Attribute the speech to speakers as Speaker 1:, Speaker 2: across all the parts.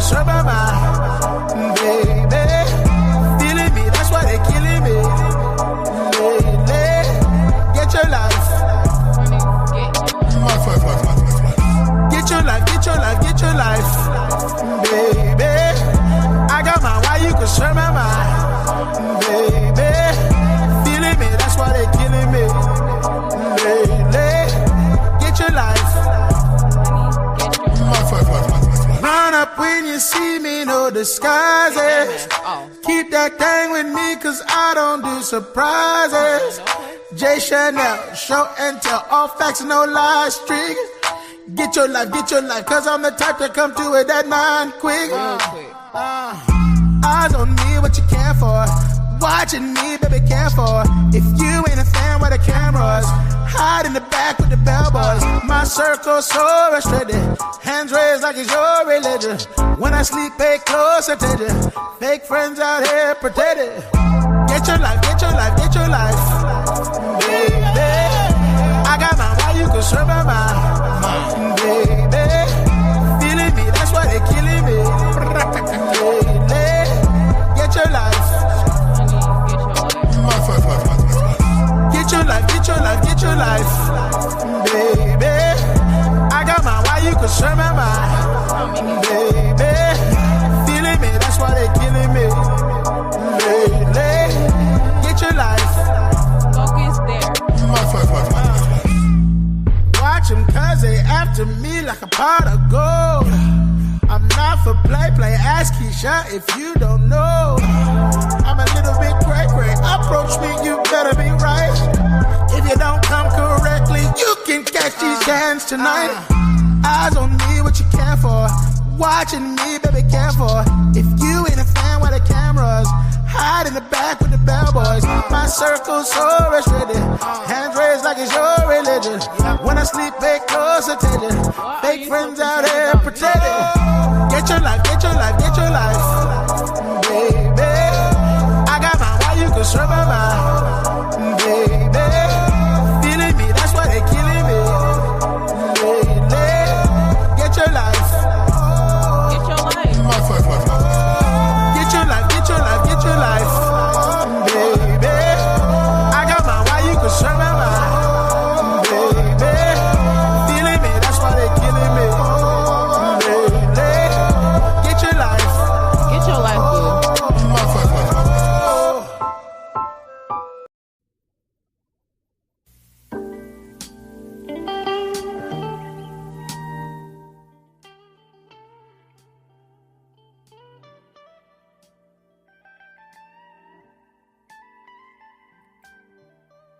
Speaker 1: serve my mind, baby. Feeling me, that's why they killing me. Lately, get your life. Get your life, get your life, get your life, baby. I got my why you can serve my mind, baby. Feeling me, that's why they killing me. Lately, get your life. Run up when you see me, no disguises. Keep that thing with me, cause I don't do surprises. J Chanel, show and tell, all facts, no lies, streak. Get your life, cause I'm the type to come to it that 9 quick. Eyes on me, what you care for? Watching me, baby, care for. If you ain't a fan, where the cameras? Hide in the back with the bellboys. My circle so restricted. Hands raised like it's your religion. When I sleep, pay close attention. Fake friends out here pretending. Get your life, get your life, get your life, baby. I got my why you can serve my mind, baby. Feeling me, that's why they killing me. Lately, get your life. Get your life, get your life, get your life, baby. I got my why you can serve my mind, baby. Feeling me, that's why they killing me. Lately, get your life.
Speaker 2: Focus there.
Speaker 1: Watch them cause they after me like a pot of gold. I'm not for play, ask Keisha if you don't know. I'm a little bit cray-cray, approach me, you better be right. If you don't come correctly, you can catch these hands tonight. Eyes on me, what you care for? Watching me, baby, care for. If you ain't a fan, where the cameras? Hide in the back with the bellboys. My circle's so restricted. Hands raised like it's your religion. When I sleep, pay close attention. Fake friends out here pretending. Get your life, get your life, get your life, baby. I got my why you can serve my mind, baby. Feeling me, that's why they killing me. Lately, get your life.
Speaker 2: Get your life.
Speaker 1: Get your life, get your life, get your life, baby. I got my why you can serve my mind, baby. Feeling me, that's why they killing me. Lately, get your life.
Speaker 2: Get your life, boo.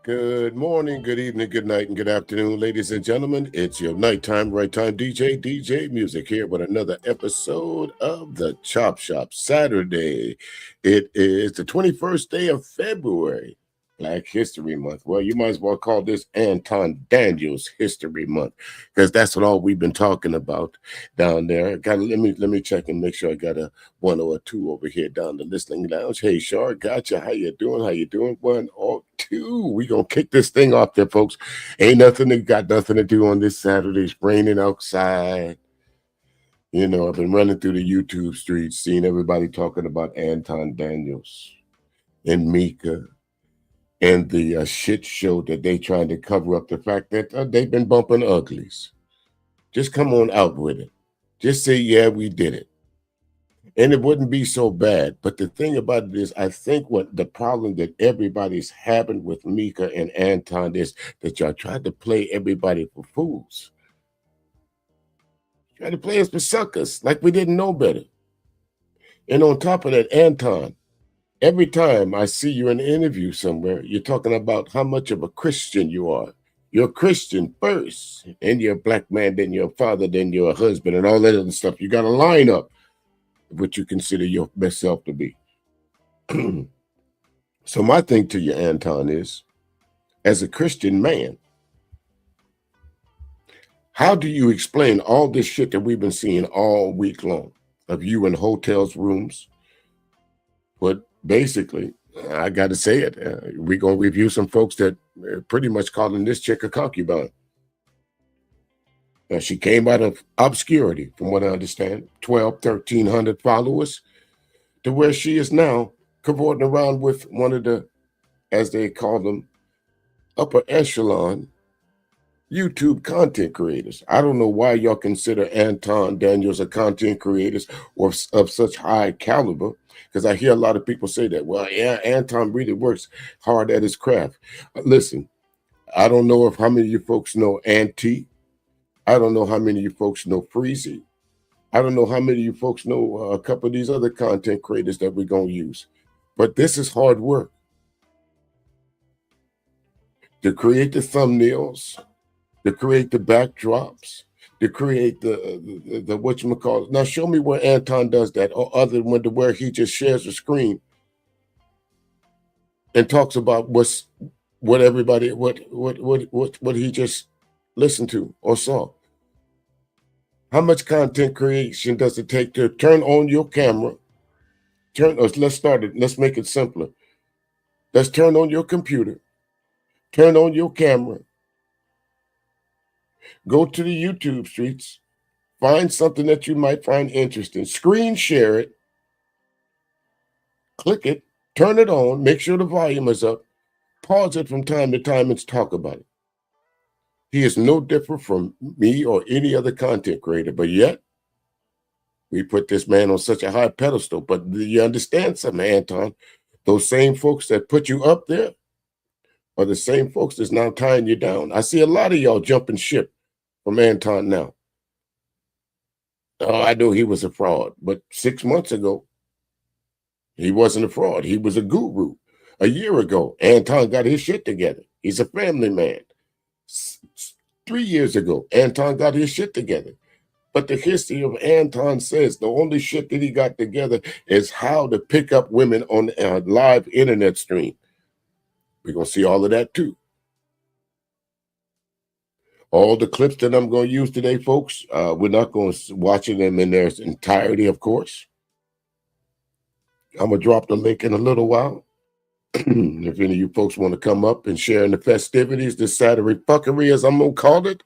Speaker 3: Good morning, good evening, good night, and good afternoon, ladies and gentlemen. It's your nighttime, right time DJ Music here with another episode of the Chop Shop Saturday. It is the 21st day of February, Black History Month. Well, you might as well call this Anton Daniels History Month because that's what all we've been talking about down there. Let me check and make sure I got a 1 or a 2 over here down the listening lounge. Hey, Shar, gotcha. How you doing? 1 or 2. We gonna kick this thing off there, folks. Ain't nothing to do on this Saturday. It's raining outside. You know, I've been running through the YouTube streets, seeing everybody talking about Anton Daniels and Micca and the shit show that they trying to cover up the fact that they've been bumping uglies. Just come on out with it. Just say, yeah, we did it. And it wouldn't be so bad. But the thing about it is, I think what the problem that everybody's having with Micca and Anton is that y'all tried to play everybody for fools. Tried to play us for suckers, like we didn't know better. And on top of that, Anton, every time I see you in an interview somewhere, you're talking about how much of a Christian you are. You're a Christian first, and you're a black man, then you're a father, then you're a husband, and all that other stuff. You got to line up what you consider your best self to be. So my thing to you, Anton, is, as a Christian man, how do you explain all this shit that we've been seeing all week long of you in hotels, rooms? But basically, I got to say it. We're going to review some folks that are pretty much calling this chick a concubine. Now, she came out of obscurity, from what I understand, 12, 1,300 followers, to where she is now cavorting around with one of the, as they call them, upper echelon YouTube content creators. I don't know why y'all consider Anton Daniels a content creators or of such high caliber, because I hear a lot of people say that. Well, yeah, Anton really works hard at his craft. Listen, I don't know if how many of you folks know Auntie. I don't know how many of you folks know Freezy. I don't know how many of you folks know a couple of these other content creators that we're going to use. But this is hard work. To create the thumbnails, to create the backdrops, to create the whatchamacallit. Now show me where Anton does that, or other than where he just shares the screen and talks about what everybody what he just listened to or saw. How much content creation does it take to turn on your camera? Let's start it. Let's make it simpler. Let's turn on your computer, turn on your camera, go to the YouTube streets, find something that you might find interesting, screen share it, click it, turn it on, make sure the volume is up, pause it from time to time and talk about it. He is no different from me or any other content creator, but yet we put this man on such a high pedestal. But do you understand something, Anton? Those same folks that put you up there are the same folks that's now tying you down. I see a lot of y'all jumping ship from Anton now. Oh, I know he was a fraud, but 6 months ago, he wasn't a fraud. He was a guru. A year ago, Anton got his shit together. He's a family man. 3 years ago, Anton got his shit together. But the history of Anton says the only shit that he got together is how to pick up women on a live internet stream. We're going to see all of that too. All the clips that I'm going to use today, folks, we're not going to watch them in their entirety, of course. I'm going to drop the link in a little while. If any of you folks want to come up and share in the festivities, this Saturday fuckery, as I'm going to call it,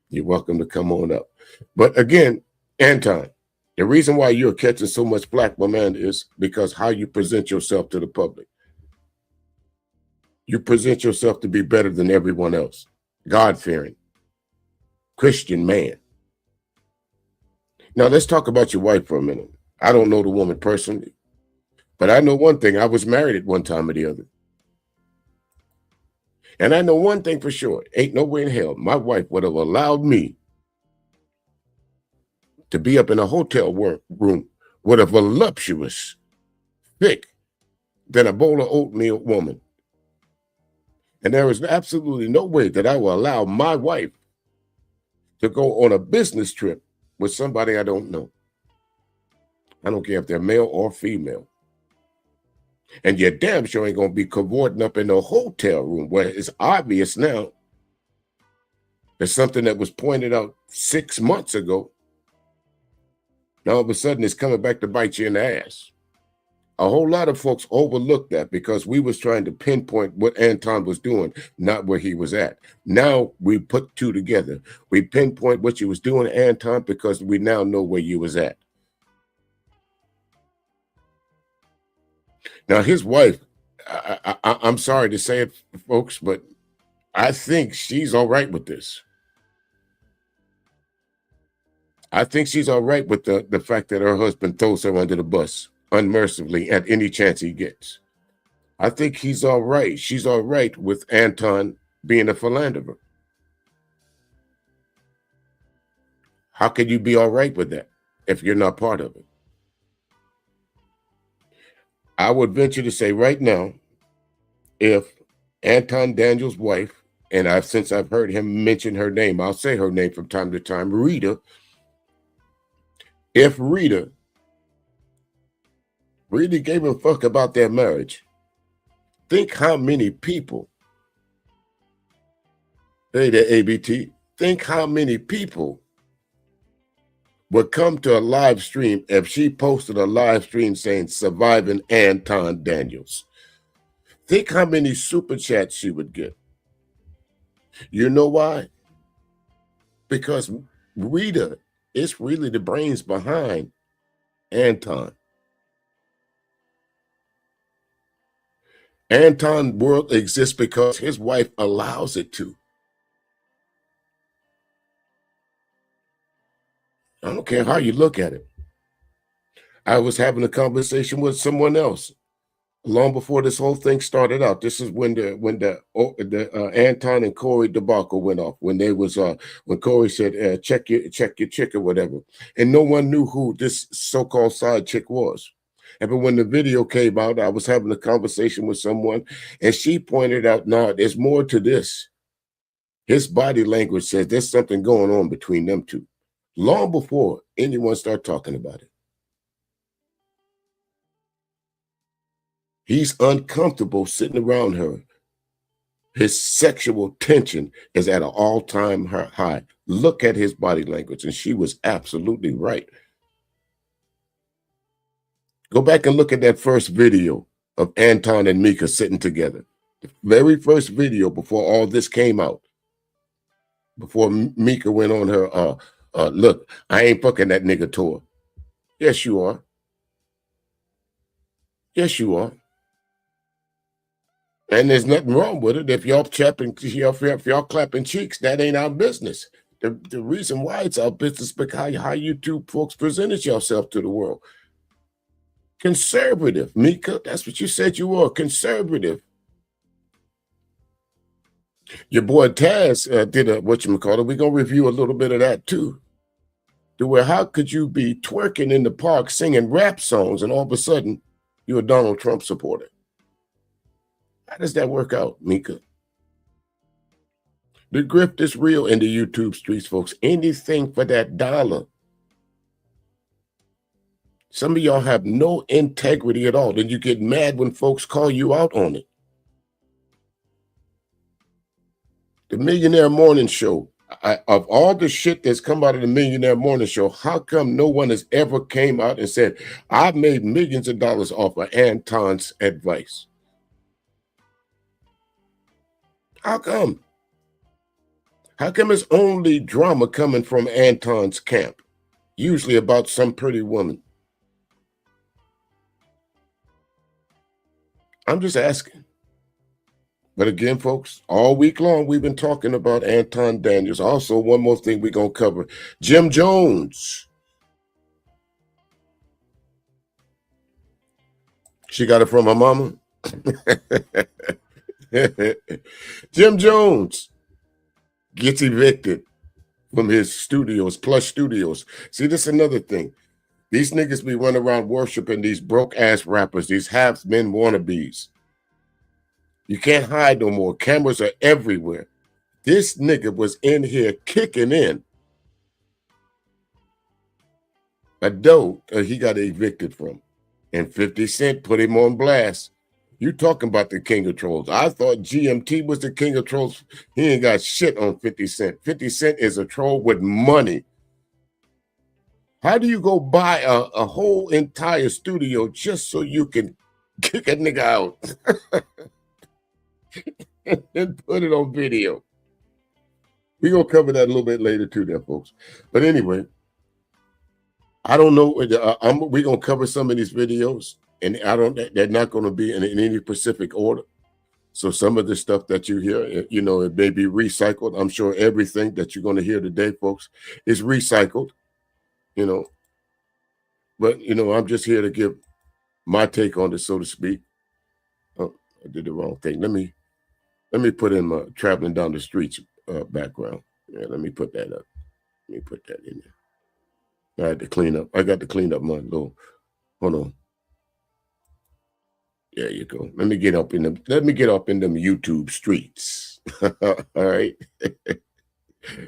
Speaker 3: you're welcome to come on up. But again, Anton, the reason why you're catching so much flack, my man, is because how you present yourself to the public. You present yourself to be better than everyone else. God-fearing, Christian man. Now, let's talk about your wife for a minute. I don't know the woman personally, but I know one thing. I was married at one time or the other. And I know one thing for sure. Ain't no way in hell my wife would have allowed me to be up in a hotel room with a voluptuous, thick, than a bowl of oatmeal woman. And there is absolutely no way that I will allow my wife to go on a business trip with somebody I don't know. I don't care if they're male or female. And you're damn sure ain't going to be cavorting up in a hotel room where it's obvious now. There's something that was pointed out 6 months ago. Now all of a sudden it's coming back to bite you in the ass. A whole lot of folks overlooked that because we was trying to pinpoint what Anton was doing, not where he was at. Now we put two together. We pinpoint what you was doing, Anton, because we now know where you was at. Now his wife, I'm sorry to say it, folks, but I think she's all right with this. I think she's all right with the fact that her husband throws her under the bus unmercifully at any chance he gets. I think he's all right. She's all right with Anton being a philanderer. How can you be all right with that if you're not part of it? I would venture to say right now, if Anton Daniels' wife, and since I've heard him mention her name, I'll say her name from time to time, Rita. If Rita really gave a fuck about their marriage, think how many people, hey there, ABT, think how many people would come to a live stream if she posted a live stream saying surviving Anton Daniels. Think how many super chats she would get. You know why? because Rita is really the brains behind Anton. Anton world exists because his wife allows it to. I don't care how you look at it. I was having a conversation with someone else long before this whole thing started out. This is when the Anton and Corey debacle went off. When they was when Corey said check your chick or whatever, and no one knew who this so-called side chick was. And but when the video came out, I was having a conversation with someone, and she pointed out, "No, there's more to this. His body language says there's something going on between them two." Long before anyone started talking about it. He's uncomfortable sitting around her. His sexual tension is at an all-time high. Look at his body language, and she was absolutely right. Go back and look at that first video of Anton and Micca sitting together. The very first video before all this came out. Before Micca went on her, look, I ain't fucking that nigga tour. Yes, you are. Yes, you are. And there's nothing wrong with it. If y'all clapping cheeks, that ain't our business. The reason why it's our business because how you two folks presented yourself to the world. Conservative, Micca, that's what you said you were, conservative. Your boy Taz did a whatchamacallit. We're gonna review a little bit of that too. To where how could you be twerking in the park singing rap songs and all of a sudden you're a Donald Trump supporter? How does that work out, Micca? The grift is real in the YouTube streets, folks. Anything for that dollar. Some of y'all have no integrity at all. Then you get mad when folks call you out on it. The Millionaire Morning Show. Of all the shit that's come out of the Millionaire Morning Show, how come no one has ever came out and said, I've made millions of dollars off of Anton's advice? How come? How come it's only drama coming from Anton's camp? Usually about some pretty woman. I'm just asking. But again, folks, all week long, we've been talking about Anton Daniels. Also, one more thing we're going to cover. Jim Jones. She got it from her mama. Jim Jones gets evicted from his studios, Plush Studios. See, this is another thing. These niggas be running around worshiping these broke-ass rappers, these half-men wannabes. You can't hide no more. Cameras are everywhere. This nigga was in here kicking in a dope he got evicted from. And 50 Cent put him on blast. You talking about the king of trolls. I thought GMT was the king of trolls. He ain't got shit on 50 Cent. 50 Cent is a troll with money. How do you go buy a whole entire studio just so you can kick a nigga out and put it on video? We're going to cover that a little bit later too there, folks. But anyway, I don't know. We're going to cover some of these videos. And they're not going to be in any specific order. So some of the stuff that you hear, it may be recycled. I'm sure everything that you're going to hear today, folks, is recycled, But, I'm just here to give my take on this, so to speak. Oh, I did the wrong thing. Let me put in my traveling down the streets background. Yeah, let me put that up. Let me put that in there. I had to clean up. I got to clean up my little, hold on. There you go. Let me get up in them YouTube streets. All right.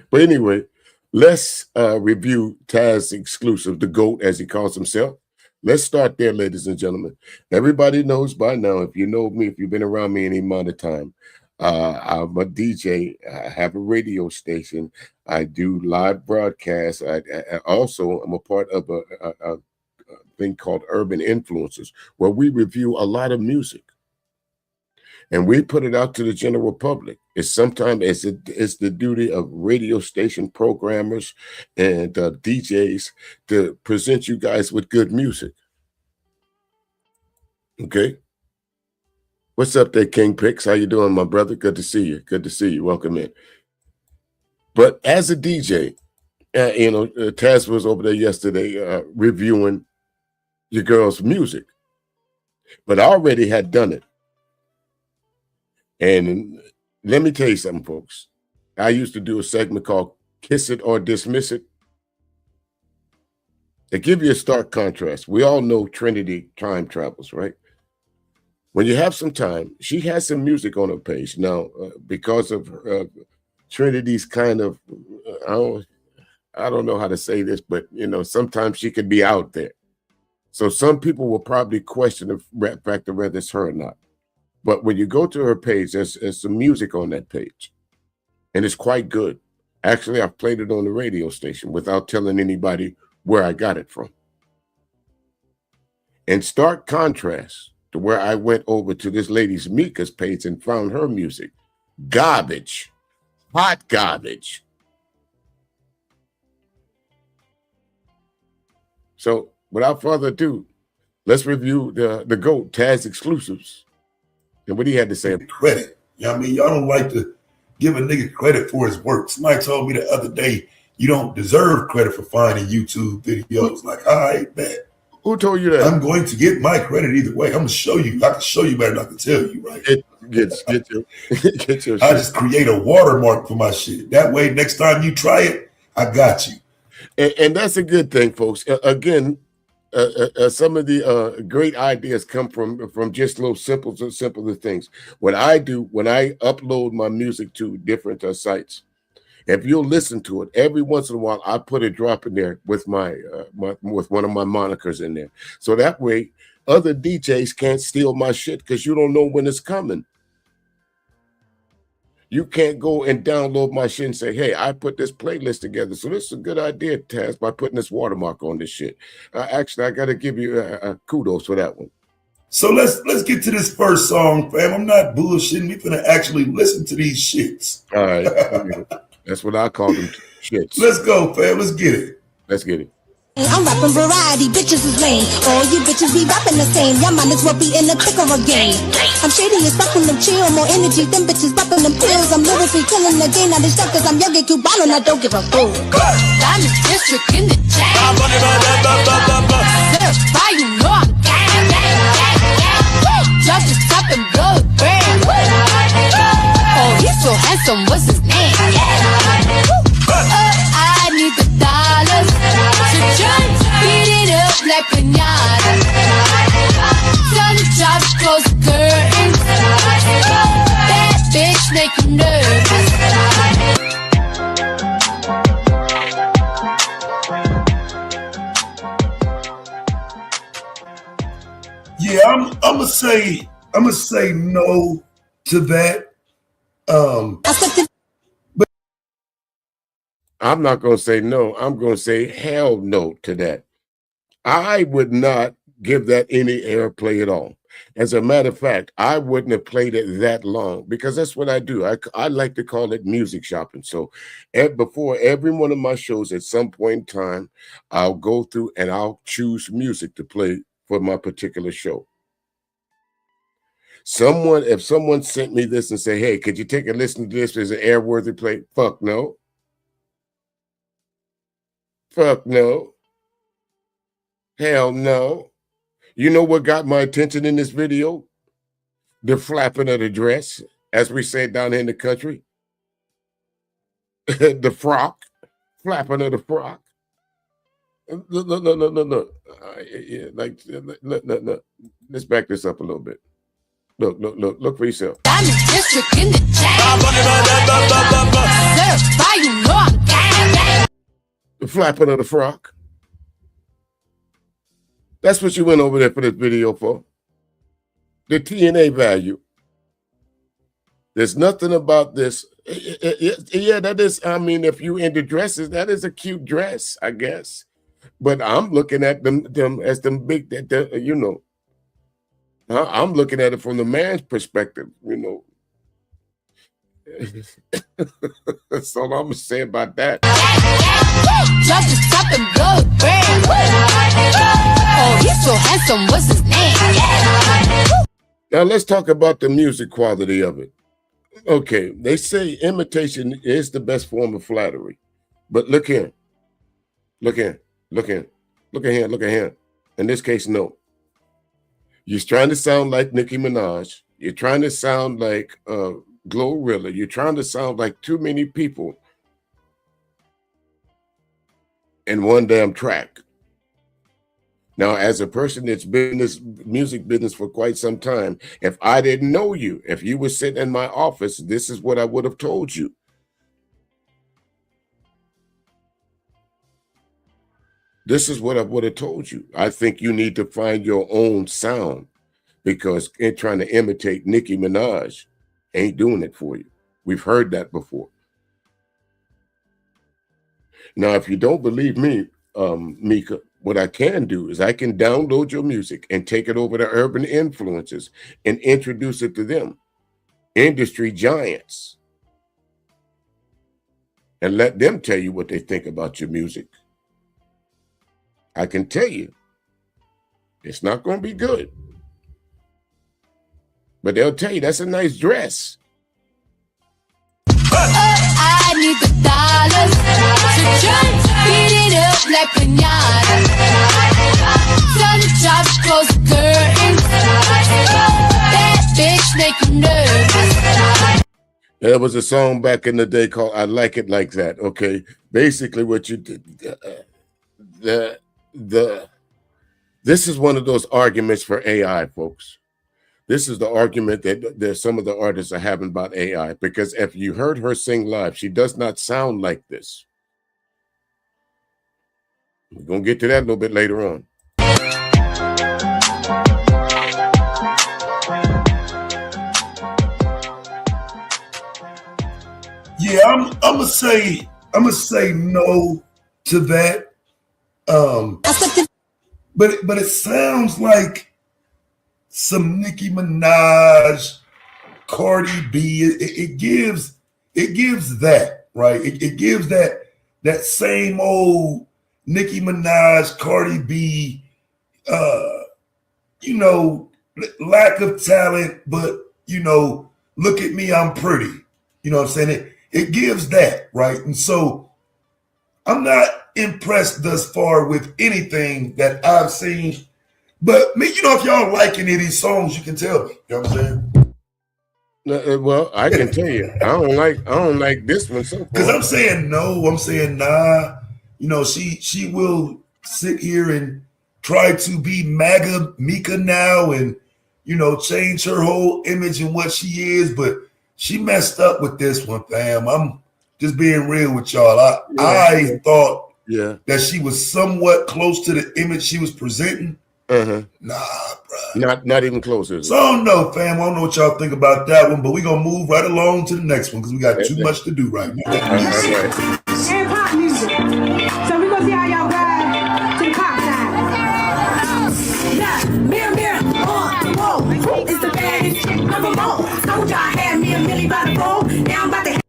Speaker 3: But anyway, let's review Taz exclusive, the GOAT, as he calls himself. Let's start there, ladies and gentlemen. Everybody knows by now, if you know me, if you've been around me any amount of time, I'm a DJ. I have a radio station. I do live broadcasts. I also am a part of a thing called Urban Influencers, where we review a lot of music. and we put it out to the general public. It's the duty of radio station programmers and DJs to present you guys with good music. Okay. What's up there, King Pix? How you doing, my brother? Good to see you. Good to see you. Welcome in. But as a DJ, Taz was over there yesterday reviewing your girl's music, but I already had done it. And let me tell you something, folks. I used to do a segment called Kiss It or Dismiss It. To give you a stark contrast, we all know Trinity time travels, right? When you have some time, she has some music on her page. Now, because of Trinity's kind of, I don't know how to say this, but, sometimes she could be out there. So some people will probably question the fact of whether it's her or not. But when you go to her page, there's some music on that page. And it's quite good. Actually, I've played it on the radio station without telling anybody where I got it from. In stark contrast to where I went over to this lady's Micca's page and found her music. Garbage. Hot garbage. So without further ado, let's review the GOAT, Taz Exclusives. And what he had to say.
Speaker 4: Credit. You know what I mean? Y'all don't like to give a nigga credit for his work. Somebody told me the other day, you don't deserve credit for finding YouTube videos. Like, all right, bet.
Speaker 3: Who told you that?
Speaker 4: I'm going to get my credit either way. I'm going to show you. I can show you better than I can tell you, right?
Speaker 3: Get your
Speaker 4: I just create a watermark for my shit. That way, next time you try it, I got you.
Speaker 3: And that's a good thing, folks. Again, some of the great ideas come from just little simpler things. What I do when I upload my music to different sites, if you'll listen to it, every once in a while, I put a drop in there with with one of my monikers in there. So that way, other DJs can't steal my shit because you don't know when it's coming. You can't go and download my shit and say, hey, I put this playlist together. So this is a good idea, Taz, by putting this watermark on this shit. Actually, I got to give you kudos for that one.
Speaker 4: So let's get to this first song, fam. I'm not bullshitting. We're going to actually listen to these shits.
Speaker 3: All right. That's what I call them, shits.
Speaker 4: Let's go, fam. Let's get it.
Speaker 3: Let's get it.
Speaker 5: I'm rapping variety, bitches is lame. All you bitches be rapping the same. Y'all might as well be in the thick of a game. I'm shady as fuck when them chill. More energy, them bitches rapping them pills. I'm lyrically killing the game. Now they stuck cause I'm young and Cubano and I don't give a fool. Diamond district in the chain. Certify, you know I'm gang. Judge is top and blow the brand. Oh, he's so handsome, what's his name? I need the dollars to just beat it up like pinata. Turn the drops, close the curtains. That bitch make you nervous.
Speaker 4: Yeah, I'm gonna say no to that.
Speaker 3: I'm not going to say no. I'm going to say hell no to that. I would not give that any airplay at all. As a matter of fact, I wouldn't have played it that long because that's what I do. I like to call it music shopping. So before every one of my shows, at some point in time, I'll go through and I'll choose music to play for my particular show. If someone sent me this and say, hey, could you take a listen to this as an airworthy play? Fuck no. Fuck no. Hell no. You know what got my attention in this video? The flapping of the dress, as we say down here in the country. The frock. Flapping of the frock. Look. Look. Let's back this up a little bit. Look for yourself.
Speaker 5: Diamond district in the chain. Certify, you know I'm gang.
Speaker 3: The flapping of the frock. That's what you went over there for this video for. The TNA value. There's nothing about this. Yeah, that is, I mean, if you into dresses, that is a cute dress, I guess. But I'm looking at them as them big, you know. I'm looking at it from the man's perspective, you know. That's all I'm gonna say about that.
Speaker 5: Just talking good, oh, he's so handsome. What's his name?
Speaker 3: Now let's talk about the music quality of it. Okay, they say imitation is the best form of flattery, but look here, look here, look here, look at here, look at here. In this case, no. You're trying to sound like Nicki Minaj. You're trying to sound like Glorilla. You're trying to sound like too many people in one damn track. Now, as a person that's been in this music business for quite some time, if I didn't know you, if you were sitting in my office, this is what I would have told you. This is what I would have told you. I think you need to find your own sound, because trying to imitate Nicki Minaj ain't doing it for you. We've heard that before. Now, if you don't believe me, Micca, what I can do is I can download your music and take it over to Urban Influencers and introduce it to them, industry giants, and let them tell you what they think about your music. I can tell you, it's not going to be good. But they'll tell you, that's a nice dress.
Speaker 5: I need the dollars to just beat it up like pinata. Tell the job to close the curtains. That bitch make you nervous.
Speaker 3: There was a song back in the day called "I Like It Like That." Okay, basically what you did, this is one of those arguments for AI, folks. This is the argument that some of the artists are having about AI, because if you heard her sing live, she does not sound like this. We're going to get to that a little bit later on.
Speaker 4: Yeah, I'm gonna say no to that. But it sounds like some Nicki Minaj, Cardi B. It gives that, right? It gives that same old Nicki Minaj, Cardi B, lack of talent, but look at me, I'm pretty. You know what I'm saying? It gives that, right? And so I'm not impressed thus far with anything that I've seen. But me, if y'all like any of these songs, you can tell me. You know what I'm
Speaker 3: saying? Well, I can tell you, I don't like this one so far.
Speaker 4: Because I'm saying no, I'm saying nah. She will sit here and try to be MAGA Micca now and change her whole image and what she is, but she messed up with this one, fam. I'm just being real with y'all. I thought that she was somewhat close to the image she was presenting. Nah, bro.
Speaker 3: Not even close.
Speaker 4: So I don't know, fam. I don't know what y'all think about that one, but we're gonna move right along to the next one because we got too much to do right now.
Speaker 6: And pop music. So we're gonna see how y'all ride to the pop side. Yeah, mirror on the wall. Who is the baddest of them all? Told y'all I had me a milli by the phone. Now I'm about to.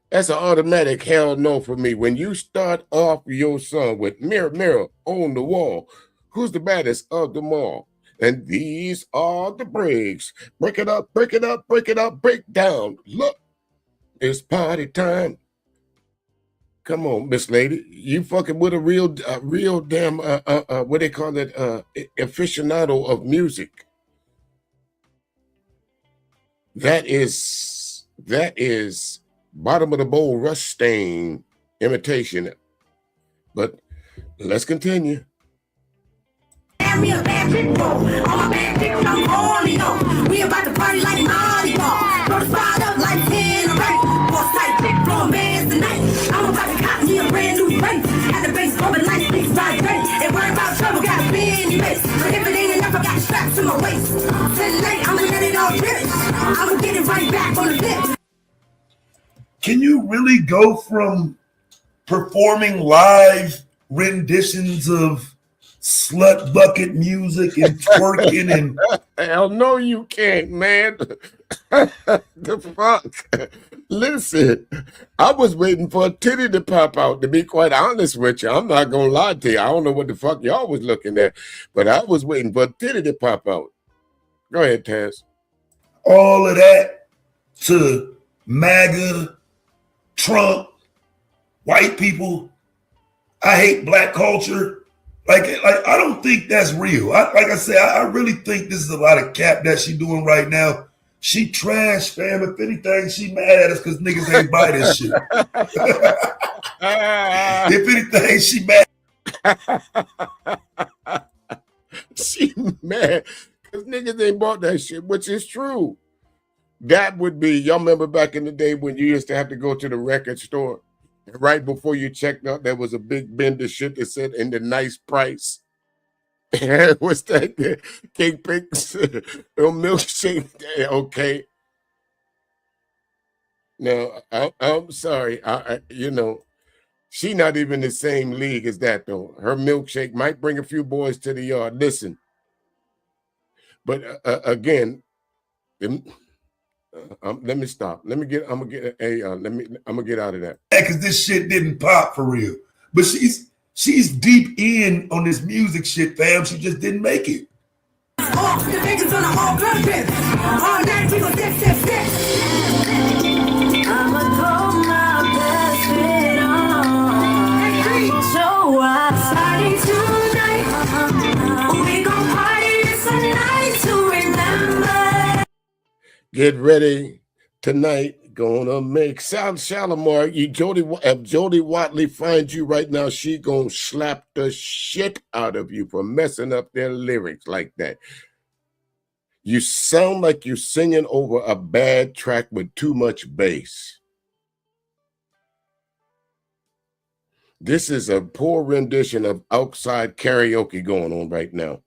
Speaker 3: That's an automatic hell no for me. When you start off your song with mirror on the wall, who's the baddest of them all? And these are the breaks. Break it up, break it up, break it up, break down. Look, it's party time. Come on, Miss Lady. You fucking with a real damn, what they call it, aficionado of music. That is bottom of the bowl rust stain imitation. But let's continue.
Speaker 6: Me a bad chick, bro. All my bad chicks, I'm horny, we about to party like Mardi Gras. Throw the spot up like 10, right? Boss tight chick, blowing bands tonight. I'm about to cop me a brand new race. Had the bass bumping like 6 5 8. Ain't worried about trouble, got a bend face. But if it ain't enough, I got straps to my waist. Tonight, I'ma let it all drip. I'ma get it right back on the lip.
Speaker 4: Can you really go from performing live renditions of slut bucket music and twerking and
Speaker 3: hell no, you can't, man. The fuck? Listen, I was waiting for a titty to pop out, to be quite honest with you. I'm not gonna lie to you. I don't know what the fuck y'all was looking at, but I was waiting for a titty to pop out. Go ahead, Taz.
Speaker 4: all of that to MAGA, Trump, white people. I hate black culture. Like I don't think that's real. Like I said, I really think this is a lot of cap that she doing right now. She trash, fam. If anything, she mad at us because niggas ain't buy this shit. If anything, she mad.
Speaker 3: She mad because niggas ain't bought that shit, which is true. That would be, y'all remember back in the day when you used to have to go to the record store, and right before you checked out, there was a big bin of shit that said in the nice price. What's that? Cake picks, milkshake. Okay. Now, I'm sorry. You know, she not even the same league as that, though. Her milkshake might bring a few boys to the yard. Listen. But again, let me stop. I'm gonna get out of that.
Speaker 4: Because this shit didn't pop for real. But she's deep in on this music shit, fam. She just didn't make it.
Speaker 6: Off the niggas on the all purpose. All night we gon' step. I'ma throw my best fit on. I'ma show up. Starting tonight. We gon' party. It's a night to remember.
Speaker 3: Get ready tonight. Gonna make Shalimar. If Jody Watley finds you right now, she gonna slap the shit out of you for messing up their lyrics like that. You sound like you're singing over a bad track with too much bass. This is a poor rendition of outside karaoke going on right now.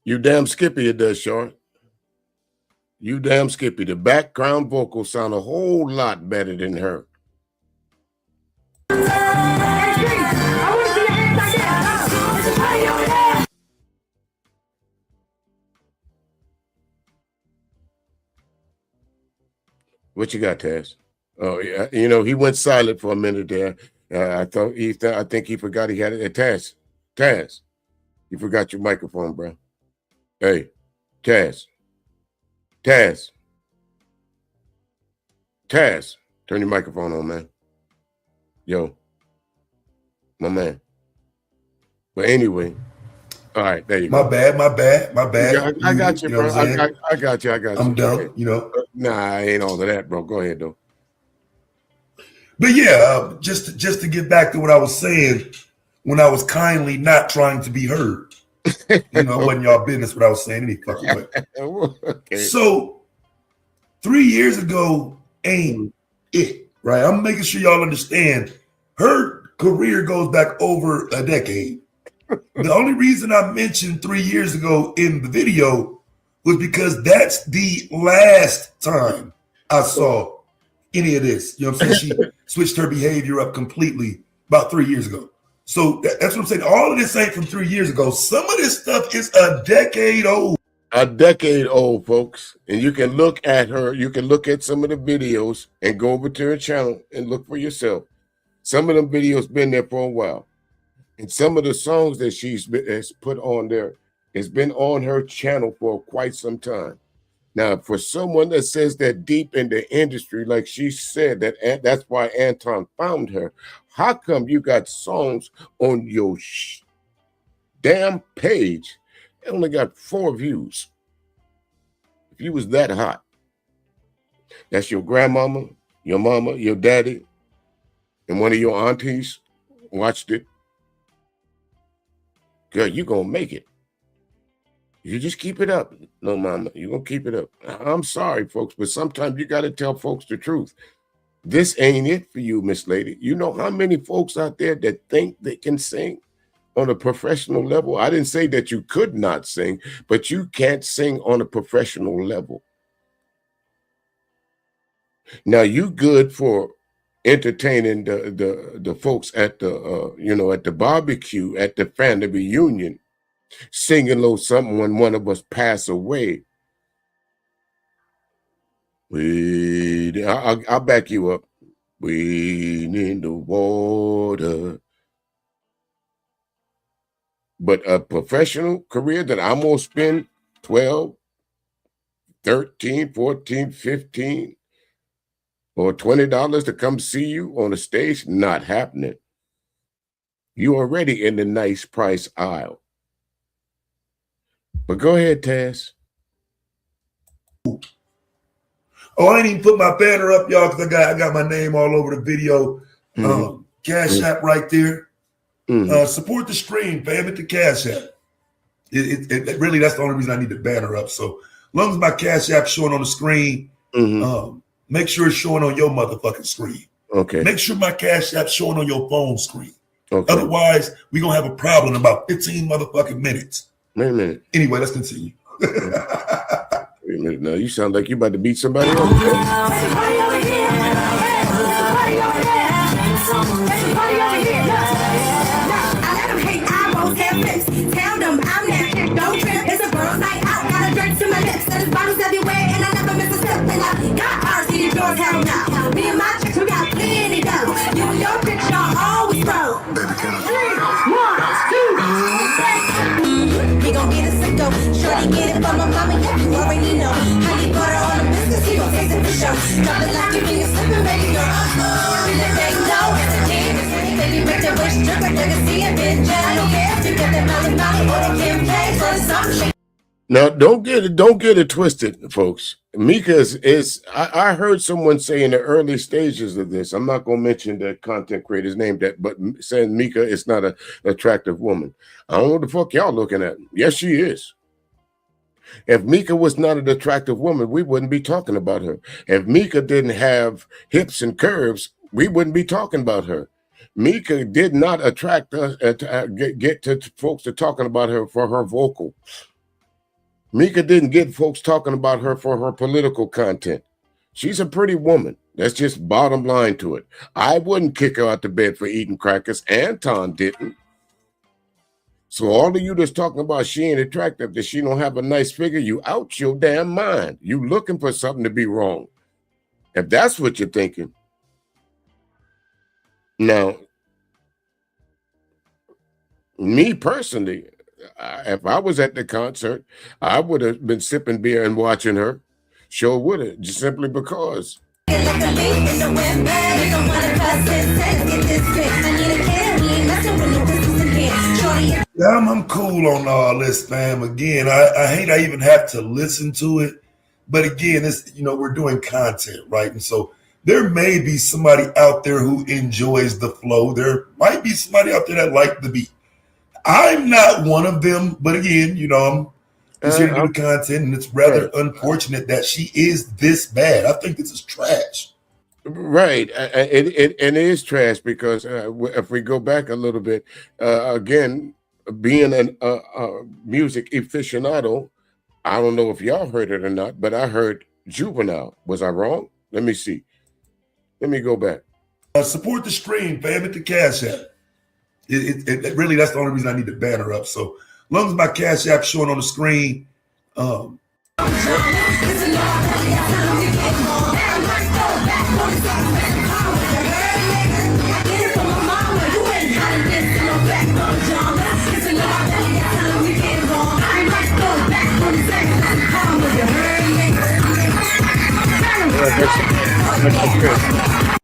Speaker 3: You damn skippy it does, Short. You damn skippy. The background vocals sound a whole lot better than her. What you got, Taz? Oh, yeah. You know, he went silent for a minute there. I think he forgot he had it. Taz, you forgot your microphone, bro. Hey, Taz, turn your microphone on, man. Yo, my man. But anyway, all right, there you go.
Speaker 4: My bad.
Speaker 3: I got you, bro. I got you.
Speaker 4: I'm done, you know.
Speaker 3: Nah, I ain't all of that, bro. Go ahead, though.
Speaker 4: But yeah, just to get back to what I was saying, when I was kindly not trying to be heard. You know, it wasn't y'all business what I was saying any fucking way.
Speaker 3: Okay.
Speaker 4: So 3 years ago ain't it, right? I'm making sure y'all understand her career goes back over a decade. The only reason I mentioned 3 years ago in the video was because that's the last time I saw any of this. You know what I'm saying? She switched her behavior up completely about 3 years ago. So that's what I'm saying. All of this ain't from 3 years ago. Some of this stuff is a decade old.
Speaker 3: A decade old, folks. And you can look at her. You can look at some of the videos and go over to her channel and look for yourself. Some of them videos been there for a while. And some of the songs that has put on there has been on her channel for quite some time. Now, for someone that says that deep in the industry, like she said, that's why Anton found her. How come you got songs on your damn page that only got 4 views? If you was that hot, that's your grandmama, your mama, your daddy, and one of your aunties watched it. Girl, you gonna make it. You just keep it up. No, mama, you're going to keep it up. I'm sorry, folks, but sometimes you got to tell folks the truth. This ain't it for you, Miss Lady. You know how many folks out there that think they can sing on a professional level? I didn't say that you could not sing, but you can't sing on a professional level. Now you good for entertaining the folks at the at the barbecue, at the family reunion, singing a little something when one of us pass away. I'll back you up. Wade in the water. But a professional career that I'm gonna spend 12, 13, 14, 15, or $20 to come see you on the stage, not happening. You already in the nice price aisle. But go ahead, Taz.
Speaker 4: Oh, I ain't even put my banner up, y'all, because I got my name all over the video. Cash App right there. Support the stream, fam, at the Cash App. It really, that's the only reason I need the banner up. So as long as my Cash App showing on the screen, make sure it's showing on your motherfucking screen.
Speaker 3: Okay.
Speaker 4: Make sure my Cash App showing on your phone screen.
Speaker 3: Okay.
Speaker 4: Otherwise, we're going to have a problem in about 15 motherfucking minutes.
Speaker 3: Wait a minute.
Speaker 4: Anyway, let's continue.
Speaker 3: Wait a minute. Now, you sound like you about to beat somebody up.
Speaker 6: Tell them I'm that chick, don't trip. It's a girl's night out, got a drink to my lips. There's bottles everywhere, and I never miss a step. And I got cars, see yours, hell no. Me and my chicks, we got plenty dough. You and your bitch, y'all always roll. Baby, can I? 3, 1, 2, 3. We gon' get a sicko. Shorty get it from my mama, yeah, you already know. Honey butter on the biscuits, he gon' taste it for sure. Drop it like you mean you're slipping, baby girl. And if they know it's a game, baby, make the wish trip, I can see it, bitch. I don't care if you get that molly or the Kim K, so it's something.
Speaker 3: Now, don't get it twisted, folks. Micca is I heard someone say in the early stages of this, I'm not going to mention the content creator's name, but saying Micca is not an attractive woman. I don't know what the fuck y'all looking at. Yes, she is. If Micca was not an attractive woman, we wouldn't be talking about her. If Micca didn't have hips and curves, we wouldn't be talking about her. Micca did not attract us, get to folks to talking about her for her vocal. Micca didn't get folks talking about her for her political content. She's a pretty woman. That's just bottom line to it. I wouldn't kick her out the bed for eating crackers. Anton didn't. So all of you that's talking about she ain't attractive, that she don't have a nice figure, you out your damn mind. You looking for something to be wrong. If that's what you're thinking. Now, me personally, if I was at the concert, I would have been sipping beer and watching her. Sure would have, just simply because.
Speaker 4: Yeah, I'm cool on all this, fam. Again, I hate I even have to listen to it. But again, it's, we're doing content, right? And so there may be somebody out there who enjoys the flow. There might be somebody out there that likes the beat. I'm not one of them, but again, I'm just here to do content, and it's rather unfortunate that she is this bad. I think this is trash.
Speaker 3: Right, it is trash because if we go back a little bit, again, being a music aficionado, I don't know if y'all heard it or not, but I heard Juvenile. Was I wrong? Let me see. Let me go back.
Speaker 4: Support the stream, fam, at the Cash App. It really, that's the only reason I need the banner up. So as long as my Cash App showing on the screen,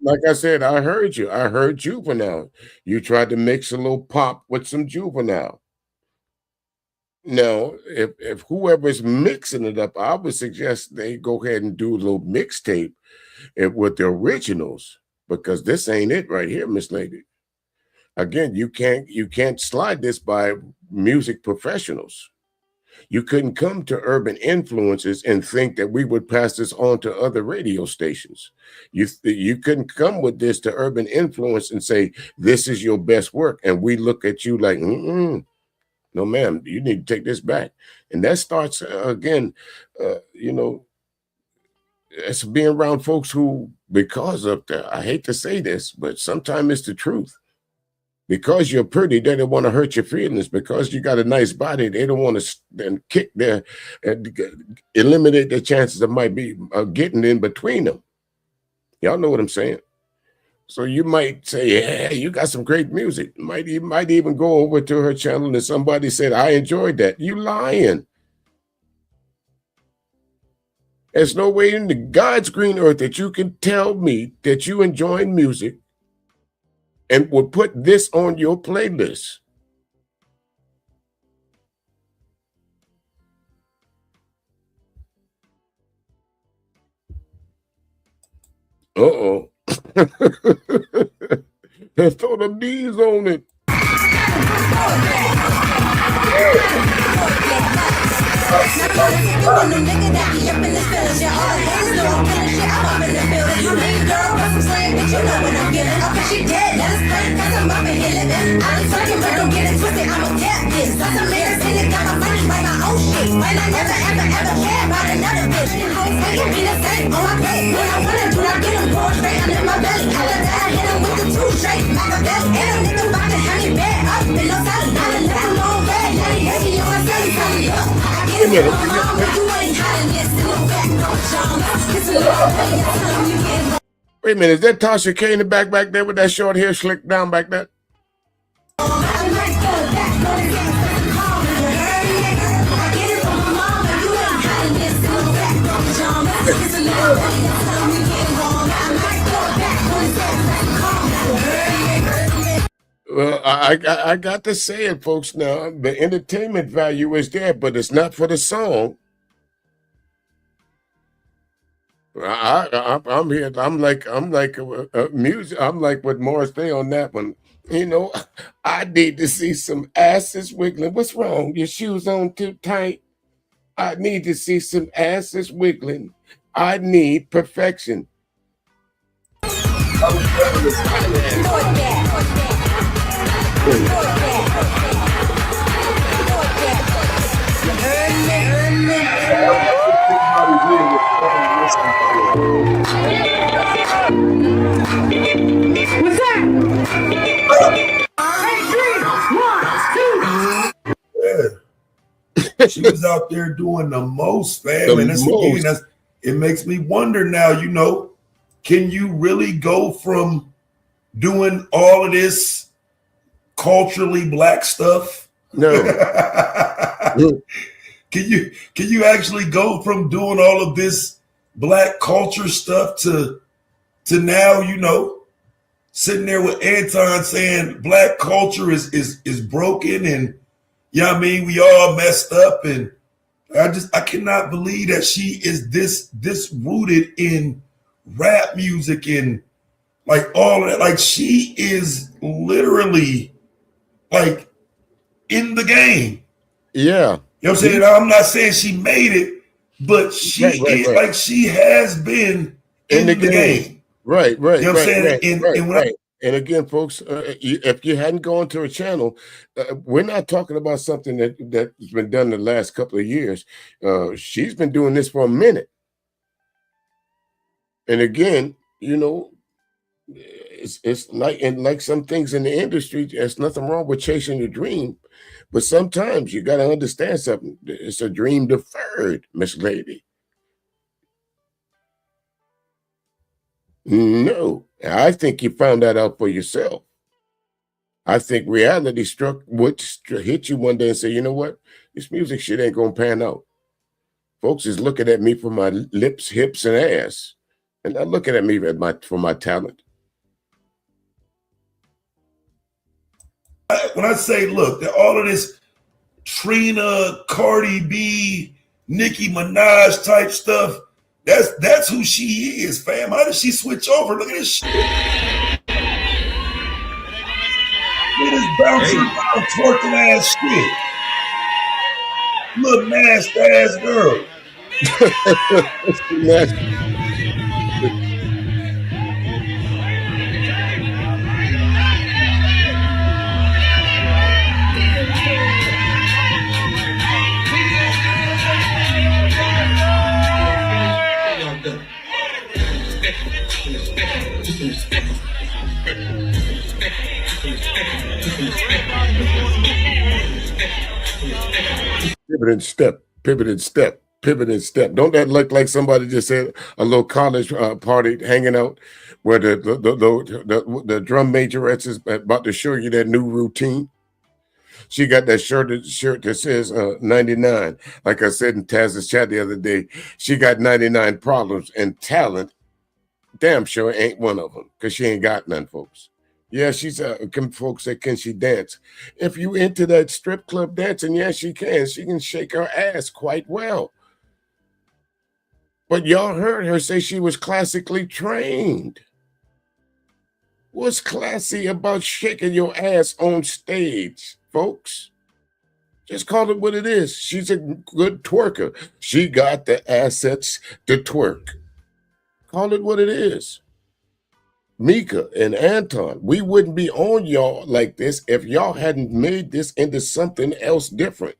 Speaker 3: like I said, I heard you. I heard Juvenile. You tried to mix a little pop with some Juvenile. Now, if whoever's mixing it up, I would suggest they go ahead and do a little mixtape with the originals, because this ain't it right here, Miss Lady. Again, you can't slide this by music professionals. You couldn't come to Urban Influences and think that we would pass this on to other radio stations. You couldn't come with this to Urban Influence and say, this is your best work. And we look at you like, no, ma'am, you need to take this back. And that starts, again, it's being around folks who because of the, I hate to say this, but sometimes it's the truth. Because you're pretty, they don't want to hurt your feelings. Because you got a nice body, they don't want to then kick their, eliminate the chances that might be getting in between them. Y'all know what I'm saying? So you might say, yeah, you got some great music. You might even go over to her channel and somebody said, I enjoyed that. You lying. There's no way in the God's green earth that you can tell me that you enjoying music and would put this on your playlist. Uh-oh. Let's throw the D's on it. Wait a minute, is that Tasha K in the back there with that short hair slicked down back there? Well, I got to say it, folks. Now the entertainment value is there, but it's not for the song. I'm here. I'm like music. I'm like with Morris Day on that one. You know, I need to see some asses wiggling. What's wrong? Your shoes on too tight? I need to see some asses wiggling. I need perfection.
Speaker 6: What's that?
Speaker 4: Yeah. She was out there doing the most, fam. And it makes me wonder now, you know, can you really go from doing all of this culturally black stuff?
Speaker 3: No.
Speaker 4: Can you actually go from doing all of this black culture stuff to now, you know, sitting there with Anton saying black culture is broken and you know what I mean, we all messed up, and I cannot believe that she is this rooted in rap music and like all of that. Like she is literally like in the game.
Speaker 3: Yeah.
Speaker 4: You know what I'm saying? I'm not saying she made it, but she is like she has been in the game.
Speaker 3: Right.
Speaker 4: You know what I'm saying?
Speaker 3: And again, folks, if you hadn't gone to her channel, we're not talking about something that's been done the last couple of years. She's been doing this for a minute. And again, you know, it's like some things in the industry, there's nothing wrong with chasing your dream. But sometimes you got to understand something. It's a dream deferred, Miss Lady. No, I think you found that out for yourself. I think reality hit you one day and say, you know what? This music shit ain't going to pan out. Folks is looking at me for my lips, hips, and ass. And not looking at me for my talent.
Speaker 4: When I say, look, all of this Trina, Cardi B, Nicki Minaj type stuff, that's who she is, fam. How did she switch over? Look at this shit. Look at this bouncing around, twerking ass shit. Little nasty ass girl.
Speaker 3: Nasty. Pivot and step, pivot and step, pivot and step. Don't that look like somebody just said a little college party hanging out where the drum majorettes is about to show you their new routine? She got that shirt that says 99. Like I said in Taz's chat the other day, she got 99 problems, and talent, damn sure ain't one of them, because she ain't got none, folks. Yeah, she's folks say, can she dance? If you into that strip club dancing, yes, she can. She can shake her ass quite well. But y'all heard her say she was classically trained. What's classy about shaking your ass on stage, folks? Just call it what it is. She's a good twerker. She got the assets to twerk. Call it what it is. Micca and Anton, we wouldn't be on y'all like this if y'all hadn't made this into something else different.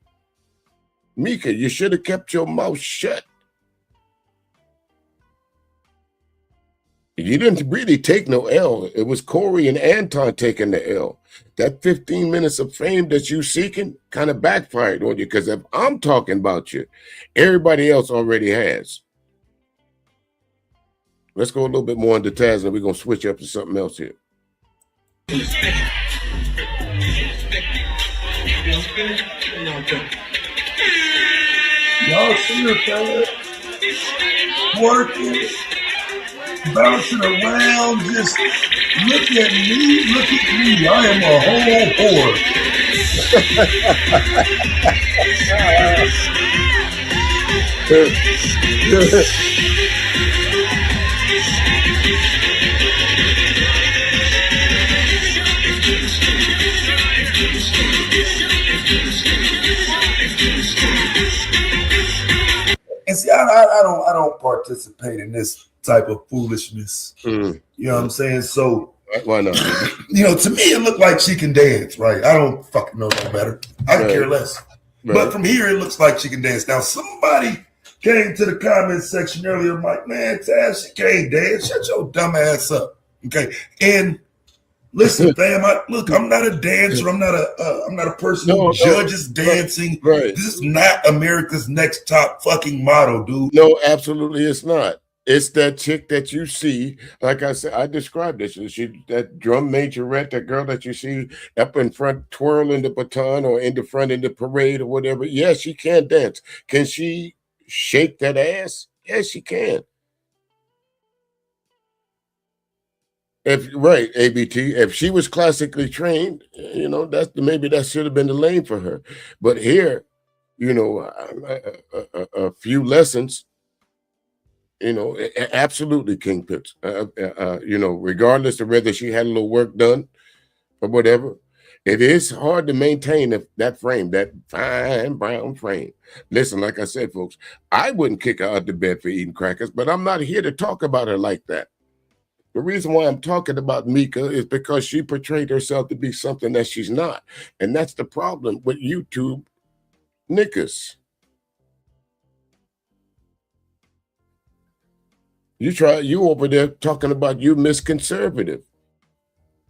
Speaker 3: Micca, you should have kept your mouth shut. You didn't really take no L. It was Corey and Anton taking the L. That 15 minutes of fame that you seeking kind of backfired on you, because if I'm talking about you, everybody else already has. Let's go a little bit more into Taz, and we're going to switch up to something else here.
Speaker 4: Y'all see her, fella? Working, bouncing around, just look at me, look at me. I am a whole whore. And see, I don't participate in this type of foolishness. You know what I'm saying? So
Speaker 3: why not?
Speaker 4: You know, to me, it looked like she can dance, right? I don't fucking know no better. I can care less. Right. But from here, it looks like she can dance. Now, somebody came to the comment section earlier, like, man, Tasha K dance. Shut your dumb ass up, okay? And listen, fam, I'm not a dancer. I'm not a person who judges dancing.
Speaker 3: Right.
Speaker 4: This is not America's Next Top fucking model, dude.
Speaker 3: No, absolutely, it's not. It's that chick that you see, like I said, I described this. That drum majorette, that girl that you see up in front twirling the baton, or in the front in the parade or whatever. Yes, she can dance. Can she shake that ass? Yes, she can. Right, ABT. If she was classically trained, you know, maybe that should have been the lane for her. But here, you know, a few lessons. You know, absolutely King Pitts. You know, regardless of whether she had a little work done or whatever, it is hard to maintain that frame, that fine brown frame. Listen, like I said, folks, I wouldn't kick her out of bed for eating crackers, but I'm not here to talk about her like that. The reason why I'm talking about Micca is because she portrayed herself to be something that she's not. And that's the problem with YouTube niggas. You over there talking about you misconservative.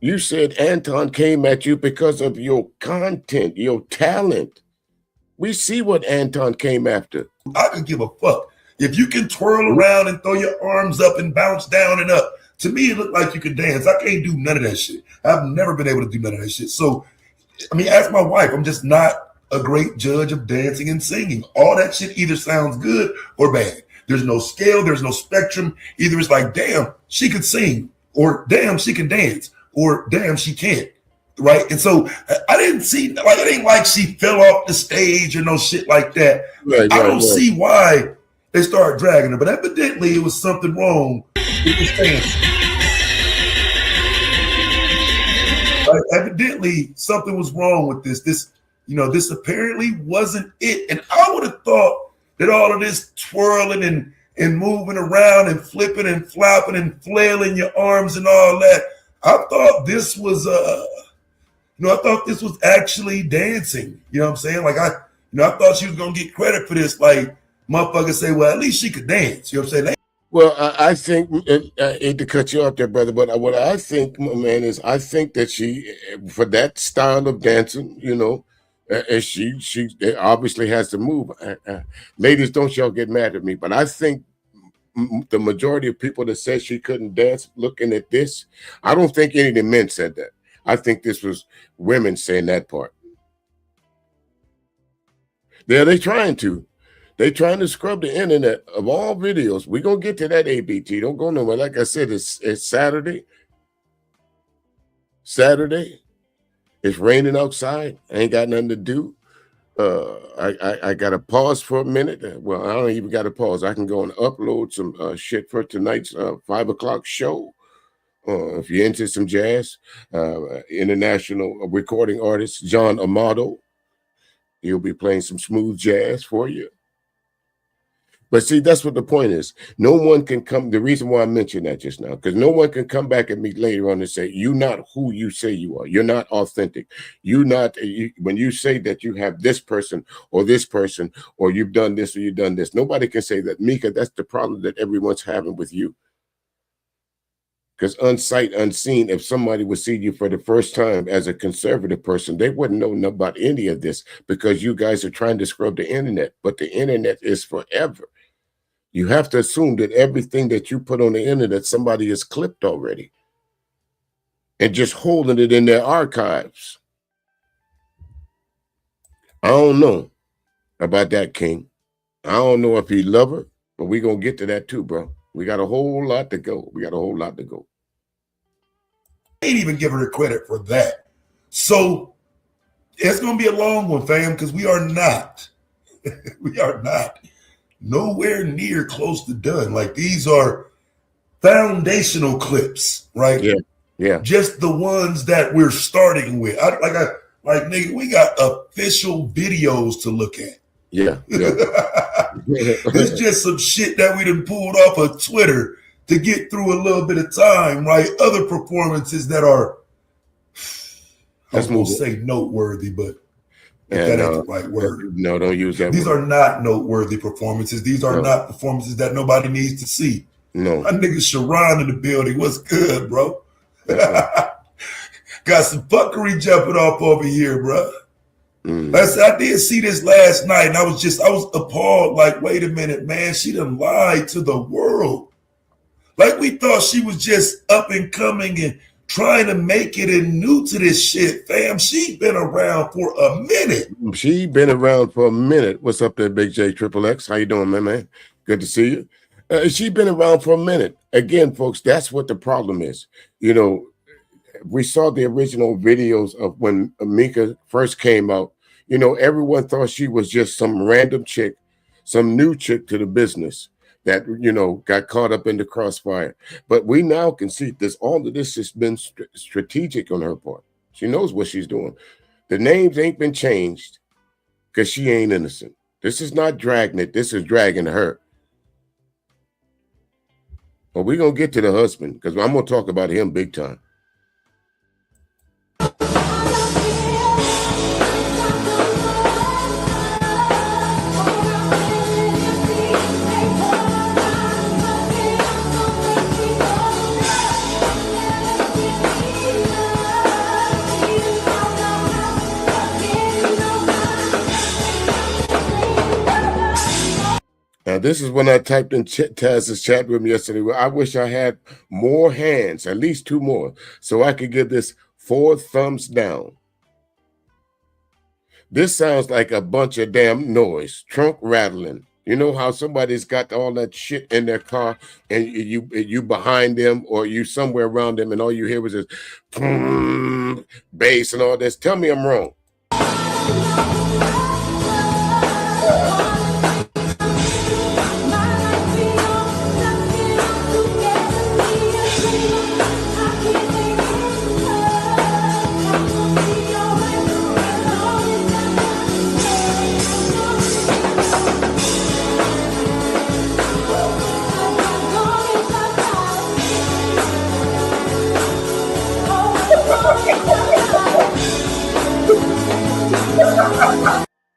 Speaker 3: You said Anton came at you because of your content, your talent. We see what Anton came after.
Speaker 4: I could give a fuck. If you can twirl around and throw your arms up and bounce down and up, to me, it looked like you could dance. I can't do none of that shit. I've never been able to do none of that shit. So, I mean, ask my wife. I'm just not a great judge of dancing and singing. All that shit either sounds good or bad. There's no scale. There's no spectrum. Either it's like, damn, she could sing, or damn, she can dance, or damn, she can't. Right. And so I didn't see, like, it ain't like she fell off the stage or no shit like that. I don't see why they started dragging her, but evidently it was something wrong with this dance. Evidently something was wrong with this. This apparently wasn't it. And I would have thought that all of this twirling and moving around and flipping and flopping and flailing your arms and all that, I thought this was I thought this was actually dancing. You know what I'm saying? Like I thought she was gonna get credit for this. Like motherfuckers say, well, at least she could dance. You know what I'm saying?
Speaker 3: Well, I think I hate to cut you off there, brother, but what I think, man, is I think that she, for that style of dancing, she obviously has to move. Ladies, don't y'all get mad at me, but I think the majority of people that said she couldn't dance, looking at this, I don't think any of the men said that. I think this was women saying that part. They're trying to. They trying to scrub the internet of all videos. We're going to get to that, ABT. Don't go nowhere. Like I said, it's Saturday. It's raining outside. I ain't got nothing to do. I got to pause for a minute. Well, I don't even got to pause. I can go and upload some shit for tonight's 5 o'clock show. If you're into some jazz, international recording artist John Amato, he'll be playing some smooth jazz for you. But see, that's what the point is. No one can come. The reason why I mentioned that just now, because no one can come back at me later on and say, you're not who you say you are. You're not authentic. When you say that you have this person, or you've done this or you've done this, nobody can say that. Micca, that's the problem that everyone's having with you. Because unsight, unseen, if somebody would see you for the first time as a conservative person, they wouldn't know about any of this, because you guys are trying to scrub the internet. But the internet is forever. You have to assume that everything that you put on the internet, somebody has clipped already and just holding it in their archives. I don't know about that, King. I don't know if he love her, but we're going to get to that too, bro. We got a whole lot to go.
Speaker 4: Ain't even give her credit for that. So it's going to be a long one, fam, because we are not nowhere near close to done. Like, these are foundational clips, right?
Speaker 3: Yeah. Just
Speaker 4: the ones that we're starting with. Nigga, we got official videos to look at.
Speaker 3: Yeah.
Speaker 4: It's just some shit that we done pulled off of Twitter to get through a little bit of time, right? Other performances that are, I was going to say noteworthy, but that ain't the right word.
Speaker 3: No, don't use that
Speaker 4: These
Speaker 3: word.
Speaker 4: are not noteworthy performances. These are not performances that nobody needs to see.
Speaker 3: No.
Speaker 4: My nigga Sharon in the building. What's good, bro? Got some fuckery jumping off over here, bro. I did see this last night, and I was appalled. Like, wait a minute, man. She done lied to the world. Like, we thought she was just up and coming and trying to make it and new to this shit, fam. She's been around for a minute.
Speaker 3: What's up there, Big J Triple X? How you doing, man? Good to see you. She's been around for a minute. Again, folks, that's what the problem is. We saw the original videos of when Micca first came out. Everyone thought she was just some random chick, some new chick to the business that, got caught up in the crossfire. But we now can see all of this has been strategic on her part. She knows what she's doing. The names ain't been changed because she ain't innocent. This is not Dragnet. This is dragging her. But we're going to get to the husband, because I'm going to talk about him big time. Now, this is when I typed in Taz's chat room yesterday. I wish I had more hands, at least 2 more, so I could give this 4 thumbs down. This sounds like a bunch of damn noise, trunk rattling. You know how somebody's got all that shit in their car, and you behind them, or you somewhere around them, and all you hear is this bass and all this. Tell me I'm wrong.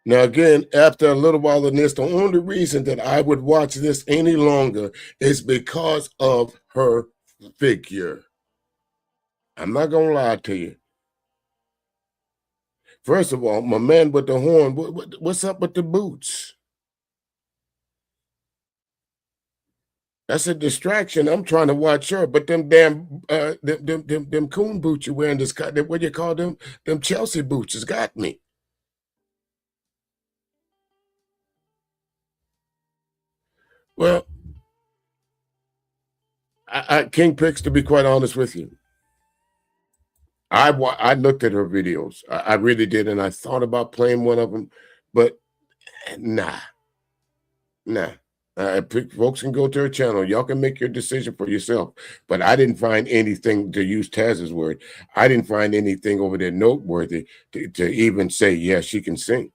Speaker 3: Now, again, after a little while in this, the only reason that I would watch this any longer is because of her figure. I'm not going to lie to you. First of all, my man with the horn, what's up with the boots? That's a distraction. I'm trying to watch her, but them damn, them coon boots you're wearing, what do you call them? Them Chelsea boots has got me. Well, King Picks, to be quite honest with you, I looked at her videos. I really did, and I thought about playing one of them, but nah. Folks can go to her channel. Y'all can make your decision for yourself. But I didn't find anything, to use Taz's word, I didn't find anything over there noteworthy to even say, yeah, she can sing.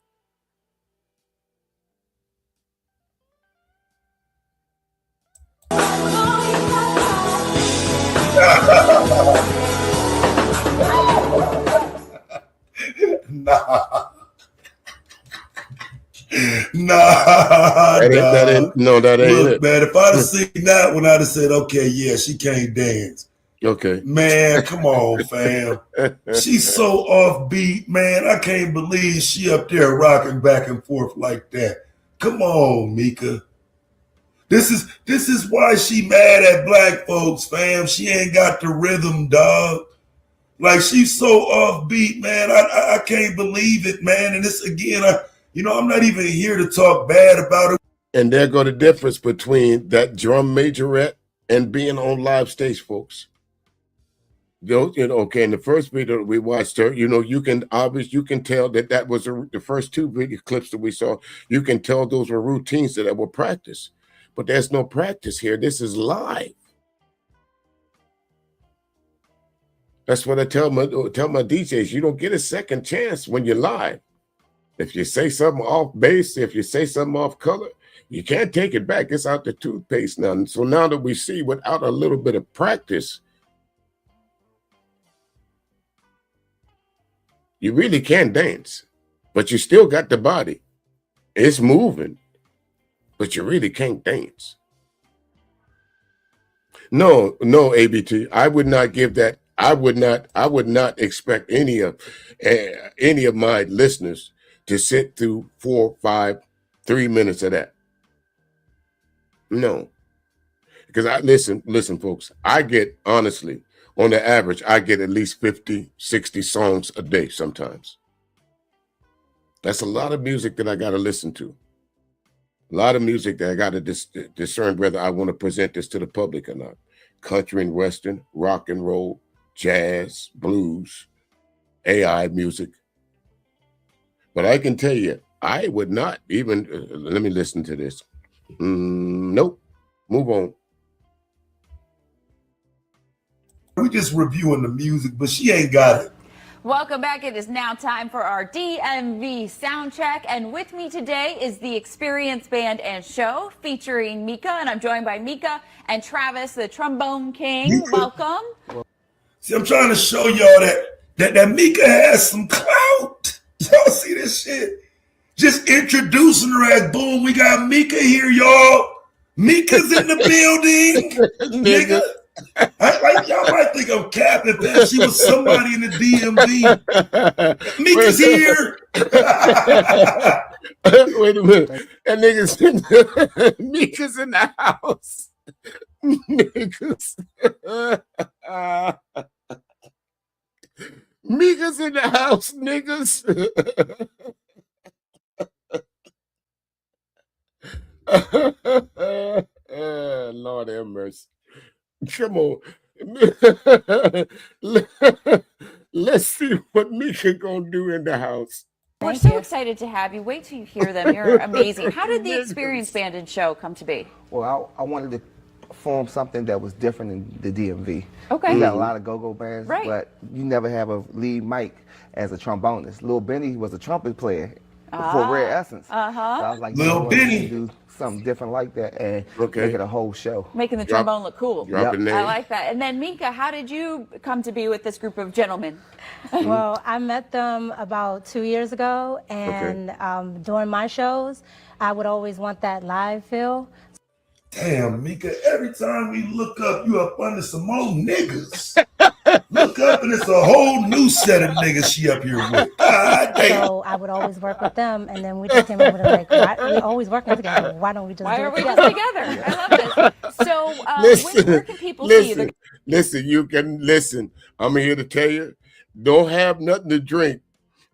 Speaker 4: Nah.
Speaker 3: That ain't
Speaker 4: Look,
Speaker 3: it.
Speaker 4: man, if I'd have seen that one, I'd have said, okay, yeah, she can't dance.
Speaker 3: Okay.
Speaker 4: Man, come on, fam. She's so offbeat, man. I can't believe she up there rocking back and forth like that. Come on, Micca. This is why she mad at black folks, fam. She ain't got the rhythm, dog. Like, she's so offbeat, man. I can't believe it, man. And this, again, I'm not even here to talk bad about it.
Speaker 3: And there go the difference between that drum majorette and being on live stage, folks. Okay, in the first video we watched her, you can tell that was the first two video clips that we saw. You can tell those were routines that were practice. But there's no practice here. This is live. That's what I tell my DJs. You don't get a second chance when you're live. If you say something off base, if you say something off color, you can't take it back. It's out the toothpaste now. And so now that we see without a little bit of practice, you really can dance, but you still got the body. It's moving, but you really can't dance. No, ABT. I would not give that. I would not expect any of my listeners to sit through 4, 5, 3 minutes of that. No, because listen, folks, I get, honestly, on the average, I get at least 50, 60 songs a day sometimes. That's a lot of music that I got to listen to. A lot of music that I got to discern whether I want to present this to the public or not. Country and Western, rock and roll, jazz, blues, AI music. But I can tell you, I would not even, let me listen to this. Nope. Move on.
Speaker 4: We just reviewing the music, but she ain't got it.
Speaker 7: Welcome back. It is now time for our DMV sound check. And with me today is the Experience Band and Show featuring Micca. And I'm joined by Micca and Travis, the Trombone King.
Speaker 4: Micca.
Speaker 7: Welcome.
Speaker 4: See, I'm trying to show y'all that Micca has some clout. Y'all see this shit? Just introducing her as boom. We got Micca here, y'all. Micca's in the building. Nigga. Y'all might think I'm capping, man. She was somebody in the DMV. Micca's here.
Speaker 3: Wait a minute. That Micca's in the house. Micca's in the house, niggas. Lord have mercy. Come on. Let's see what Micca gonna do in the house.
Speaker 7: We're so excited to have you. Wait till you hear them. You're amazing. How did the Experience Band and Show come to be?
Speaker 8: Well, I wanted to form something that was different in the DMV.
Speaker 7: Okay.
Speaker 8: We got a lot of go-go bands,
Speaker 7: right,
Speaker 8: but you never have a lead mic as a trombonist. Lil Benny was a trumpet player. for Rare Essence. So
Speaker 7: Uh-huh.
Speaker 8: I was like,
Speaker 4: Lil Benny.
Speaker 8: do something different like that and
Speaker 3: Okay.
Speaker 8: make it a whole show.
Speaker 7: Making the
Speaker 3: Drop-
Speaker 7: trombone look cool.
Speaker 3: Dropping names.
Speaker 7: I like that. And then Micca, how did you come to be with this group of gentlemen?
Speaker 5: Well, I met them about 2 years ago, and during my shows, I would always want that live feel.
Speaker 4: Damn, Mika, every time we look up, you up under some more niggas. Look up and it's a whole new set of niggas she up here with. God damn.
Speaker 5: So I would always work with them, and then we just came up with like, we're always working together. Why don't we just
Speaker 7: Why
Speaker 5: do
Speaker 7: are
Speaker 5: it
Speaker 7: we
Speaker 5: together?
Speaker 7: just together? I love this. So where can people see you?
Speaker 3: Listen, you can listen. I'm here to tell you, don't have nothing to drink.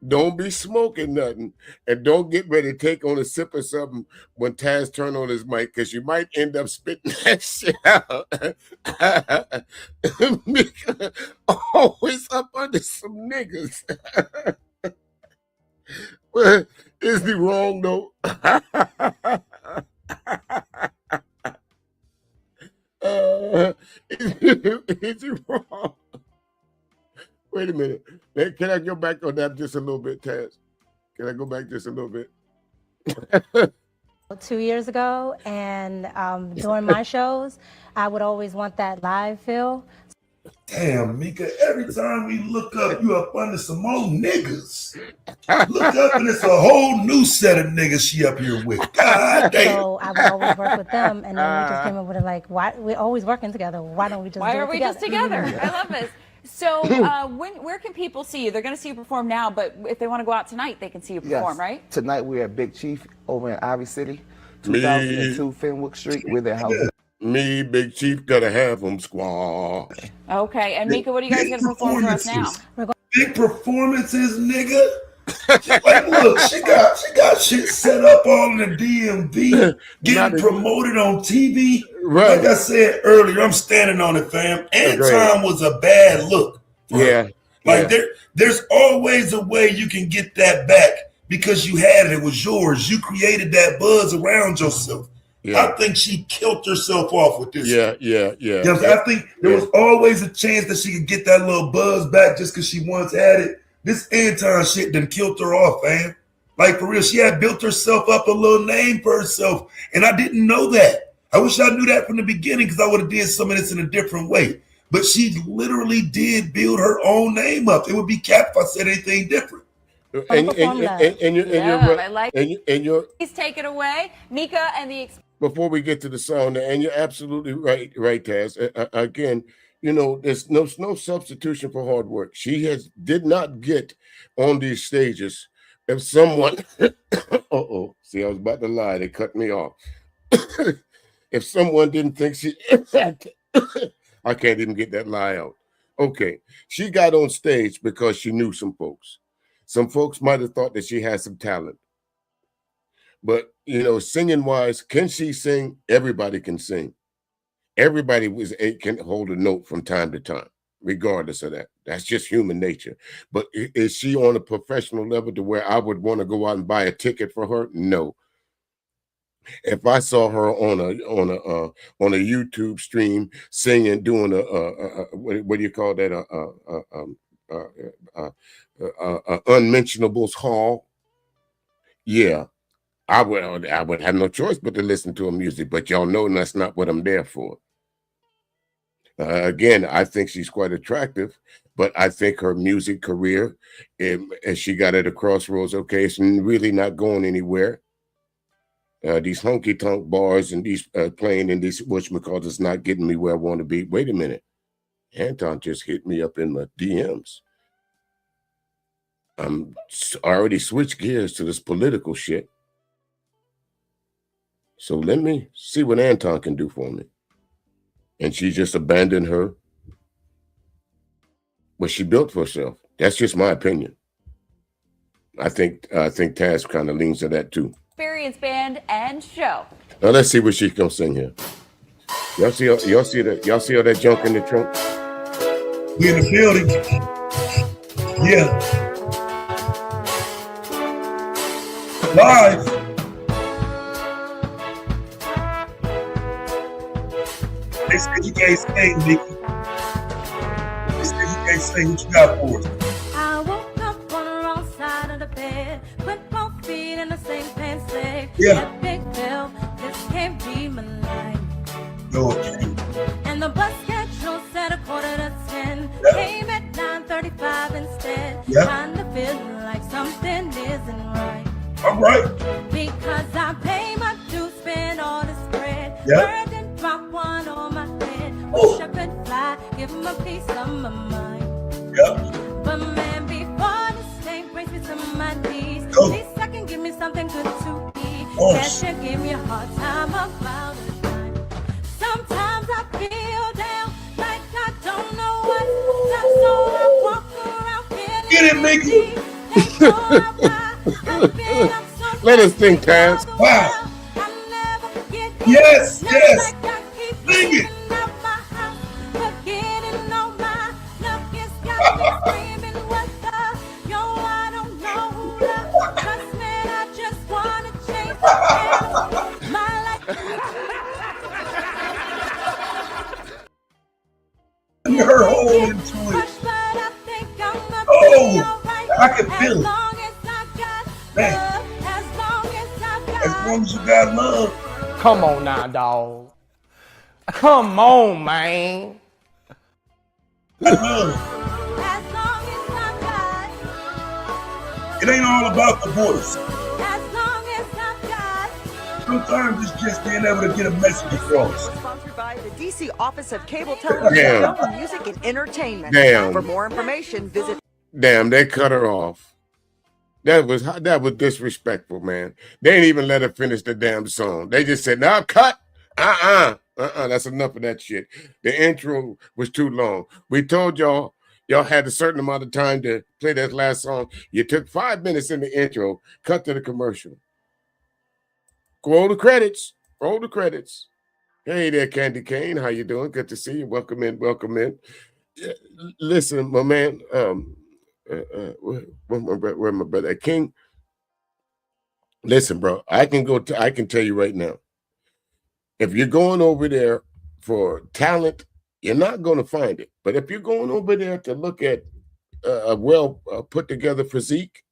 Speaker 3: Don't be smoking nothing, and don't get ready to take on a sip of something when Taz turn on his mic, because you might end up spitting that shit out. Mika, always up under some niggas. Well, is he wrong though? Is he wrong? Wait a minute. Hey, can I go back on that just a little bit, Taz? Can I go back just a little bit?
Speaker 5: 2 years ago, and during my shows, I would always want that live feel.
Speaker 4: Damn, Mika, every time we look up, you up under some more niggas. Look up and it's a whole new set of niggas she up here with. God damn.
Speaker 5: So I would always work with them, and then we just came up with it like, why we're always working together? Why don't we just
Speaker 7: Why
Speaker 5: do
Speaker 7: are
Speaker 5: it
Speaker 7: we
Speaker 5: together?
Speaker 7: just together? I love this. So where can people see you? They're going to see you perform now, but if they want to go out tonight, they can see you perform, right?
Speaker 8: Tonight we're at Big Chief over in Ivy City, 2002 Fenwick Street. We're their house.
Speaker 3: Me, Big Chief, gotta have him squaw.
Speaker 7: Okay, and Mika, what are you guys going to perform for us now?
Speaker 4: Big performances, nigga. Like, look, she got shit set up all in the DMV, getting promoted on TV.
Speaker 3: Right.
Speaker 4: Like I said earlier, I'm standing on it, fam. Anton was a bad look.
Speaker 3: Yeah.
Speaker 4: Like there's always a way you can get that back because you had it. It was yours. You created that buzz around yourself.
Speaker 3: Yeah.
Speaker 4: I think she killed herself off with this.
Speaker 3: Yeah.
Speaker 4: You know, I think there was always a chance that she could get that little buzz back just because she once had it. This Anton shit done killed her off, man. Like, for real, she had built herself up a little name for herself, and I didn't know that. I wish I knew that from the beginning because I would have did some of this in a different way. But she literally did build her own name up. It would be cap if I said anything different.
Speaker 7: I like
Speaker 3: and you're
Speaker 7: please take it away. Mika and the
Speaker 3: before we get to the song, and you're absolutely right, Taz. Again, you know, there's no substitution for hard work. She did not get on these stages. If someone, see, I was about to lie. They cut me off. If someone didn't think she, I can't even get that lie out. Okay, she got on stage because she knew some folks. Some folks might have thought that she had some talent. But, you know, singing-wise, can she sing? Everybody can sing. Everybody can hold a note from time to time, regardless of that. That's just human nature. But is she on a professional level to where I would want to go out and buy a ticket for her? No. If I saw her on a YouTube stream singing, doing what do you call that? Unmentionables Hall, yeah. I would have no choice but to listen to her music, but y'all know that's not what I'm there for. Again, I think she's quite attractive, but I think her music career, as she got at a crossroads, okay, it's really not going anywhere. These honky-tonk bars and these playing in these whatchamacallit is not getting me where I want to be. Wait a minute. Anton just hit me up in my DMs. I already switched gears to this political shit. So let me see what Anton can do for me. And she just abandoned her. What she built for herself. That's just my opinion. I think Taz kind of leans to that too.
Speaker 7: Experience Band and Show.
Speaker 3: Now let's see what she's gonna sing here. Y'all see all that junk in the trunk?
Speaker 4: We in the building. Yeah. Live. They said you can't sing, Nikki. They said you can't sing. What you got for us?
Speaker 6: I woke up on the wrong side out of bed, put both feet in the same pants leg.
Speaker 4: Yeah.
Speaker 6: That big bill, this can't be my life.
Speaker 4: No.
Speaker 6: And the bus schedule said 9:45
Speaker 4: Yeah.
Speaker 6: came at 9:35 instead.
Speaker 4: Yeah.
Speaker 6: Kinda feel like something isn't right.
Speaker 4: All right.
Speaker 6: Because I pay my dues, spend all this bread.
Speaker 4: Yeah.
Speaker 6: Bird and drop one on my head.
Speaker 4: Oh.
Speaker 6: Wish I could fly, give him a piece of my mind.
Speaker 4: Yeah.
Speaker 6: But man, before this day brings me to my knees,
Speaker 4: Oh.
Speaker 6: at least I can give me something good to eat.
Speaker 4: Oh.
Speaker 6: That should give me a hard time about it. Sometimes I feel down, like I don't know what's up, so I walk around feeling
Speaker 4: Get it, Mickey.
Speaker 6: That's all I buy. I feel I'm so
Speaker 3: Let us think, Taz.
Speaker 4: Wow.
Speaker 6: I never get
Speaker 4: Yes,
Speaker 6: just
Speaker 4: yes.
Speaker 6: like I keep
Speaker 4: Sing it.
Speaker 6: looking out my house, forgetting all my luck. It's got me screaming, what the? Yo, I don't know who love. Trust me, I just wanna change my life.
Speaker 4: Her whole into it.
Speaker 6: Push, but I think I'm
Speaker 4: Oh, I can feel
Speaker 6: as
Speaker 4: it.
Speaker 6: long as I got
Speaker 4: Man.
Speaker 6: love, as long as I
Speaker 4: As
Speaker 6: got
Speaker 4: long as you got love.
Speaker 9: Come on now, dog. Come on, man.
Speaker 4: Love.
Speaker 6: as long as I got,
Speaker 4: It ain't all about the voice.
Speaker 6: as long as I got.
Speaker 4: Sometimes it's just being able to get a message across.
Speaker 10: Sponsored by the DC Office of Cable Television,
Speaker 3: Damn.
Speaker 10: Film, Music, and Entertainment.
Speaker 3: Damn.
Speaker 10: For more information, visit
Speaker 3: Damn, they cut her off. That was disrespectful, man. They didn't even let her finish the damn song. They just said, "Now cut." That's enough of that shit. The intro was too long. We told y'all had a certain amount of time to play that last song. You took 5 minutes in the intro, cut to the commercial. Roll the credits. Roll the credits. Hey there, Candy Cane. How you doing? Good to see you. Welcome in. Welcome in. Listen, my man. Where my brother King? Listen, bro. I can tell you right now. If you're going over there for talent, you're not going to find it. But if you're going over there to look at a well put together physique,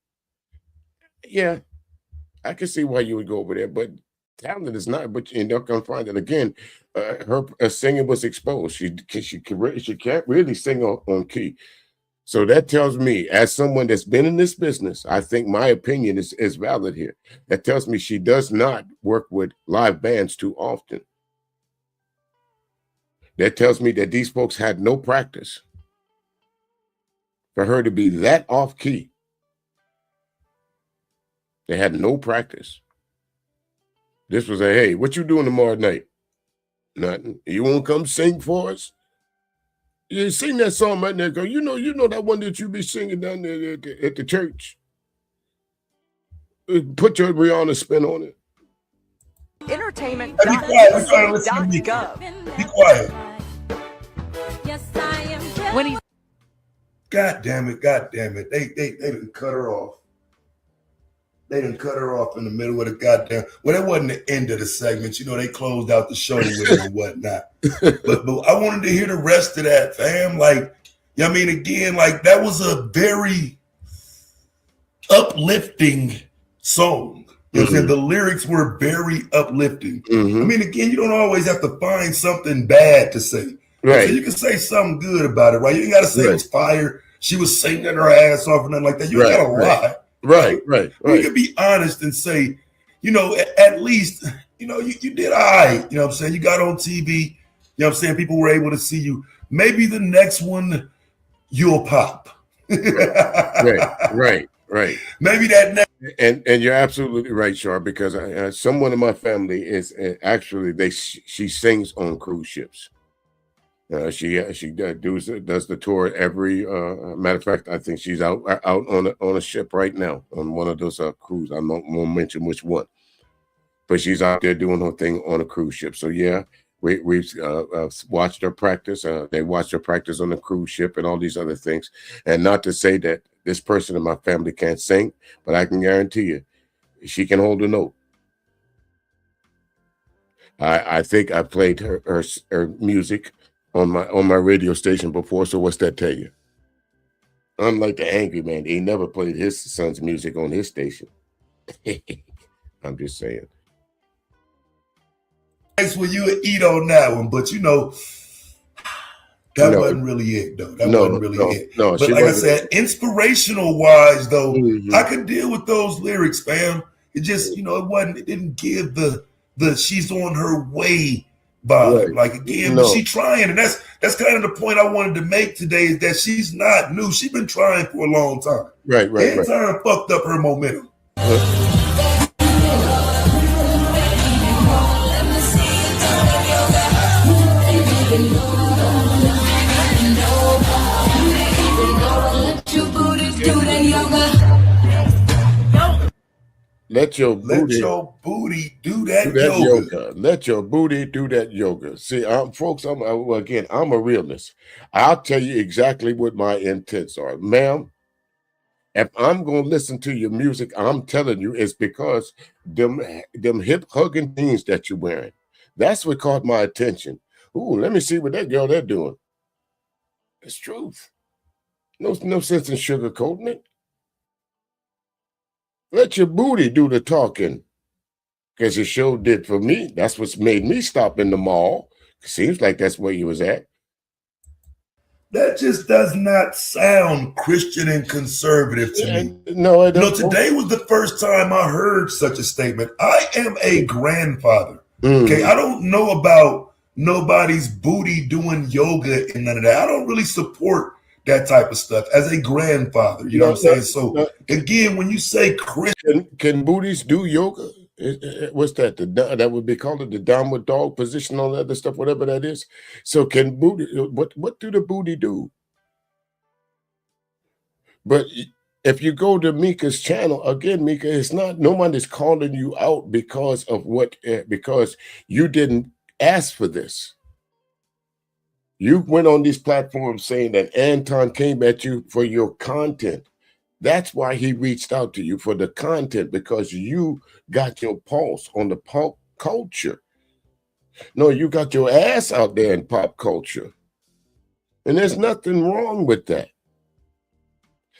Speaker 3: yeah, I can see why you would go over there. But talent is not. But you're not going to find it again. Her singing was exposed. She can't really sing on key. So that tells me, as someone that's been in this business, I think my opinion is valid here. That tells me she does not work with live bands too often. That tells me that these folks had no practice for her to be that off key. They had no practice. This was hey, what you doing tomorrow night? Nothing. You won't come sing for us? You sing that song right there. Go, you know that one that you be singing down there at the church. Put your Rihanna spin on it.
Speaker 10: entertainment.
Speaker 4: Be quiet. I'm trying to listen to me. Be quiet.
Speaker 6: Yes, I am.
Speaker 10: When he's
Speaker 4: God damn it. They done cut her off. They done cut her off in the middle of the goddamn. Well, that wasn't the end of the segment. You know, they closed out the show with it and whatnot. But I wanted to hear the rest of that, fam. Like, I mean, again, like that was a very uplifting song. You know what I'm saying? The lyrics were very uplifting.
Speaker 3: Mm-hmm.
Speaker 4: I mean, again, you don't always have to find something bad to say.
Speaker 3: Right.
Speaker 4: So you can say something good about it, right? You ain't got to say it's fire. She was singing her ass off or nothing like that. You ain't got to lie.
Speaker 3: Right.
Speaker 4: We can be honest and say, you know, at least, you know, you did all right. You know what I'm saying? You got on TV. You know what I'm saying? People were able to see you. Maybe the next one, you'll pop.
Speaker 3: Right.
Speaker 4: Maybe that next.
Speaker 3: And you're absolutely right, Char, because someone in my family is actually she sings on cruise ships. She does the tour every matter of fact. I think she's out on a ship right now on one of those cruises. I won't mention which one, but she's out there doing her thing on a cruise ship. So yeah, we've watched her practice. They watched her practice on the cruise ship and all these other things. And not to say that this person in my family can't sing, but I can guarantee you, she can hold a note. I think I played her music on my radio station before. So what's that tell you? Unlike the Angry Man, he never played his son's music on his station. I'm just saying.
Speaker 4: That's where you would eat on that one, but you know, that wasn't really it, though. That wasn't really it.
Speaker 3: No,
Speaker 4: but like I said, inspirational wise, though, I could deal with those lyrics, fam. It just, you know, it didn't give the she's on her way vibe.
Speaker 3: Right.
Speaker 4: Like again, but she trying, and that's kind of the point I wanted to make today, is that she's not new. She's been trying for a long time.
Speaker 3: Right.
Speaker 4: Time fucked up her momentum.
Speaker 3: Let your booty
Speaker 4: do that yoga.
Speaker 3: Let your booty do that yoga. See, folks, I'm a realist. I'll tell you exactly what my intents are. Ma'am, if I'm going to listen to your music, I'm telling you, it's because them hip hugging jeans that you're wearing. That's what caught my attention. Ooh, let me see what that girl they're doing. It's truth. No sense in sugarcoating it. Let your booty do the talking, because it sure did for me. That's what's made me stop in the mall. Seems like that's where you was at.
Speaker 4: That just does not sound Christian and conservative to me.
Speaker 3: No, I don't.
Speaker 4: Today was the first time I heard such a statement. I am a grandfather. Okay, I don't know about nobody's booty doing yoga and none of that. I don't really support that type of stuff as a grandfather. You know what I'm saying? So again, when you say Christian,
Speaker 3: can booties do yoga? What's that? That would be called the downward dog position, all that other stuff, whatever that is. So can booty? What do the booty do? But if you go to Micca's channel again, Micca, it's not. No one is calling you out because of because you didn't ask for this. You went on these platforms saying that Anton came at you for your content. That's why he reached out to you, for the content, because you got your pulse on the pop culture. No, you got your ass out there in pop culture. And there's nothing wrong with that.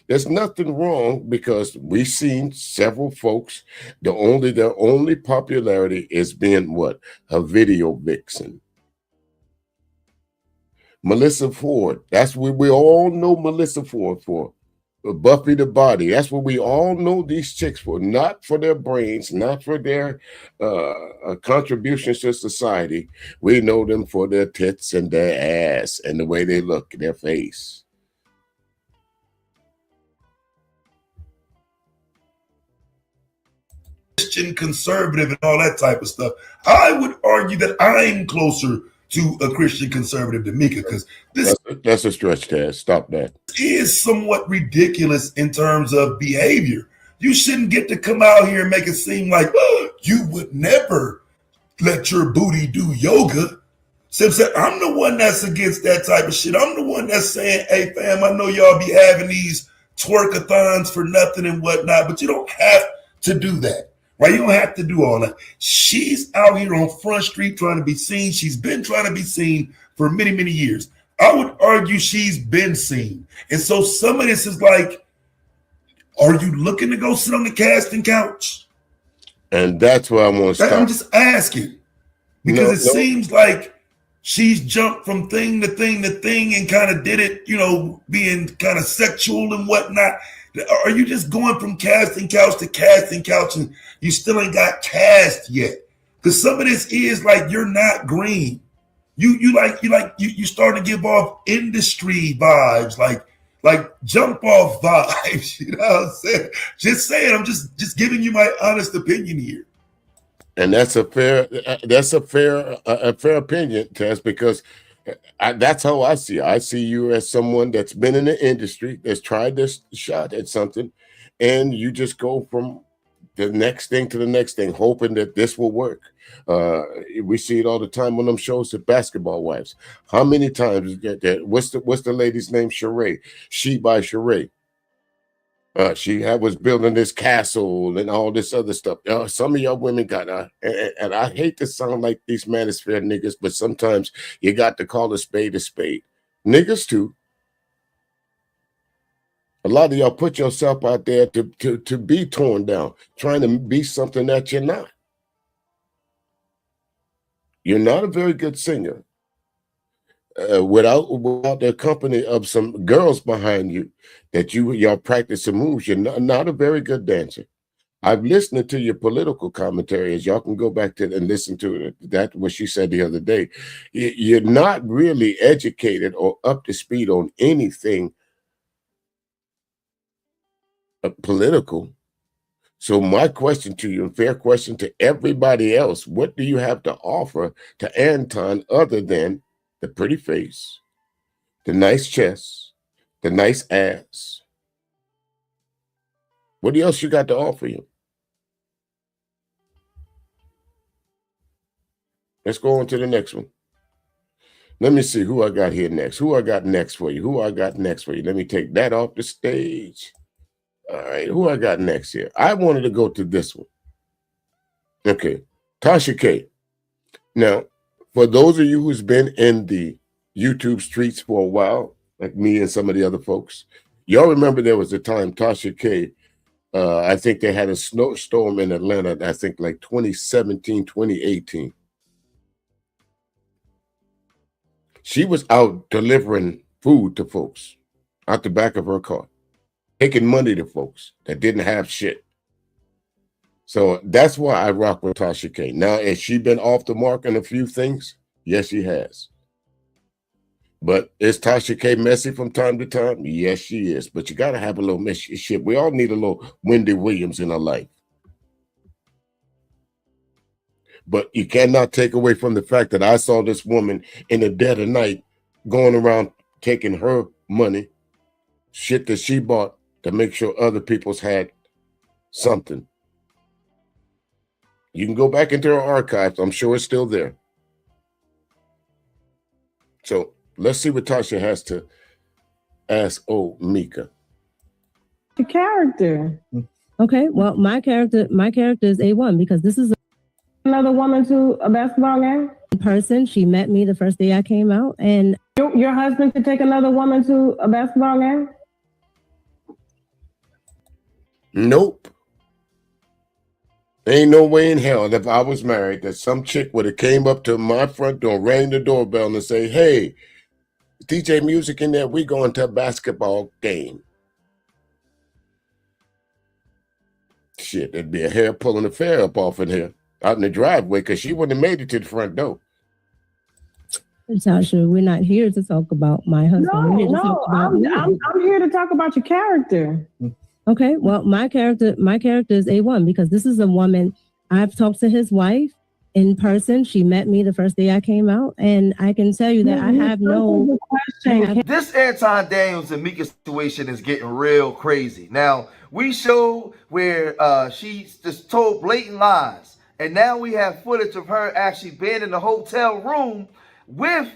Speaker 3: There's nothing wrong, because we've seen several folks, their only popularity is being what? A video vixen. Melissa Ford, that's what we all know Melissa Ford for. Buffy the Body, that's what we all know these chicks for. Not for their brains, not for their contributions to society. We know them for their tits and their ass and the way they look, their face.
Speaker 4: Christian conservative and all that type of stuff. I would argue that I'm closer to a Christian conservative than Micca, because
Speaker 3: that's a stretch, Taz. Stop that.
Speaker 4: Is somewhat ridiculous in terms of behavior. You shouldn't get to come out here and make it seem like you would never let your booty do yoga. Simpson, I'm the one that's against that type of shit. I'm the one that's saying, hey fam, I know y'all be having these twerkathons for nothing and whatnot, but you don't have to do that. Right? You don't have to do all that. She's out here on Front Street trying to be seen. She's been trying to be seen for many, many years. I would argue she's been seen. And so some of this is like, are you looking to go sit on the casting couch?
Speaker 3: And that's where I want to stop.
Speaker 4: I'm just asking. Because it seems like she's jumped from thing to thing to thing and kind of did it, you know, being kind of sexual and whatnot. Are you just going from casting couch to casting couch and you still ain't got cast yet? Because some of this is like, you're not green. You start to give off industry vibes, like jump off vibes. You know what I'm saying? Just saying, I'm just giving you my honest opinion here.
Speaker 3: And that's a fair opinion, Tess, because that's how I see it. I see you as someone that's been in the industry, that's tried this shot at something, and you just go from the next thing to the next thing, hoping that this will work. We see it all the time on them shows at Basketball Wives. How many times? What's the lady's name? Sheree. She by Sheree. She was building this castle and all this other stuff. Some of y'all women got, and I hate to sound like these manosphere niggas, but sometimes you got to call a spade a spade. Niggas too. A lot of y'all put yourself out there to be torn down, trying to be something that you're not. You're not a very good singer. Without the company of some girls behind you that y'all practice some moves, you're not a very good dancer. I've listened to your political commentary, as y'all can go back to and listen to it. That what she said the other day. You're not really educated or up to speed on anything political. So my question to you, and fair question to everybody else, what do you have to offer to Anton other than the pretty face, the nice chest, the nice ass? What else you got to offer you? Let's go on to the next one. Let me see who I got here next. Who I got next for you? Who I got next for you? Let me take that off the stage. All right, who I got next here? I wanted to go to this one. Okay, Tasha K. Now, for those of you who's been in the YouTube streets for a while, like me and some of the other folks, y'all remember there was a time Tasha K, I think they had a snowstorm in Atlanta, I think like 2017, 2018. She was out delivering food to folks out the back of her car, taking money to folks that didn't have shit. So that's why I rock with Tasha K. Now, has she been off the mark in a few things? Yes, she has. But is Tasha K messy from time to time? Yes, she is. But you got to have a little messy shit. We all need a little Wendy Williams in our life. But you cannot take away from the fact that I saw this woman in the dead of night going around taking her money, shit that she bought to make sure other people's had something. You can go back into her archives. I'm sure it's still there. So let's see what Tasha has to ask Micca.
Speaker 11: The character.
Speaker 12: Okay, well, my character is A1 because this is
Speaker 11: Another woman to a basketball game?
Speaker 12: person. She met me the first day I came out, and
Speaker 11: Your husband could take another woman to a basketball game?
Speaker 3: Nope. Ain't no way in hell that if I was married that some chick would have came up to my front door, rang the doorbell and say, hey, DJ Music in there, we going to a basketball game. Shit, there'd be a hair pulling the fair up off in here, out in the driveway, because she wouldn't have made it to the front door.
Speaker 12: Tasha, we're not here to talk about my husband. We're here to talk about you.
Speaker 11: I'm here to talk about your character.
Speaker 12: Okay, well, my character is A1 because this is a woman. I've talked to his wife in person. She met me the first day I came out, and I can tell you that I have no question.
Speaker 13: This Anton Daniels and Micca situation is getting real crazy. Now, we showed where she just told blatant lies, and now we have footage of her actually being in the hotel room with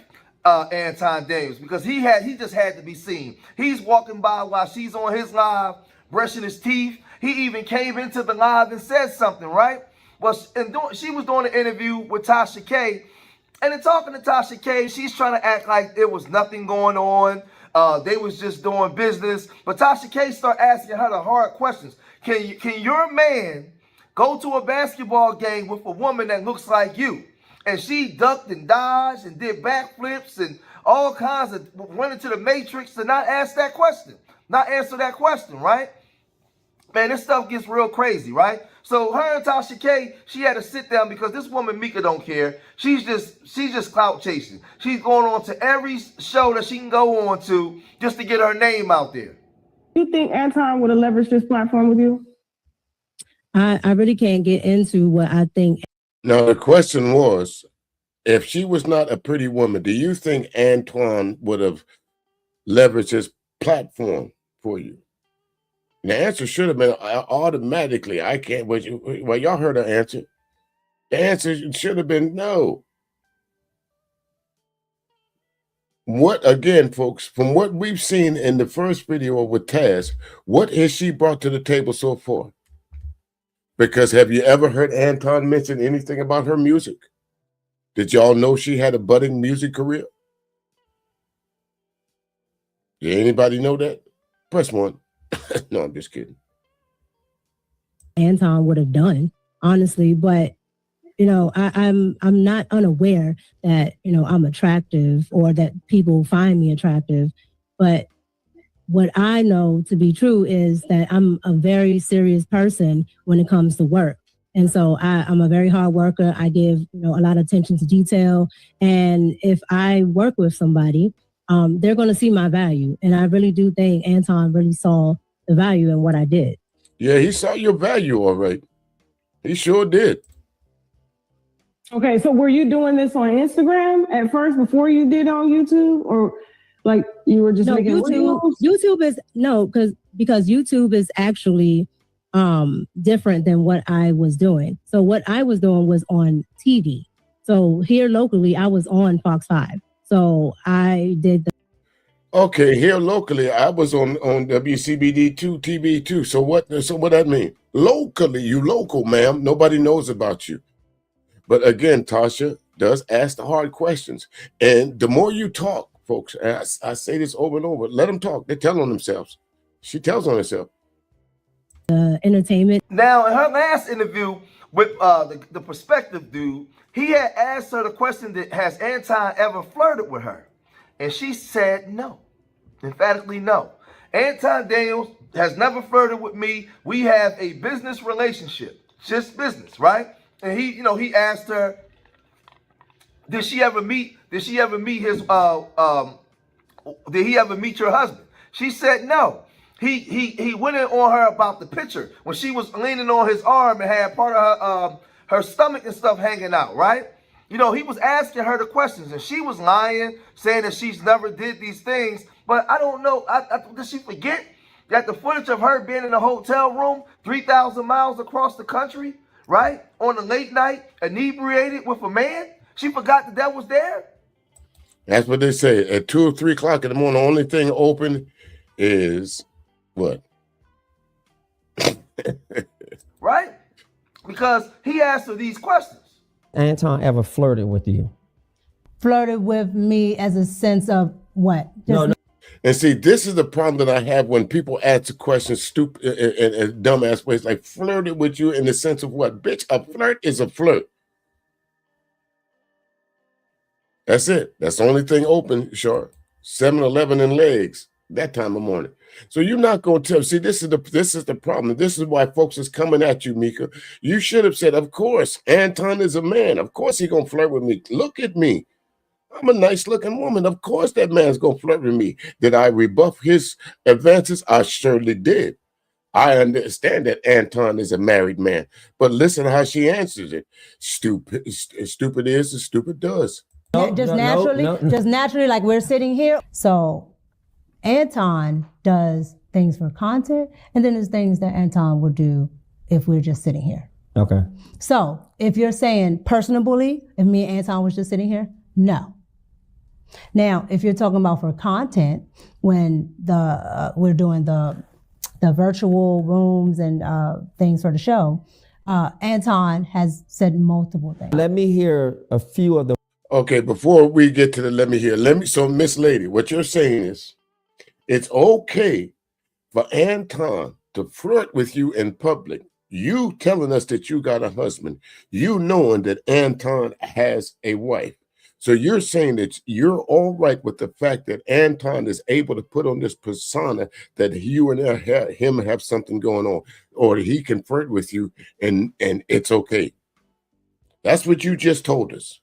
Speaker 13: Anton Daniels because he just had to be seen. He's walking by while she's on his live, brushing his teeth. He even came into the live and said something, right? Well, she was doing an interview with Tasha K, and in talking to Tasha K, she's trying to act like there was nothing going on. They was just doing business. But Tasha K started asking her the hard questions. Can your man go to a basketball game with a woman that looks like you? And she ducked and dodged and did backflips and all kinds of went into the matrix to not ask that question, not answer that question, right? Man, this stuff gets real crazy, right? So her and Tasha K, she had to sit down because this woman Micca don't care. She's just clout chasing. She's going on to every show that she can go on to just to get her name out there.
Speaker 11: You think Anton would have leveraged this platform with you?
Speaker 12: I really can't get into what I think.
Speaker 3: Now, the question was, if she was not a pretty woman, do you think Antoine would have leveraged his platform for you? And the answer should have been automatically, I can't. Well, y'all heard her answer. The answer should have been no. What, again, folks, from what we've seen in the first video with Taz, what has she brought to the table so far? Because have you ever heard Anton mention anything about her music? Did y'all know she had a budding music career? Did anybody know that? Press 1. No, I'm just kidding.
Speaker 12: Anton would have done, honestly, but I'm not unaware that I'm attractive or that people find me attractive, but what I know to be true is that I'm a very serious person when it comes to work. And so I'm a very hard worker. I give a lot of attention to detail. And if I work with somebody, they're going to see my value. And I really do think Anton really saw the value in what I did.
Speaker 3: Yeah, he saw your value, all right. He sure did.
Speaker 11: Okay, so were you doing this on Instagram at first before you did on YouTube, or like you were just making
Speaker 12: YouTube is because YouTube is actually different than what I was doing. So what I was doing was on TV. So here locally, I was on Fox 5. So I did
Speaker 3: Okay, here locally, I was on WCBD2 TV too. So what that mean? Locally, you local, ma'am. Nobody knows about you. But again, Tasha does ask the hard questions. And the more you talk, folks, I say this over and over, let them talk. They tell on themselves. She tells on herself.
Speaker 12: Entertainment.
Speaker 13: Now, in her last interview with the prospective dude, he had asked her the question that has Anton ever flirted with her? And she said no. Emphatically no. Anton Daniels has never flirted with me. We have a business relationship. Just business, right? And he asked her, did he ever meet your husband? She said no. He went in on her about the picture when she was leaning on his arm and had part of her stomach and stuff hanging out, right? He was asking her the questions and she was lying, saying that she's never did these things. But I don't know. Did she forget that the footage of her being in a hotel room 3,000 miles across the country, right, on a late night, inebriated with a man? She forgot that was there?
Speaker 3: That's what they say. At 2 or 3 o'clock in the morning, the only thing open is what?
Speaker 13: Right? Because he asked her these questions.
Speaker 14: Anton ever flirted with you?
Speaker 12: Flirted with me as a sense of what?
Speaker 14: No.
Speaker 3: And see, this is the problem that I have when people ask questions stupid and dumbass ways, like flirted with you in the sense of what? Bitch, a flirt is a flirt. That's it. That's the only thing open, sure. 7-Eleven and legs that time of morning. So you're not going to tell. See, this is the problem. This is why folks is coming at you, Micca. You should have said, of course, Anton is a man. Of course he's going to flirt with me. Look at me. I'm a nice looking woman. Of course that man's going to flirt with me. Did I rebuff his advances? I surely did. I understand that Anton is a married man. But listen how she answers it. Stupid is as stupid does.
Speaker 12: Just naturally, like we're sitting here. So Anton does things for content, and then there's things that Anton would do if we're just sitting here.
Speaker 14: Okay.
Speaker 12: So if you're saying personally, if me and Anton was just sitting here, no. Now, if you're talking about for content, when we're doing the virtual rooms and things for the show, Anton has said multiple things.
Speaker 14: Let me hear a few of the.
Speaker 3: Okay, before we get to the so Miss Lady, what you're saying is it's okay for Anton to flirt with you in public. You telling us that you got a husband, you knowing that Anton has a wife. So you're saying that you're all right with the fact that Anton is able to put on this persona that you and him have something going on, or he can flirt with you and it's okay. That's what you just told us.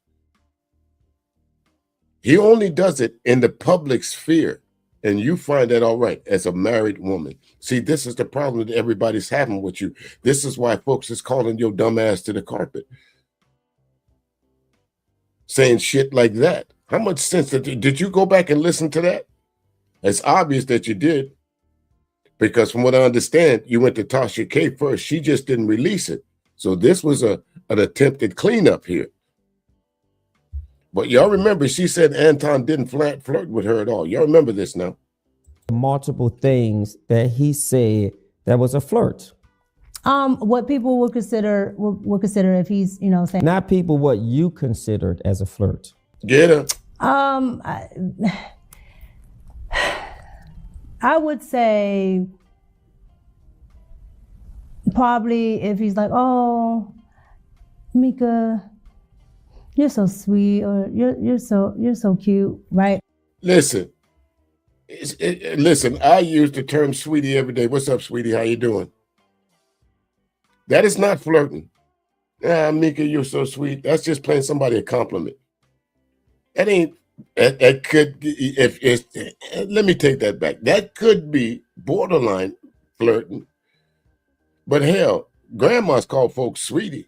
Speaker 3: He only does it in the public sphere, and you find that all right as a married woman. See, this is the problem that everybody's having with you. This is why folks is calling your dumb ass to the carpet. Saying shit like that. How much sense did you go back and listen to that? It's obvious that you did. Because from what I understand, you went to Tasha K first. She just didn't release it. So this was an attempted cleanup here. But y'all remember, she said Anton didn't flirt with her at all. Y'all remember this now?
Speaker 14: Multiple things that he said that was a flirt.
Speaker 12: What people would consider if he's, saying.
Speaker 14: Not people, what you considered as a flirt.
Speaker 3: Get her.
Speaker 12: I would say probably if he's like, oh, Micca, you're so sweet, or you're so cute, right?
Speaker 3: Listen, listen. I use the term "sweetie" every day. What's up, sweetie? How you doing? That is not flirting. Micca, you're so sweet. That's just paying somebody a compliment. That ain't. That could, if it's. Let me take that back. That could be borderline flirting. But hell, grandmas call folks sweetie.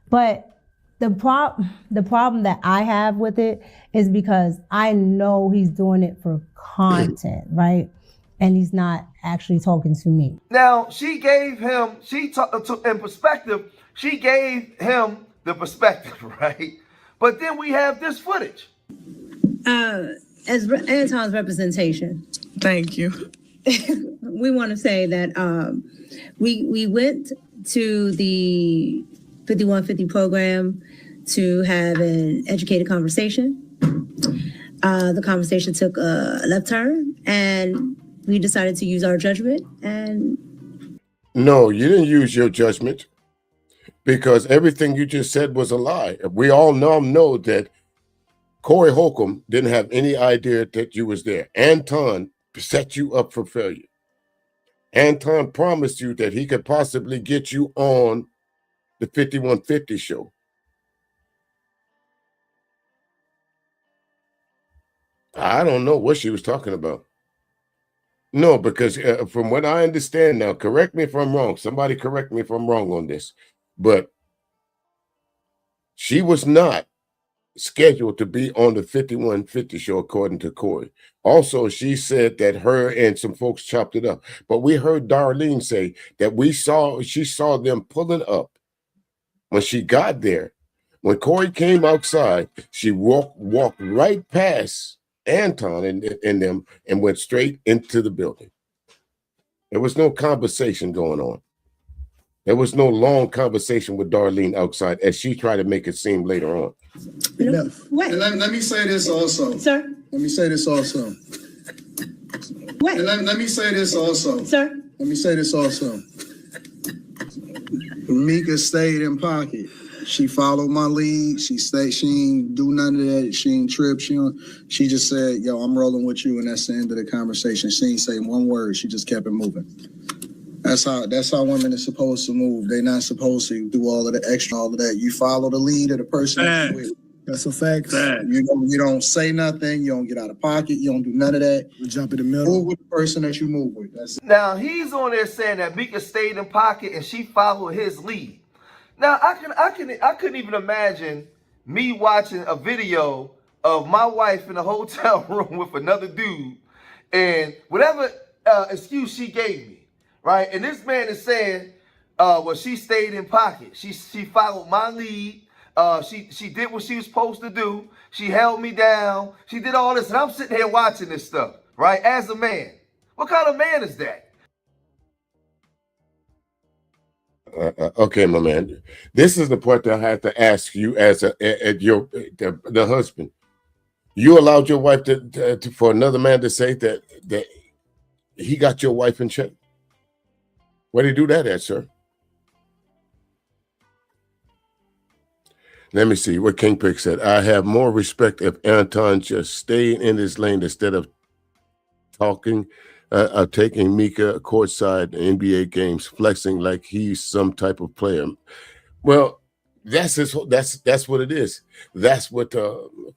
Speaker 12: But the problem that I have with it is because I know he's doing it for content, right? And he's not actually talking to me.
Speaker 13: Now, she gave him, in perspective, she gave him the perspective, right? But then we have this footage.
Speaker 12: As Anton's representation.
Speaker 15: Thank you.
Speaker 12: We want to say that we went to the 5150 program to have an educated conversation. The conversation took a left turn, and we decided to use our judgment. And
Speaker 3: no, you didn't use your judgment, because everything you just said was a lie. We all know that Corey Holcomb didn't have any idea that you was there. Anton set you up for failure. Anton promised you that he could possibly get you on the 5150 show. I don't know what she was talking about. No, because from what I understand now, correct me if I'm wrong. Somebody correct me if I'm wrong on this. But she was not scheduled to be on the 5150 show, according to Corey. Also, she said that her and some folks chopped it up. But we heard Darlene say that she saw them pulling up when she got there. When Corey came outside, she walked right past Anton and them and went straight into the building. There was no conversation going on. There was no long conversation with Darlene outside, as she tried to make it seem later on.
Speaker 15: What? And let me say this also.
Speaker 12: Sir?
Speaker 15: Let me say this also.
Speaker 12: What?
Speaker 15: And let me say this also.
Speaker 12: Sir?
Speaker 15: Let me say this also. Micca stayed in pocket. She followed my lead. She stayed. She ain't do none of that. She ain't trip. She just said, yo, I'm rolling with you, and that's the end of the conversation. She ain't say one word. She just kept it moving. That's how women are supposed to move. They're not supposed to do all of the extra, all of that. You follow the lead of the person that you're with.
Speaker 16: That's a fact.
Speaker 15: You don't say nothing. You don't get out of pocket. You don't do none of that.
Speaker 16: You jump in the middle.
Speaker 15: Move with the person that you move with. That's it.
Speaker 13: Now, he's on there saying that Micca stayed in pocket and she followed his lead. Now, I couldn't even imagine me watching a video of my wife in a hotel room with another dude, and whatever excuse she gave me, right? And this man is saying, well, she stayed in pocket. She followed my lead. She did what she was supposed to do. She held me down. She did all this, and I'm sitting here watching this stuff, right? As a man. What kind of man is that?
Speaker 3: Okay, my man. This is the part that I have to ask you as the husband. You allowed your wife to for another man to say that he got your wife in check? Where did he do that at, sir? Let me see what King Pick said. I have more respect if Anton just stayed in his lane instead of taking Micca courtside in NBA games, flexing like he's some type of player. Well, that's what it is. That's what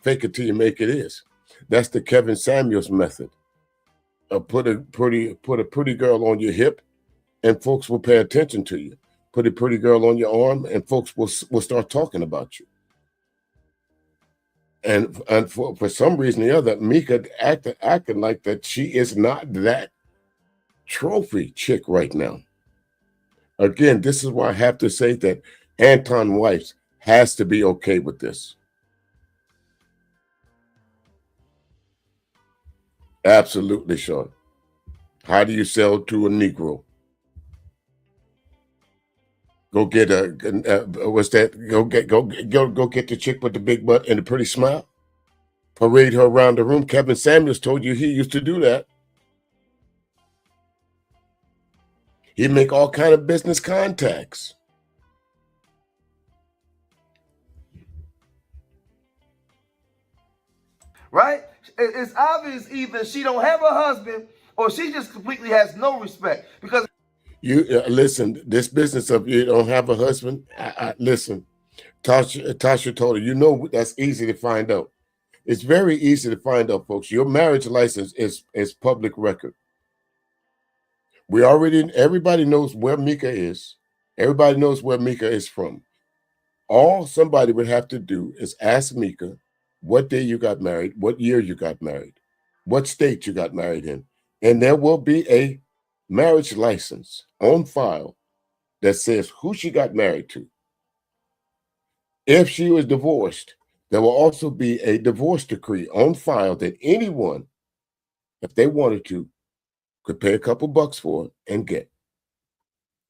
Speaker 3: fake it till you make it is. That's the Kevin Samuels method. Put a pretty girl on your hip, and folks will pay attention to you. Put a pretty girl on your arm, and folks will start talking about you. And for some reason or the other, Micca acting like that she is not that trophy chick right now. Again, this is why I have to say that Anton Weiss has to be okay with this. Absolutely, Sean. How do you sell to a Negro? Go get what's that? Go get the chick with the big butt and the pretty smile. Parade her around the room. Kevin Samuels told you he used to do that. He make all kind of business contacts.
Speaker 13: Right? It's obvious either she don't have a husband or she just completely has no respect. Because
Speaker 3: you listen, this business of you don't have a husband. Listen, Tasha told her, you know, that's easy to find out. It's very easy to find out, folks. Your marriage license is public record. Everybody knows where Micca is. Everybody knows where Micca is from. All somebody would have to do is ask Micca what day you got married, what year you got married, what state you got married in. And there will be a marriage license on file that says who she got married to. If she was divorced, there will also be a divorce decree on file that anyone, if they wanted to, could pay a couple bucks for and get.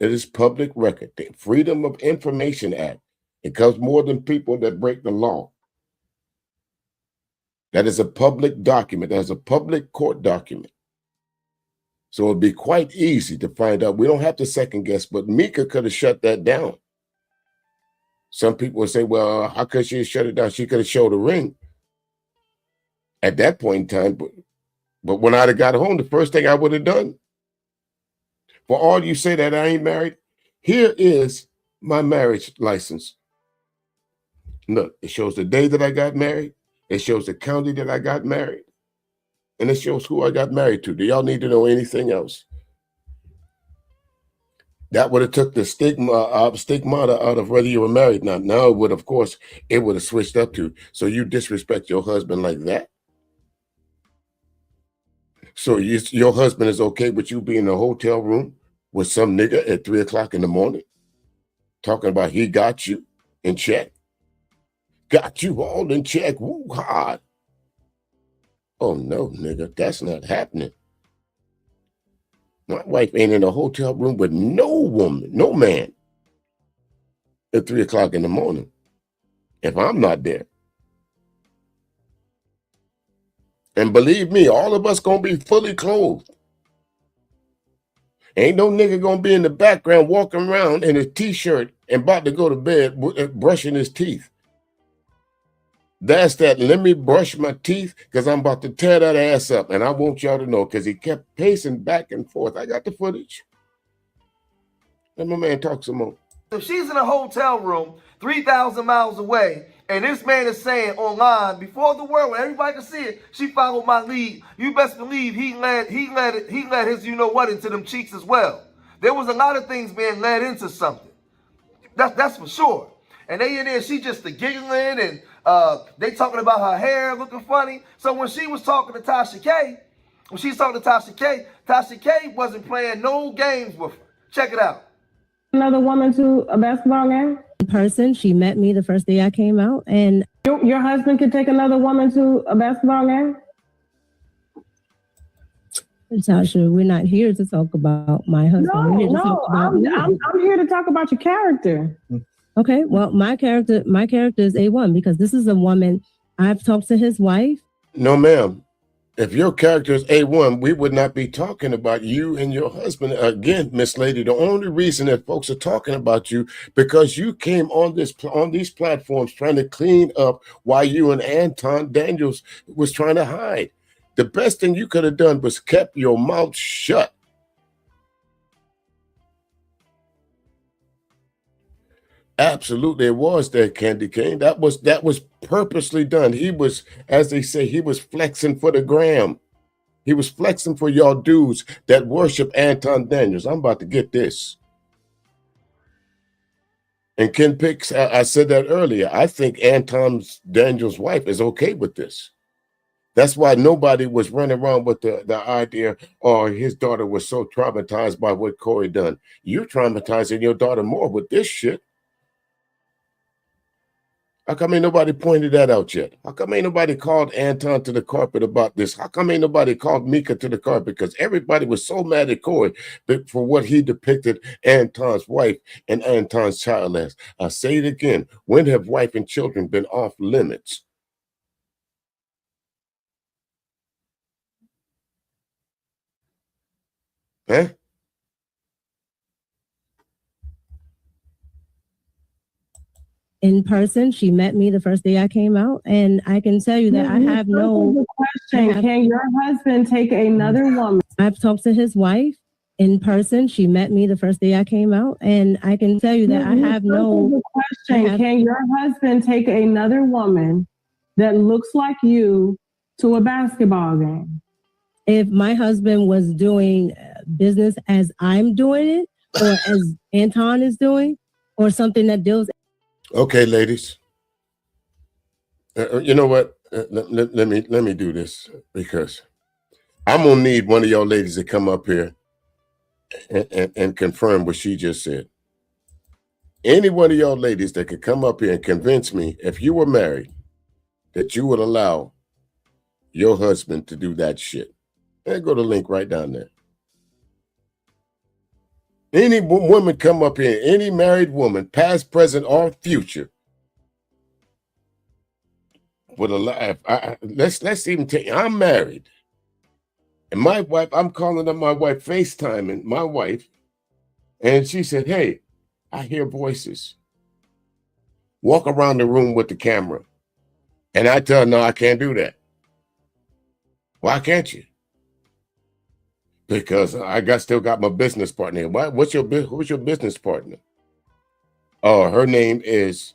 Speaker 3: It is public record. The Freedom of Information Act. It covers more than people that break the law. That is a public document. That is a public court document. So it'd be quite easy to find out. We don't have to second guess, but Micca could have shut that down. Some people would say, well, how could she have shut it down? She could have showed a ring at that point in time. But when I'd have got home, the first thing I would have done, for all you say that I ain't married, here is my marriage license. Look, it shows the day that I got married. It shows the county that I got married. And it shows who I got married to. Do y'all need to know anything else? That would have took the stigmata out of whether you were married or not. Now it would, of course, it would have switched up to, so you disrespect your husband like that? So your husband is okay with you being in a hotel room with some nigga at 3 o'clock in the morning talking about he got you in check? Got you all in check. Woo, hard. Oh, no, nigga, that's not happening. My wife ain't in a hotel room with no woman, no man at 3 o'clock in the morning if I'm not there. And believe me, all of us gonna be fully clothed. Ain't no nigga gonna be in the background walking around in his t-shirt and about to go to bed brushing his teeth. That's that, let me brush my teeth because I'm about to tear that ass up. And I want y'all to know because he kept pacing back and forth. I got the footage. Let my man talk some more.
Speaker 13: if she's in a hotel room 3,000 miles away, and this man is saying online before the world, when everybody can see it, she followed my lead. You best believe he led his you know what into them cheeks as well. There was a lot of things being led into something. That's for sure. And they in there, she just giggling and they talking about her hair looking funny. So when she was talking to Tasha K, Tasha K wasn't playing no games with her. Check it out.
Speaker 11: Another woman to a basketball game?
Speaker 12: In person, she met me the first day I came out, and
Speaker 11: your husband could take another woman to a basketball game?
Speaker 12: Tasha, we're not here to talk about my husband.
Speaker 11: I'm here to talk about your character.
Speaker 12: Okay, well, my character is A1 because this is a woman. I've talked to his wife.
Speaker 3: No, ma'am. If your character is A1, we would not be talking about you and your husband. Again, Miss Lady, the only reason that folks are talking about you because you came on these platforms trying to clean up while you and Anton Daniels was trying to hide. The best thing you could have done was kept your mouth shut. Absolutely, it was that candy cane. That was purposely done. He was, as they say, he was flexing for the gram. He was flexing for y'all dudes that worship Anton Daniels. I'm about to get this. And Ken Picks, I said that earlier. I think Anton Daniels' wife is okay with this. That's why nobody was running around with the idea, or his daughter was so traumatized by what Corey done. You're traumatizing your daughter more with this shit. How come ain't nobody pointed that out yet? How come ain't nobody called Anton to the carpet about this? How come ain't nobody called Micca to the carpet? Because everybody was so mad at Corey for what he depicted Anton's wife and Anton's child as. I say it again. When have wife and children been off limits? Huh?
Speaker 12: in person. She met me the first day I came out, and I can tell you that I have no
Speaker 11: question. Can your husband take another woman?
Speaker 12: I've talked to his wife in person. She met me the first day I came out, and I can tell you that I have no
Speaker 11: question. Can your husband take another woman that looks like you to a basketball game?
Speaker 12: If my husband was doing business as I'm doing it, or as Anton is doing, or something that deals.
Speaker 3: Okay, ladies. You know what? Let me do this, because I'm gonna need one of y'all ladies to come up here and confirm what she just said. Any one of y'all ladies that could come up here and convince me, if you were married, that you would allow your husband to do that shit. And go to the link right down there. Any woman come up here, any married woman, past, present, or future, would allow. Let's even take. I'm married, and my wife. I'm calling up my wife, FaceTiming my wife, and she said, "Hey, I hear voices." Walk around the room with the camera, and I tell her, "No, I can't do that." Why can't you? Because still got my business partner. Who's your business partner? Oh, her name is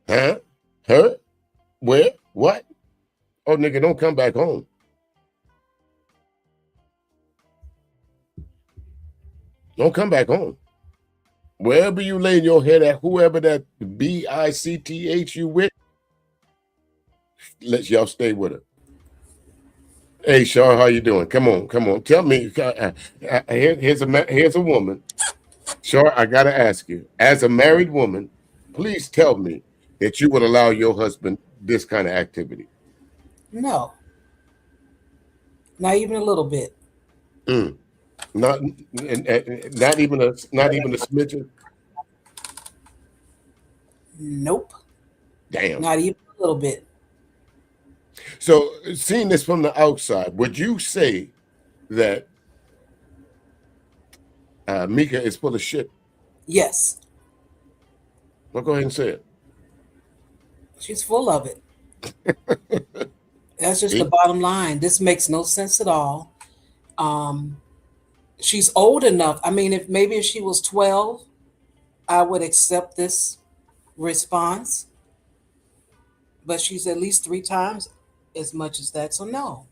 Speaker 3: Her? Where? What? Oh, nigga, don't come back home. Don't come back home. Wherever you lay your head at, whoever that BICTH you with, let y'all stay with her. Hey, Shar, how you doing? Come on. Tell me. Here's a woman. Shar, I gotta ask you, as a married woman, please tell me that you would allow your husband this kind of activity.
Speaker 16: No, not even a little bit.
Speaker 3: Not even a smidgen.
Speaker 16: Nope.
Speaker 3: Damn.
Speaker 16: Not even a little bit.
Speaker 3: So, seeing this from the outside, would you say that Micca is full of shit?
Speaker 16: Yes.
Speaker 3: Well, go ahead and say it.
Speaker 16: She's full of it. That's just the bottom line. This makes no sense at all. She's old enough. I mean, if she was 12, I would accept this response. But she's at least 3 times as much as that. So no.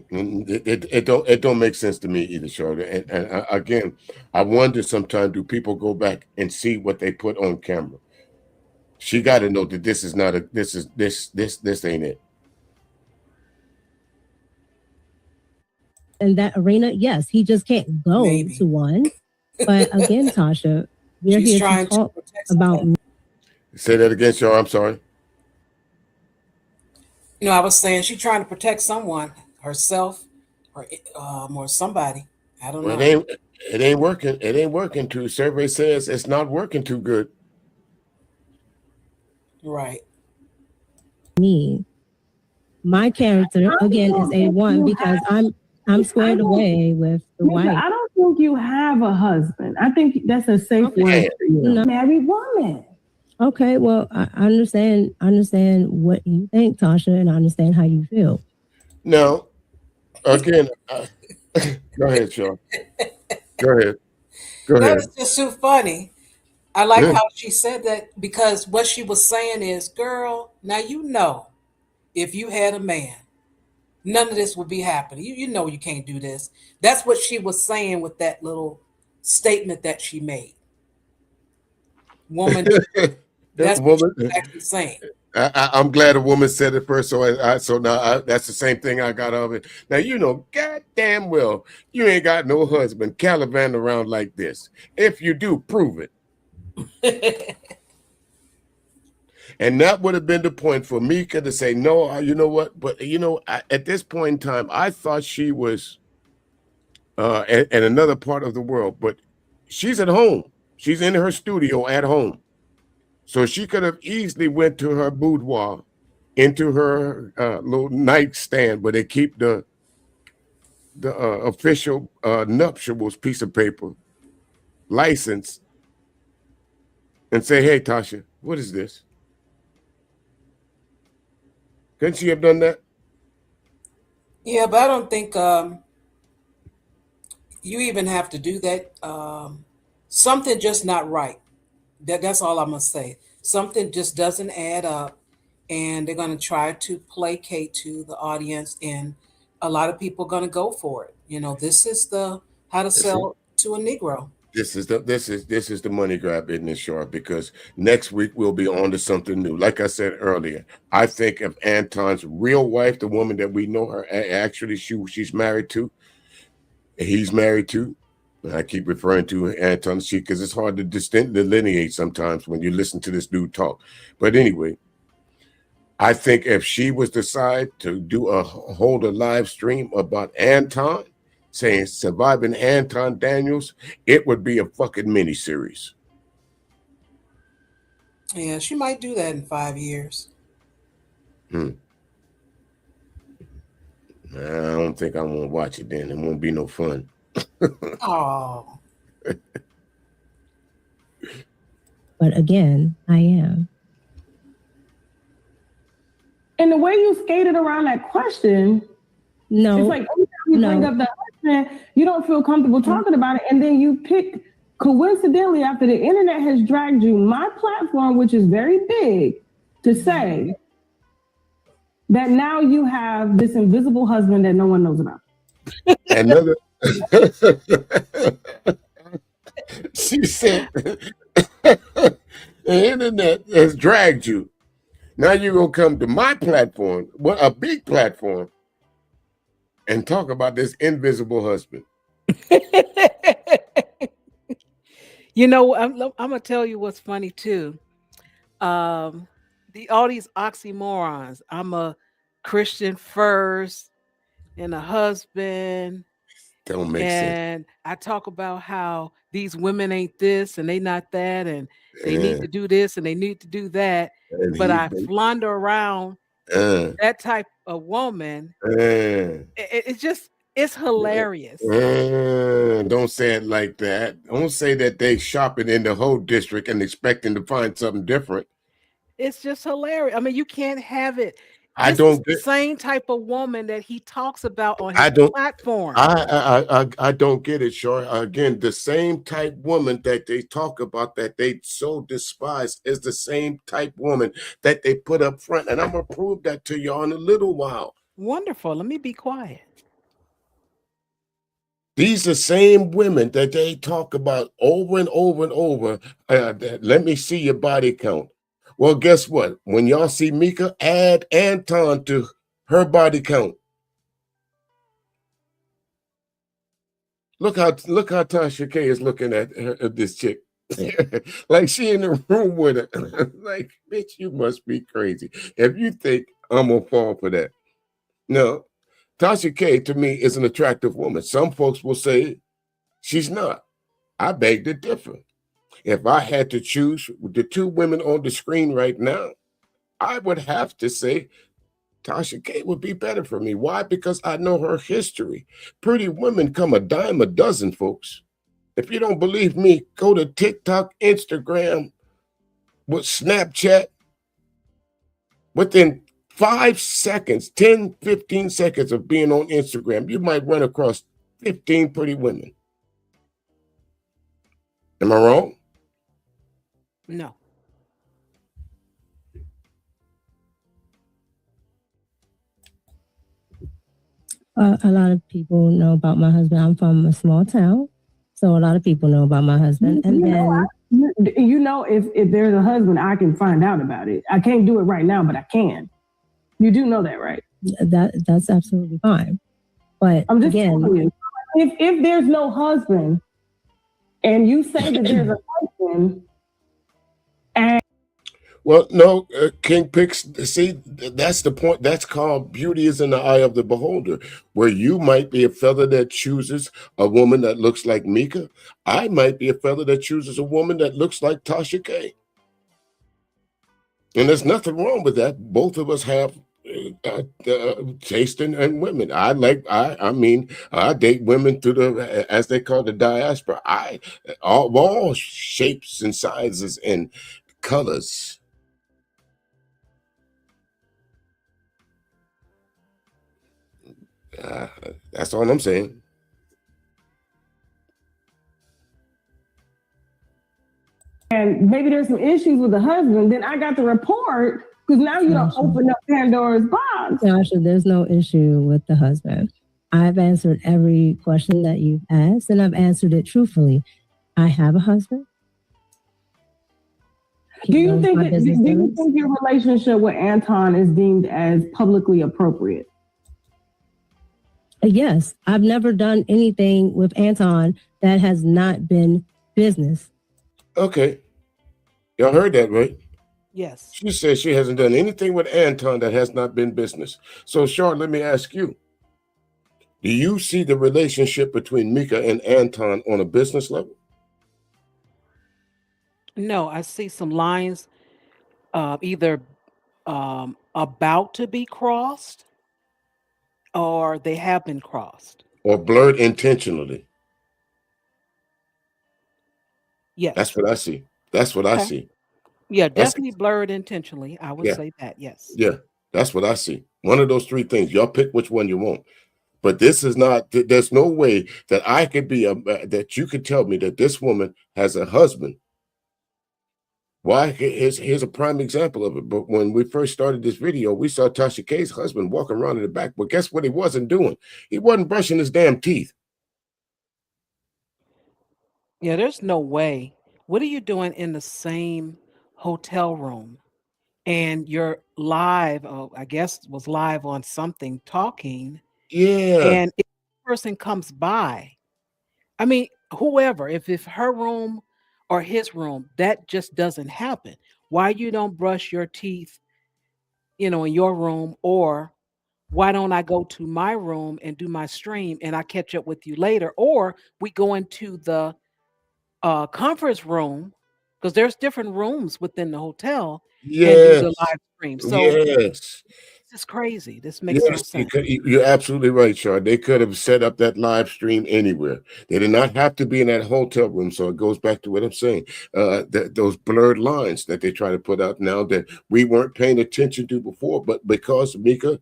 Speaker 3: It don't make sense to me either, Charlotte. And again, I wonder sometimes, do people go back and see what they put on camera? She got to know that this is not this ain't it.
Speaker 12: In that arena, yes, he just can't go to one. But again, Tasha, we're here to talk about.
Speaker 3: Say that again, Shar. I'm sorry.
Speaker 16: No, I was saying she's trying to protect someone, herself, or somebody. I don't know.
Speaker 3: It ain't working. It ain't working. Too. Survey says it's not working too good.
Speaker 16: Right.
Speaker 12: Me, my character again is A1 because I'm squared away with the wife.
Speaker 11: I don't think you have a husband. I think that's a safe word for you. No. Married woman.
Speaker 12: Okay, well, I understand what you think, Tasha, and I understand how you feel.
Speaker 3: Now, again, go ahead, Sean. Go ahead.
Speaker 16: That was just so funny. I like how she said that, because what she was saying is, girl, now you know, if you had a man, none of this would be happening. You know you can't do this. That's what she was saying with that little statement that she made. Woman, that's what she was actually saying.
Speaker 3: I'm glad a woman said it first, so now that's the same thing I got out of it. Now, you know, goddamn well, you ain't got no husband calivanting around like this. If you do, prove it. And that would have been the point for Micca to say, no, you know what? But, you know, at this point in time, I thought she was in another part of the world, but she's at home. She's in her studio at home. So she could have easily went to her boudoir, into her little nightstand where they keep the official nuptials piece of paper, license and say, hey, Tasha, what is this? Couldn't she have done that?
Speaker 16: Yeah, but I don't think you even have to do that. Something just not right. That's all I'm going to say. Something just doesn't add up, and they're going to try to placate to the audience, and a lot of people are going to go for it. You know, this is the how to sell to a Negro.
Speaker 3: This is the money grab, isn't it, Shar? Because next week we'll be on to something new. Like I said earlier, I think of Anton's real wife, the woman that we know her actually she's married to, he's married to. And I keep referring to Anton because it's hard to delineate sometimes when you listen to this dude talk. But anyway, I think if she was decide to hold a live stream about Anton, saying surviving Anton Daniels, it would be a fucking miniseries.
Speaker 16: Yeah, she might do that in 5 years.
Speaker 3: I don't think I want to watch it then. It won't be no fun.
Speaker 16: Oh.
Speaker 12: But again, I am.
Speaker 11: And the way you skated around that question,
Speaker 12: no,
Speaker 11: it's like every time you bring up the husband, you don't feel comfortable talking about it, and then you pick coincidentally after the internet has dragged you my platform, which is very big, to say that now you have this invisible husband that no one knows about.
Speaker 3: Another. She said, the internet has dragged you. Now you're going to come to my platform, a big platform, and talk about this invisible husband.
Speaker 16: You know, I'm going to tell you what's funny, too. All these oxymorons. I'm a Christian first and a husband.
Speaker 3: Don't make sense.
Speaker 16: And I talk about how these women ain't this and they not that, and they need to do this and they need to do that. But I flounder around that type of woman. It's hilarious.
Speaker 3: Don't say it like that. Don't say that they shopping in the whole district and expecting to find something different.
Speaker 16: It's just hilarious. I mean, you can't have it.
Speaker 3: I don't
Speaker 16: get the same type of woman that he talks about on his platform.
Speaker 3: I don't get it, Shar. Again, the same type woman that they talk about that they so despise is the same type woman that they put up front. And I'm gonna prove that to you in a little while.
Speaker 16: Wonderful. Let me be quiet.
Speaker 3: These are same women that they talk about over and over and over. Let me see your body count. Well, guess what? When y'all see Micca, add Anton to her body count. Look how Tasha K is looking at this chick. Like she in the room with her. Like, bitch, you must be crazy if you think I'm gonna fall for that. No, Tasha K to me is an attractive woman. Some folks will say she's not. I beg to differ. If I had to choose the two women on the screen right now, I would have to say Tasha K would be better for me. Why? Because I know her history. Pretty women come a dime a dozen, folks. If you don't believe me, go to TikTok, Instagram, with Snapchat. Within 5 seconds, 10, 15 seconds of being on Instagram, you might run across 15 pretty women. Am I wrong?
Speaker 16: No.
Speaker 12: A lot of people know about my husband. I'm from a small town, so a lot of people know about my husband. And
Speaker 11: if there's a husband, I can find out about it. I can't do it right now, but I can. You do know that, right?
Speaker 12: That's absolutely fine. But
Speaker 11: I'm just telling you, if there's no husband, and you say that there's a husband, and
Speaker 3: well, no, King Picks, see, that's the point. That's called beauty is in the eye of the beholder, where you might be a fella that chooses a woman that looks like Micca. I might be a fella that chooses a woman that looks like Tasha K. And there's nothing wrong with that. Both of us have taste in women. I date women through the, as they call the diaspora. All shapes and sizes and colors. That's all I'm saying.
Speaker 11: And maybe there's some issues with the husband, then I got to report, because now you don't open up Pandora's box.
Speaker 12: Tasha, there's no issue with the husband. I've answered every question that you've asked, and I've answered it truthfully. I have a husband.
Speaker 11: Do you think your relationship with Anton is deemed as publicly appropriate?
Speaker 12: Yes, I've never done anything with Anton that has not been business.
Speaker 3: Okay. Y'all heard that, right?
Speaker 16: Yes.
Speaker 3: She says she hasn't done anything with Anton that has not been business. So, Sean, let me ask you. Do you see the relationship between Micca and Anton on a business level?
Speaker 16: No, I see some lines either about to be crossed or they have been crossed.
Speaker 3: Or blurred intentionally?
Speaker 16: Yes.
Speaker 3: That's what I see. That's what I see.
Speaker 16: Yeah, definitely blurred intentionally. I would say that, yes.
Speaker 3: Yeah, that's what I see. One of those three things. Y'all pick which one you want. But this is not, there's no way that I could be, that you could tell me that this woman has a husband. Why? Here's a prime example of it. But when we first started this video, we saw Tasha K's husband walking around in the back. But guess what he wasn't doing? He wasn't brushing his damn teeth.
Speaker 16: Yeah, there's no way. What are you doing in the same hotel room? And you're live, I guess was live on something talking.
Speaker 3: Yeah.
Speaker 16: And if a person comes by, I mean, whoever, if it's her room or his room, that just doesn't happen. Why you don't brush your teeth, in your room, or why don't I go to my room and do my stream and I catch up with you later? Or we go into the conference room, because there's different rooms within the hotel, and do the live stream. So
Speaker 3: yes.
Speaker 16: This is crazy. This makes no sense.
Speaker 3: You're absolutely right, Sean. They could have set up that live stream anywhere. They did not have to be in that hotel room. So it goes back to what I'm saying. Those blurred lines that they try to put out now that we weren't paying attention to before, but because Micca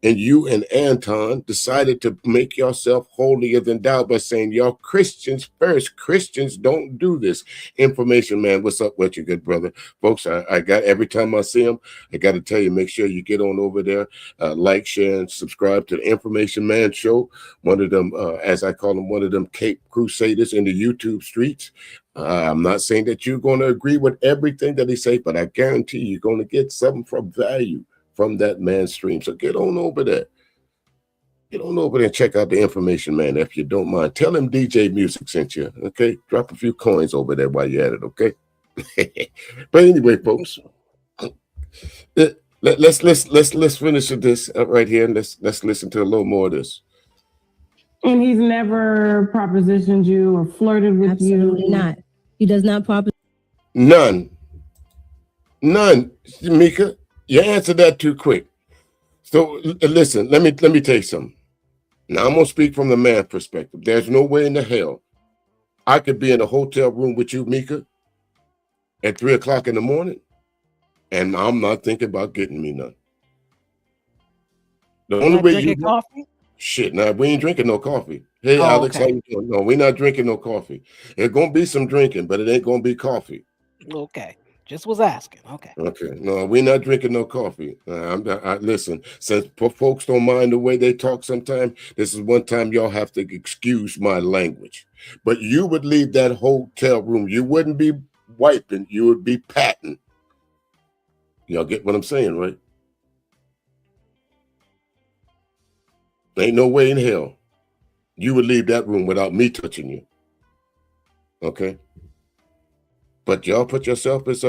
Speaker 3: and you and Anton decided to make yourself holier than thou by saying, y'all Christians first. Christians don't do this. Information Man, what's up with you, good brother? Folks, I got, every time I see him, I got to tell you, make sure you get on over there, like, share, and subscribe to the Information Man Show. One of them, as I call them, one of them Cape Crusaders in the YouTube streets. I'm not saying that you're going to agree with everything that he say, but I guarantee you're going to get something from value from that man's stream. So get on over there. Get on over there and check out the Information Man if you don't mind. Tell him DJ Music sent you. Okay, drop a few coins over there while you're at it. Okay. But anyway, folks, let's finish with this right here, and let's listen to a little more of this.
Speaker 11: And he's never propositioned you or flirted with you?
Speaker 12: Absolutely not. He does not
Speaker 3: None, Micca. You answered that too quick. So listen, let me tell you something. Now I'm gonna speak from the man perspective. There's no way in the hell I could be in a hotel room with you, Micca, at 3 o'clock in the morning, and I'm not thinking about getting me none. The only way you
Speaker 16: coffee?
Speaker 3: Shit, now we ain't drinking no coffee. Hey, Alex, how you doing? No, we're not drinking no coffee. There's gonna be some drinking, but it ain't gonna be coffee.
Speaker 16: Okay. Just was asking. Okay.
Speaker 3: No, we're not drinking no coffee. Listen, since folks don't mind the way they talk sometimes, this is one time y'all have to excuse my language. But you would leave that hotel room. You wouldn't be wiping. You would be patting. Y'all get what I'm saying, right? Ain't no way in hell you would leave that room without me touching you. Okay? But y'all put yourself as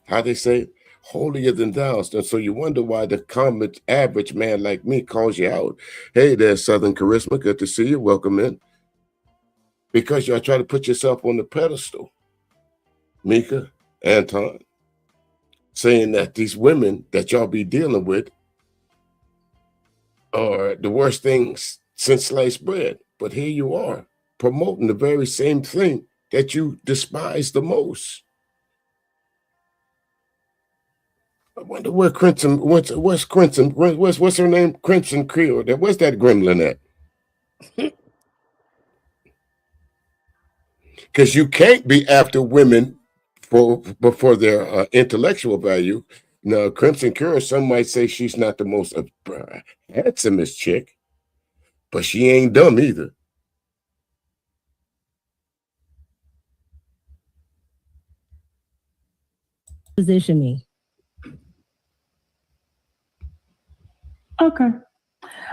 Speaker 3: how they say, holier than thou. And so you wonder why the common average man like me calls you out. Hey there, Southern Charisma, good to see you. Welcome in. Because y'all try to put yourself on the pedestal. Micca, Anton. saying that these women that y'all be dealing with are the worst things since sliced bread. But here you are promoting the very same thing that you despise the most. I wonder where Crimson, what's Crimson, what's her name? Crimson Creole. Where's that gremlin at? Because you can't be after women for their intellectual value. Now, Crimson Creole, some might say she's not the most handsomest chick, but she ain't dumb either.
Speaker 12: Position me.
Speaker 11: Okay.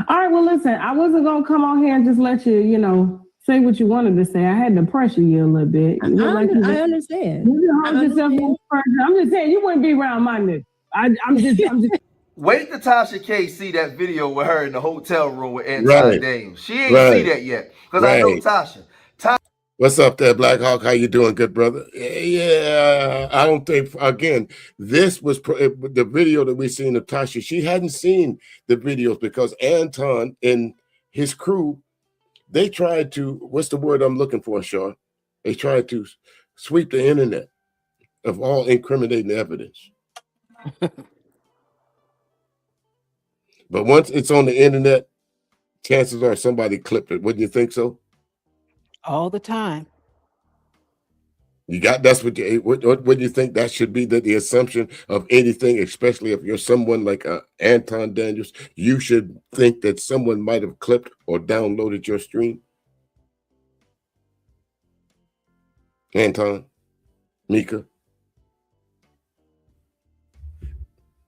Speaker 11: All right. Well, listen, I wasn't gonna come on here and just let you, say what you wanted to say. I had to pressure you a little bit.
Speaker 12: I understand.
Speaker 11: I'm just saying you wouldn't be around my nigga. I'm just.
Speaker 13: Wait till Tasha K see that video with her in the hotel room with Anton Daniels. She ain't see that yet because I know Tasha.
Speaker 3: What's up there, Black Hawk? How you doing, good brother? Yeah, I don't think, again, this was the video that we seen of Tasha. She hadn't seen the videos because Anton and his crew, they tried to, what's the word I'm looking for, Sean? They tried to sweep the internet of all incriminating evidence. But once it's on the internet, chances are somebody clipped it. Wouldn't you think so?
Speaker 16: All the time.
Speaker 3: That's what do you think that should be the assumption of anything, especially if you're someone like Anton Daniels? You should think that someone might have clipped or downloaded your stream. Anton, Micca.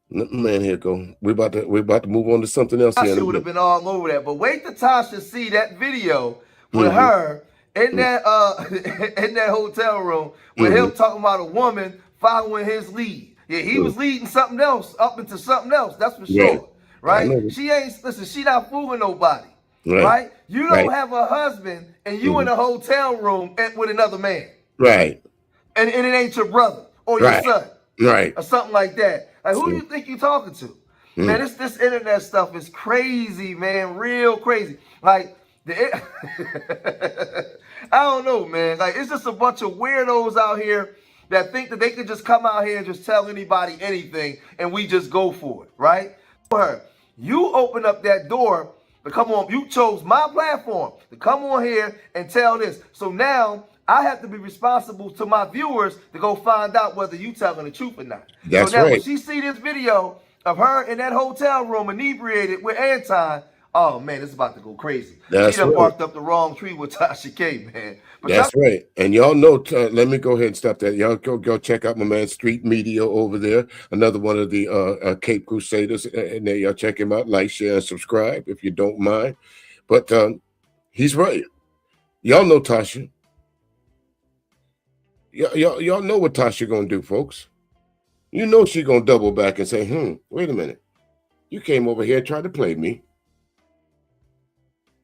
Speaker 3: Man, here go. We're about to move on to something else.
Speaker 13: Tasha would have been all over that, but wait till Tasha see that video with her in that in that hotel room with him talking about a woman following his lead. Yeah, he was leading something else up into something else. That's for sure, right? She ain't she not fooling nobody, right? You don't have a husband and you in a hotel room with another man,
Speaker 3: right?
Speaker 13: And it ain't your brother or your son,
Speaker 3: right?
Speaker 13: Or something like that. Like, who do you think you're talking to? Man, this internet stuff is crazy, man. Real crazy. Like, I don't know, man. Like, it's just a bunch of weirdos out here that think that they can just come out here and just tell anybody anything, and we just go for it, right? You open up that door to come on. You chose my platform to come on here and tell this. So now I have to be responsible to my viewers to go find out whether you telling the truth or not.
Speaker 3: That's
Speaker 13: so now
Speaker 3: right.
Speaker 13: when she see this video of her in that hotel room inebriated with Anton, oh man, it's about to go crazy.
Speaker 3: That's
Speaker 13: she done
Speaker 3: right.
Speaker 13: barked up the wrong tree with Tasha K, man. But
Speaker 3: that's right. And y'all know, let me go ahead and stop that. Y'all go check out my man Street Media over there. Another one of the Cape Crusaders. And there, y'all check him out. Like, share, and subscribe if you don't mind. But he's right. Y'all know Tasha. Y'all know what Tasha gonna do, folks. You know she gonna double back and say, wait a minute. You came over here and tried to play me.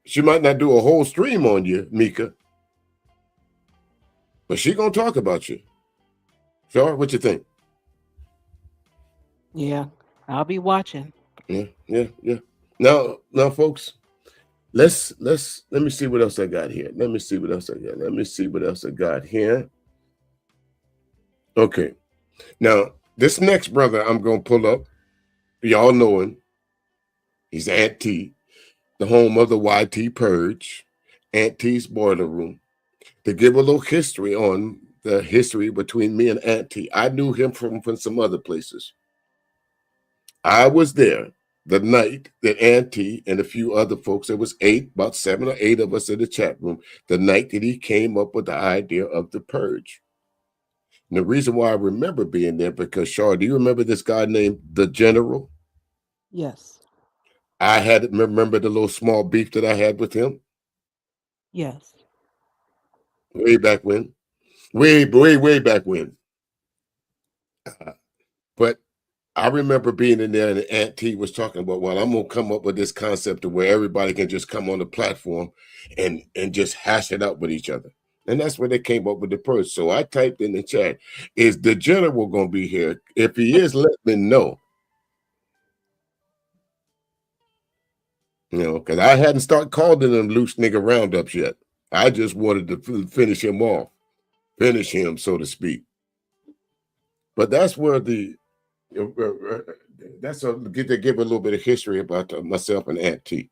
Speaker 3: She might not do a whole stream on you, Micca, but she gonna talk about you. Sure, what you think?
Speaker 16: Yeah, I'll be watching.
Speaker 3: Yeah. Now, folks, let me see what else I got here. Let me see what else I got here. Okay. Now, this next brother I'm gonna pull up, y'all know him. He's Aunt T, the home of the YT Purge, Aunt T's Boiler Room. To give a little history on the history between me and Aunt T, I knew him from some other places. I was there the night that Aunt T and a few other folks, there was about 7 or 8 of us in the chat room, the night that he came up with the idea of the purge. And the reason why I remember being there, because, Shaw, do you remember this guy named The General?
Speaker 16: Yes.
Speaker 3: I remember the little small beef that I had with him?
Speaker 16: Yes.
Speaker 3: Way back when. Way back when. But I remember being in there and Aunt T was talking about, well, I'm going to come up with this concept of where everybody can just come on the platform and just hash it out with each other. And that's where they came up with the purse. So I typed in the chat, is the general going to be here? If he is, let me know. You know, because I hadn't started calling them loose nigga roundups yet. I just wanted to finish him off. Finish him, so to speak. But that's where that's to give a little bit of history about myself and Auntie.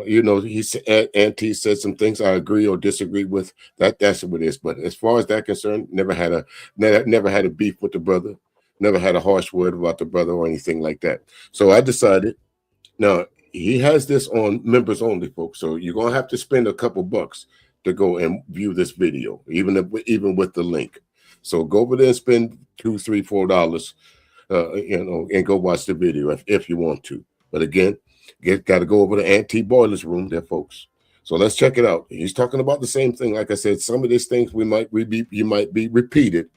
Speaker 3: You know, Auntie said some things I agree or disagree with. That's what it is. But as far as that concerned, never had a beef with the brother, never had a harsh word about the brother or anything like that. So I decided, now he has this on members only, folks. So you're gonna have to spend a couple bucks to go and view this video, even with the link. So go over there and spend $2, $3, $4, you know, and go watch the video if you want to. But again, got to go over to Auntie Boiler's room there, folks. So let's check it out. He's talking about the same thing. Like I said, some of these things you might be repeated,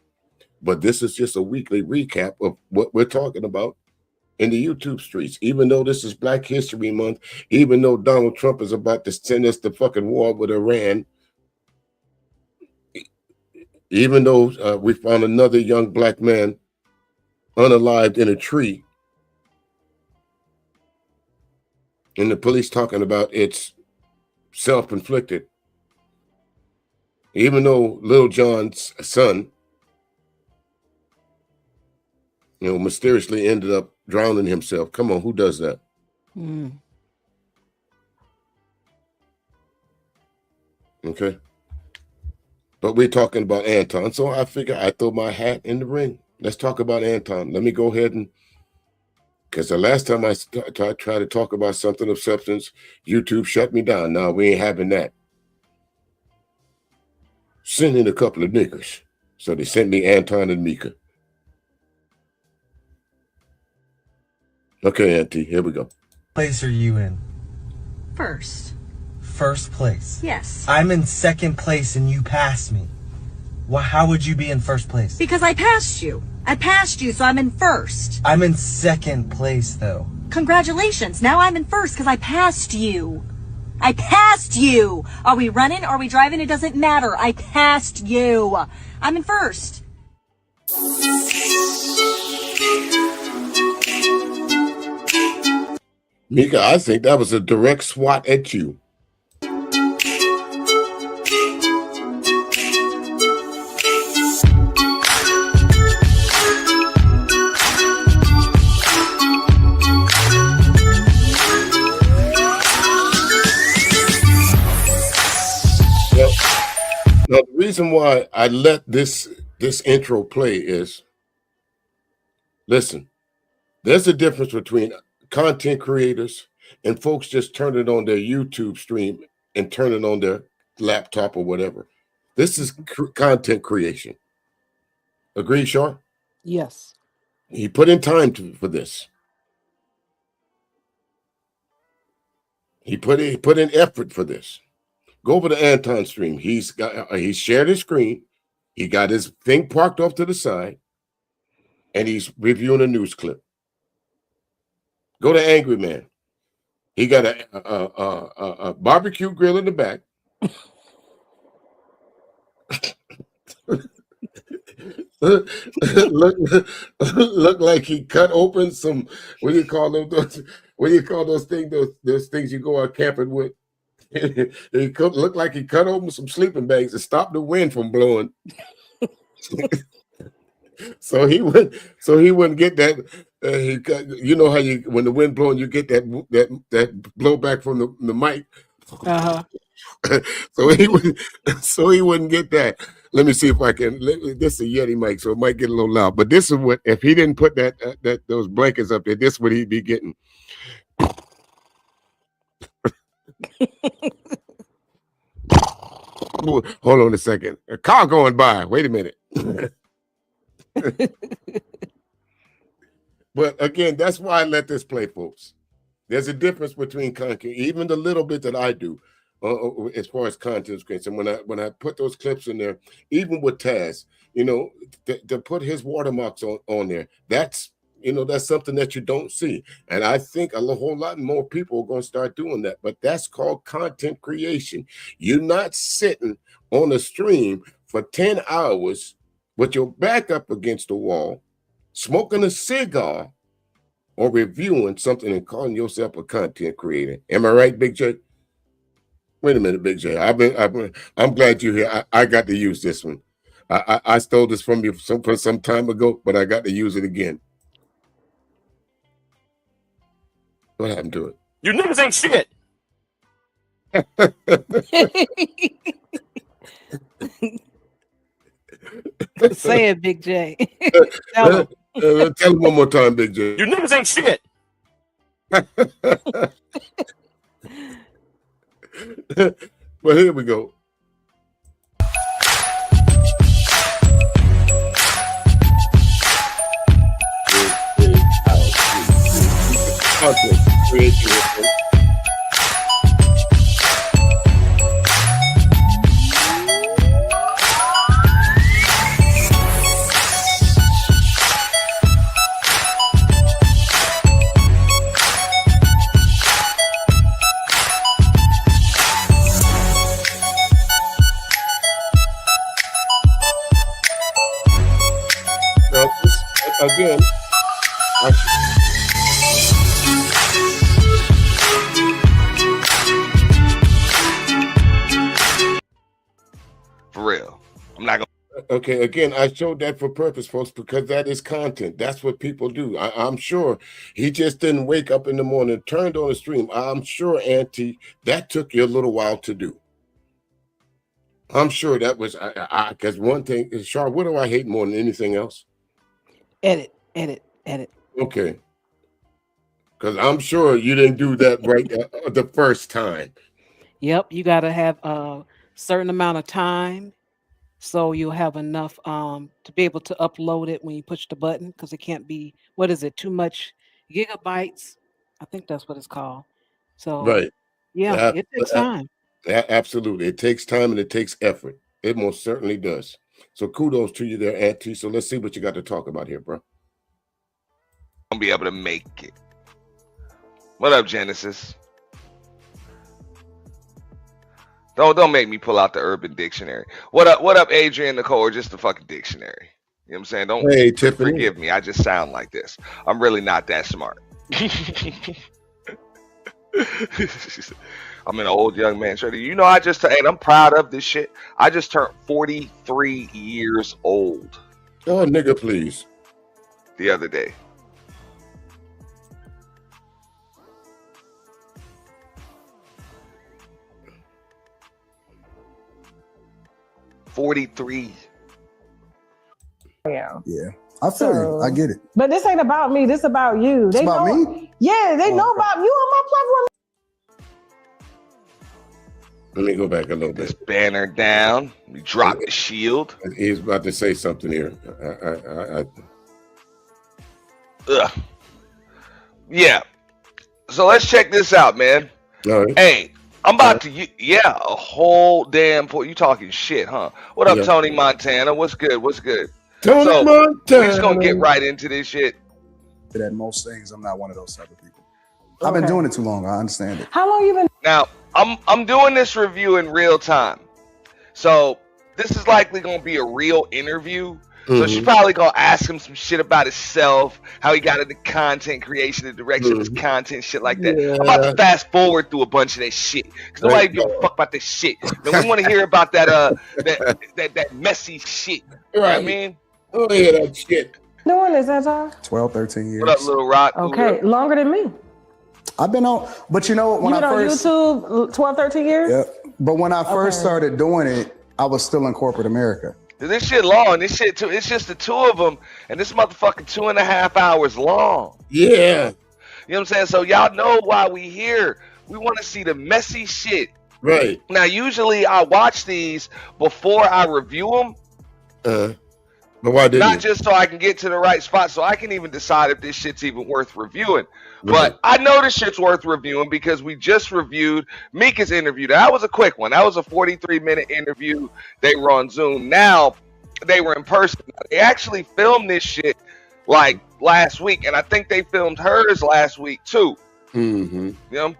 Speaker 3: but this is just a weekly recap of what we're talking about in the YouTube streets. Even though this is Black History Month, even though Donald Trump is about to send us the fucking war with Iran, even though we found another young black man unalived in a tree, and the police talking about it's self-inflicted, even though Little John's son, you know, mysteriously ended up drowning himself. Come on, who does that? Okay. But we're talking about Anton, so I figure I throw my hat in the ring. Let's talk about Anton. Let me go ahead and, because the last time I tried to talk about something of substance, YouTube shut me down. Now we ain't having that. Send in a couple of niggers. So they sent me Anton and Micca. Okay, Auntie, here we go.
Speaker 17: Place are you in?
Speaker 18: First.
Speaker 17: First place?
Speaker 18: Yes.
Speaker 17: I'm in second place and you passed me. Well, how would you be in first place?
Speaker 18: Because I passed you. I passed you, so I'm in first.
Speaker 17: I'm in second place, though.
Speaker 18: Congratulations. Now I'm in first because I passed you. I passed you. Are we running? Are we driving? It doesn't matter. I passed you. I'm in first.
Speaker 3: Micca, I think that was a direct swat at you. Now, the reason why I let this intro play is, listen, there's a difference between content creators and folks just turn it on their YouTube stream and turn it on their laptop or whatever. This is content creation. Agree, Shaw?
Speaker 19: Yes.
Speaker 3: He put in time for this. He put in effort for this. Go over to Anton's stream. He shared his screen. He got his thing parked off to the side, and he's reviewing a news clip. Go to Angry Man. He got a barbecue grill in the back. look like he cut open some. What do you call those? What do you call those things? Those things you go out camping with. It could look like he cut open some sleeping bags to stop the wind from blowing. So he wouldn't get that. You know how when the wind blowing, you get that blowback from the mic. So he wouldn't get that. Let me see if I can. This is a Yeti mic, so it might get a little loud. But this is what, if he didn't put those blankets up there, this is what he'd be getting. Hold on a second. A car going by. Wait a minute. But again, that's why I let this play, folks. There's a difference between content, even the little bit that I do, as far as content is concerned. When I put those clips in there, even with Taz, you know, to put his watermarks on there, that's that's something that you don't see. And I think a whole lot more people are going to start doing that. But that's called content creation. You're not sitting on a stream for 10 hours with your back up against the wall, smoking a cigar, or reviewing something and calling yourself a content creator. Am I right, Big J? Wait a minute, Big J. I'm glad you're here. I got to use this one. I stole this from you some time ago, but I got to use it again. What happened to it?
Speaker 9: You niggas ain't shit.
Speaker 16: Say it, Big J.
Speaker 3: Tell him one more time, Big J.
Speaker 9: You niggas ain't shit.
Speaker 3: Well, here we go. Again,
Speaker 19: for real. I'm not gonna.
Speaker 3: Okay, again, I showed that for purpose, folks, because that is content. That's what people do. I'm sure he just didn't wake up in the morning, turned on the stream. I'm sure, Auntie, that took you a little while to do. I'm sure that was because one thing is, Char, what do I hate more than anything else?
Speaker 16: Edit.
Speaker 3: Okay. Because I'm sure you didn't do that right the first time.
Speaker 16: Yep, you got to have a certain amount of time so you'll have enough to be able to upload it when you push the button, because it can't be, what is it, too much gigabytes? I think that's what it's called. So,
Speaker 3: right.
Speaker 16: Yeah, it takes time.
Speaker 3: Absolutely. It takes time and it takes effort. It most certainly does. So kudos to you there, Auntie. So let's see what you got to talk about here, bro.
Speaker 19: Gonna be able to make it. What up, Genesis? Don't make me pull out the Urban Dictionary. What up, Adrian Nicole, or just the fucking dictionary? You know what I'm saying? Don't forgive me. I just sound like this. I'm really not that smart. I'm an old young man. You know, and I'm proud of this shit. I just turned 43 years old.
Speaker 3: Oh, nigga, please.
Speaker 19: The other day. $43.
Speaker 11: Yeah.
Speaker 15: Yeah. I feel you. I get it.
Speaker 11: But this ain't about me. This about you.
Speaker 15: It's about me?
Speaker 11: Yeah, they know about you on my platform.
Speaker 3: Let me go back a little bit.
Speaker 19: This banner down. We drop the shield.
Speaker 3: He's about to say something here.
Speaker 19: Yeah. So let's check this out, man.
Speaker 3: All right.
Speaker 19: Hey, I'm about to, a whole damn point. You talking shit, huh? What up, Tony Montana? What's good?
Speaker 3: Tony Montana.
Speaker 19: We're just gonna get right into this shit.
Speaker 15: At most things, I'm not one of those type of people. I've been doing it too long. I understand it.
Speaker 11: How long you been?
Speaker 19: Now, I'm doing this review in real time. So this is likely gonna be a real interview. So she's probably gonna ask him some shit about himself, how he got into content creation, the direction of his content, shit like that. I'm about to fast forward through a bunch of that shit because nobody give a fuck about this shit. And we want to hear about that that messy shit. You know what I mean?
Speaker 3: Oh yeah, that shit.
Speaker 11: Doing this, Anton?
Speaker 15: 12, 13 years.
Speaker 19: What up, Little Rock?
Speaker 11: Okay, longer than me.
Speaker 15: I've been on, but you know when I first
Speaker 11: on YouTube 12, 13 years?
Speaker 15: Yeah. But when I first started doing it, I was still in corporate America.
Speaker 19: This shit long. This shit too. It's just the two of them, and this motherfucking 2.5 hours long.
Speaker 3: Yeah.
Speaker 19: You know what I'm saying? So y'all know why we here. We want to see the messy shit.
Speaker 3: Right.
Speaker 19: Now, usually I watch these before I review them.
Speaker 3: But why didn't
Speaker 19: Not just so I can get to the right spot, so I can even decide if this shit's even worth reviewing. But I know this shit's worth reviewing because we just reviewed Mika's interview. That was a quick one. That was a 43-minute interview. They were on Zoom. Now they were in person. They actually filmed this shit like last week, and I think they filmed hers last week too.
Speaker 3: Mm-hmm.
Speaker 19: You know,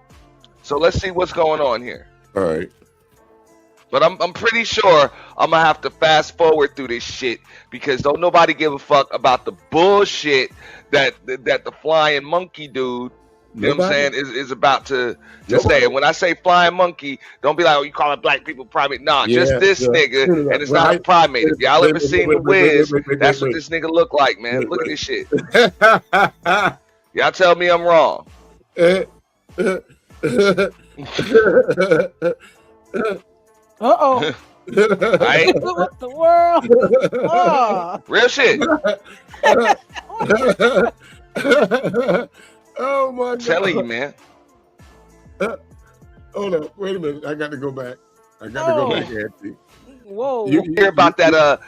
Speaker 19: so let's see what's going on here.
Speaker 3: All right.
Speaker 19: But I'm pretty sure I'm gonna have to fast forward through this shit because don't nobody give a fuck about the bullshit that the flying monkey dude, you know what I'm saying, is about to say. And when I say flying monkey, don't be like, oh, you calling black people primate. Nah, just this nigga, and it's not a primate. If y'all ever seen The Wiz, that's what this nigga look like, man. Look at this shit. Y'all tell me I'm wrong.
Speaker 16: Uh-oh.
Speaker 19: Right?
Speaker 16: What the world? Oh.
Speaker 19: Real shit.
Speaker 3: Oh my God.
Speaker 19: I'm telling you, man.
Speaker 3: Hold on, wait a minute. I got to go back. I got to go back, Anthony.
Speaker 16: Whoa.
Speaker 19: You hear about that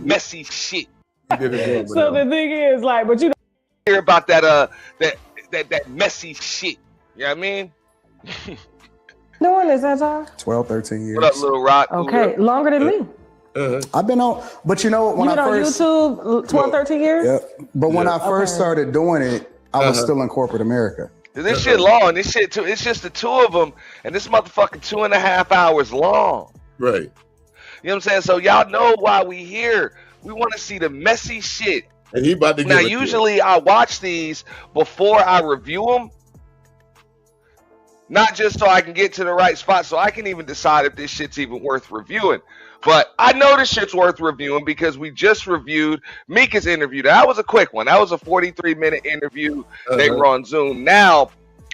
Speaker 19: messy shit.
Speaker 11: So the thing is, like, but you
Speaker 19: hear about that messy shit. You know what I mean?
Speaker 11: no one is that y'all?
Speaker 20: 12, 13 years.
Speaker 19: What up, Little Rock?
Speaker 11: Okay, longer than me.
Speaker 20: I've been on, but you know when
Speaker 11: you
Speaker 20: I first
Speaker 11: on YouTube 12, 13 years?
Speaker 20: Yep. But when I first started doing it, I was still in corporate America.
Speaker 19: This shit long. This shit too. It's just the two of them, and this motherfucking 2.5 hours long.
Speaker 3: Right.
Speaker 19: You know what I'm saying? So y'all know why we here. We want to see the messy shit.
Speaker 3: And he about to
Speaker 19: now. Usually, I watch these before I review them. Not just so I can get to the right spot, so I can even decide if this shit's even worth reviewing. But I know this shit's worth reviewing because we just reviewed Mika's interview. That was a quick one. That was a 43-minute interview. They were on Zoom. Now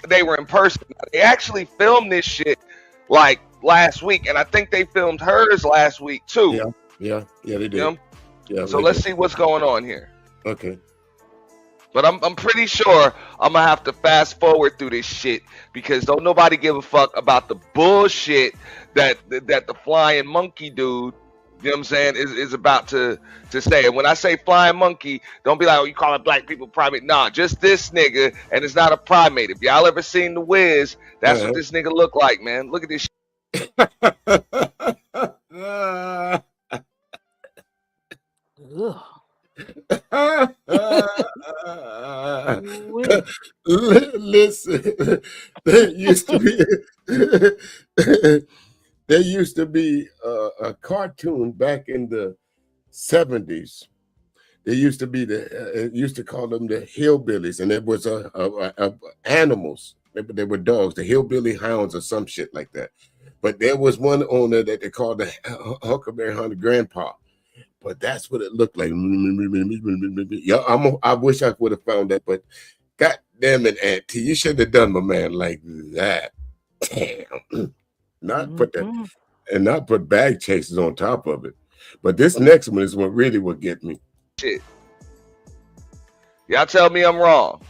Speaker 19: they were in person. They actually filmed this shit like last week, and I think they filmed hers last week too.
Speaker 3: Yeah, they did.
Speaker 19: You know?
Speaker 3: Yeah.
Speaker 19: So let's see what's going on here.
Speaker 3: Okay.
Speaker 19: But I'm pretty sure I'm gonna have to fast forward through this shit because don't nobody give a fuck about the bullshit that the flying monkey dude, you know what I'm saying, is about to say. And when I say flying monkey, don't be like, oh, you calling black people primate. Nah, just this nigga, and it's not a primate. If y'all ever seen The Wiz, that's what this nigga look like, man. Look at this shit.
Speaker 3: Listen, there used to be a cartoon back in the 70s. They used to be used to call them the hillbillies, and it was animals. They were dogs, the hillbilly hounds or some shit like that. But there was one owner that they called the Huckleberry Hound Grandpa. But that's what it looked like. Yeah, I wish I would have found that, but God damn it, Auntie, you should have done my man like that. Damn. Not put that and not put bag chases on top of it. But this next one is what really would get me.
Speaker 19: Shit. Y'all tell me I'm wrong.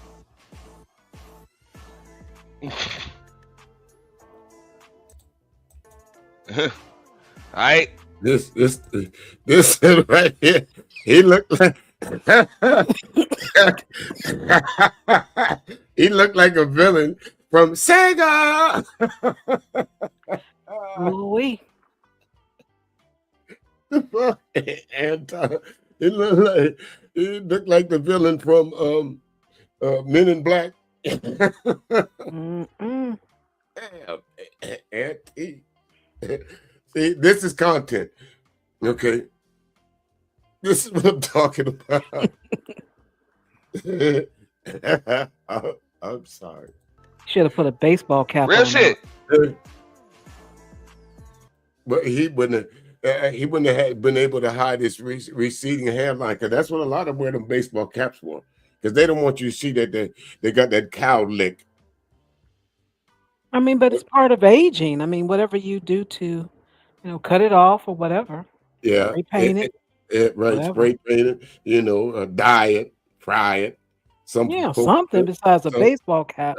Speaker 19: All right.
Speaker 3: This right here, he looked like he looked like a villain from Sega.
Speaker 16: Ooh-wee.
Speaker 3: Anton, he looked like the villain from Men in Black. Damn, Auntie. See, this is content. Okay. This is what I'm talking about. I'm sorry.
Speaker 16: Should have put a baseball cap
Speaker 19: Real
Speaker 16: on.
Speaker 19: Shit.
Speaker 3: But he wouldn't have been able to hide his receding hairline, because that's what a lot of wear them baseball caps for. Because they don't want you to see that they got that cow lick.
Speaker 16: I mean, but it's part of aging. I mean, whatever you do to, cut it off or whatever.
Speaker 3: Yeah.
Speaker 16: Spray paint it.
Speaker 3: Right.
Speaker 16: Whatever.
Speaker 3: Spray paint it, dye it, fry it.
Speaker 16: Something besides a baseball cap.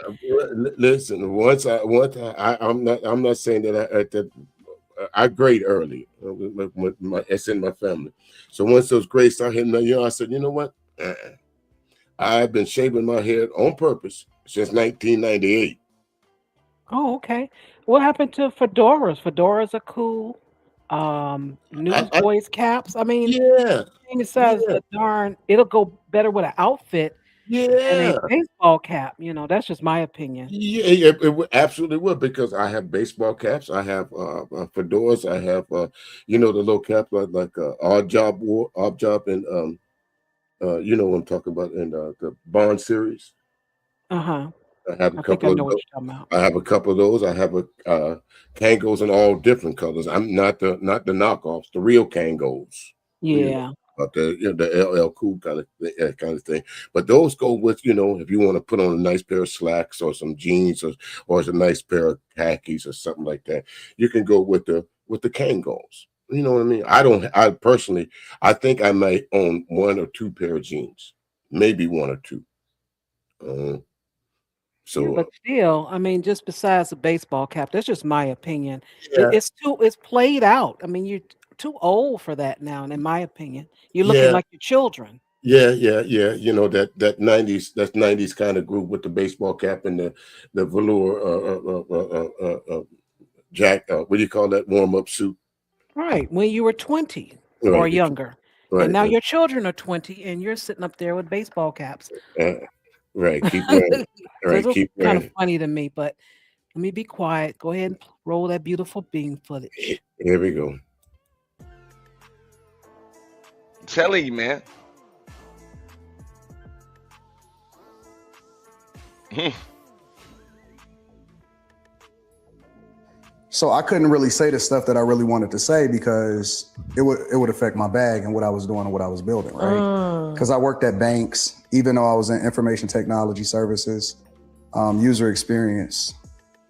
Speaker 3: Listen, I'm not saying that I grade early. It's in my family. So once those grades start hitting, I said, you know what? I've been shaving my head on purpose since 1998.
Speaker 16: Oh, okay. What happened to fedoras? Fedoras are cool. newsboys caps. I mean,
Speaker 3: yeah,
Speaker 16: it says a darn. It'll go better with an outfit than a
Speaker 3: yeah.
Speaker 16: baseball cap. That's just my opinion.
Speaker 3: Yeah, absolutely would, because I have baseball caps, I have fedoras, I have the little cap like odd job and you know what I'm talking about in the Bond series.
Speaker 16: Uh-huh.
Speaker 3: I have a
Speaker 16: I think I
Speaker 3: couple of
Speaker 16: know what
Speaker 3: those.
Speaker 16: you're talking about.
Speaker 3: I have a couple of those. I have Kangos in all different colors. I'm not the knockoffs, the real Kangos.
Speaker 16: Yeah.
Speaker 3: The LL Cool kind of thing. But those go with, if you want to put on a nice pair of slacks or some jeans or a nice pair of khakis or something like that, you can go with the Kangos. You know what I mean? I personally think I might own one or two pair of jeans, maybe one or two.
Speaker 16: But still, I mean, just besides the baseball cap, that's just my opinion.
Speaker 3: Yeah.
Speaker 16: It's played out. I mean, you're too old for that now, in my opinion. You're looking
Speaker 3: Yeah.
Speaker 16: like your children.
Speaker 3: Yeah. That 90s kind of group with the baseball cap and the velour jack. What do you call that, warm up suit?
Speaker 16: Right. When you were 20 or
Speaker 3: Right.
Speaker 16: younger.
Speaker 3: Right.
Speaker 16: And now your children are 20 and you're sitting up there with baseball caps.
Speaker 3: Right. Keep wearing. Right.
Speaker 16: So
Speaker 3: Keep
Speaker 16: it's kind
Speaker 3: wearing.
Speaker 16: of funny to me, but let me be quiet. Go ahead and roll that beautiful bean footage.
Speaker 3: Here we go.
Speaker 19: I'm telling you, man.
Speaker 20: So I couldn't really say the stuff that I really wanted to say because it would affect my bag and what I was doing and what I was building, right? Because I worked at banks, even though I was in information technology services, user experience,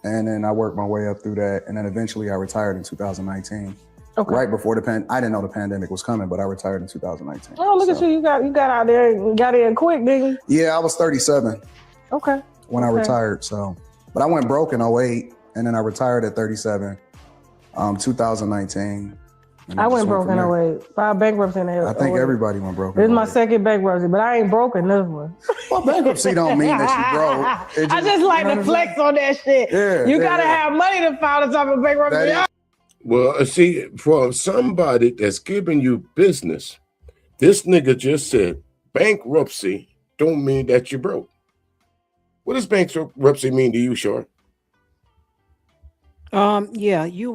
Speaker 20: and then I worked my way up through that, and then eventually I retired in 2019.
Speaker 11: Okay.
Speaker 20: Right before I didn't know the pandemic was coming, but I retired in 2019.
Speaker 11: Oh, look at you! You got out there and got in quick, didn't you?
Speaker 20: Yeah, I was 37
Speaker 11: Okay.
Speaker 20: when I retired. But I went broke in 08. And then I retired at 37, 2019.
Speaker 11: I went broke in 08. 5 bankruptcy in the
Speaker 20: I think everybody went broke.
Speaker 11: This is my second bankruptcy, but I ain't broken this one.
Speaker 20: Well, bankruptcy don't mean that you broke.
Speaker 11: I just like to flex on that shit.
Speaker 20: Yeah,
Speaker 11: you gotta have money to file the type of bankruptcy.
Speaker 3: Well, see, for somebody that's giving you business, this nigga just said bankruptcy don't mean that you broke. What does bankruptcy mean to you, Short?
Speaker 16: Yeah, you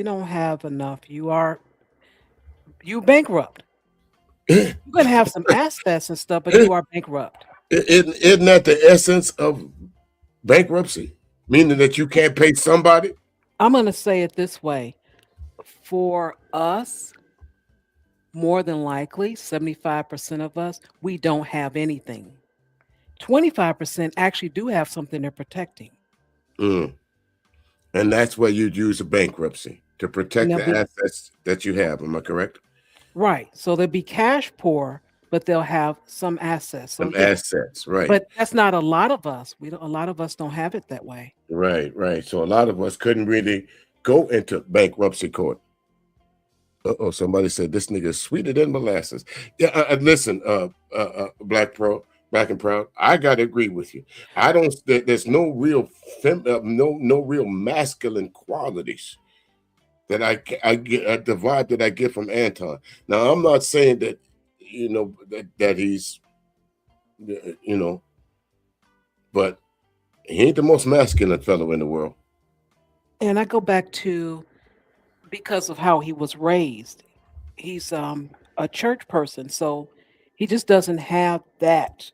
Speaker 16: don't have enough. You bankrupt. You can have some assets and stuff, but you are bankrupt.
Speaker 3: Isn't that the essence of bankruptcy? Meaning that you can't pay somebody?
Speaker 16: I'm going to say it this way. For us, more than likely, 75% of us, we don't have anything. 25% actually do have something they're protecting.
Speaker 3: And that's where you'd use a bankruptcy to protect the assets that you have. Am I correct?
Speaker 16: Right. So they'll be cash poor, but they'll have some assets.
Speaker 3: Some assets, right.
Speaker 16: But that's not a lot of us. A lot of us don't have it that way.
Speaker 3: Right. So a lot of us couldn't really go into bankruptcy court. Somebody said this nigga is sweeter than molasses. Yeah, listen, Black and Proud, I gotta agree with you. There's no real no real masculine qualities that I get the vibe that I get from Anton. Now I'm not saying that that he's but he ain't the most masculine fellow in the world.
Speaker 16: And I go back to because of how he was raised. He's a church person, so he just doesn't have that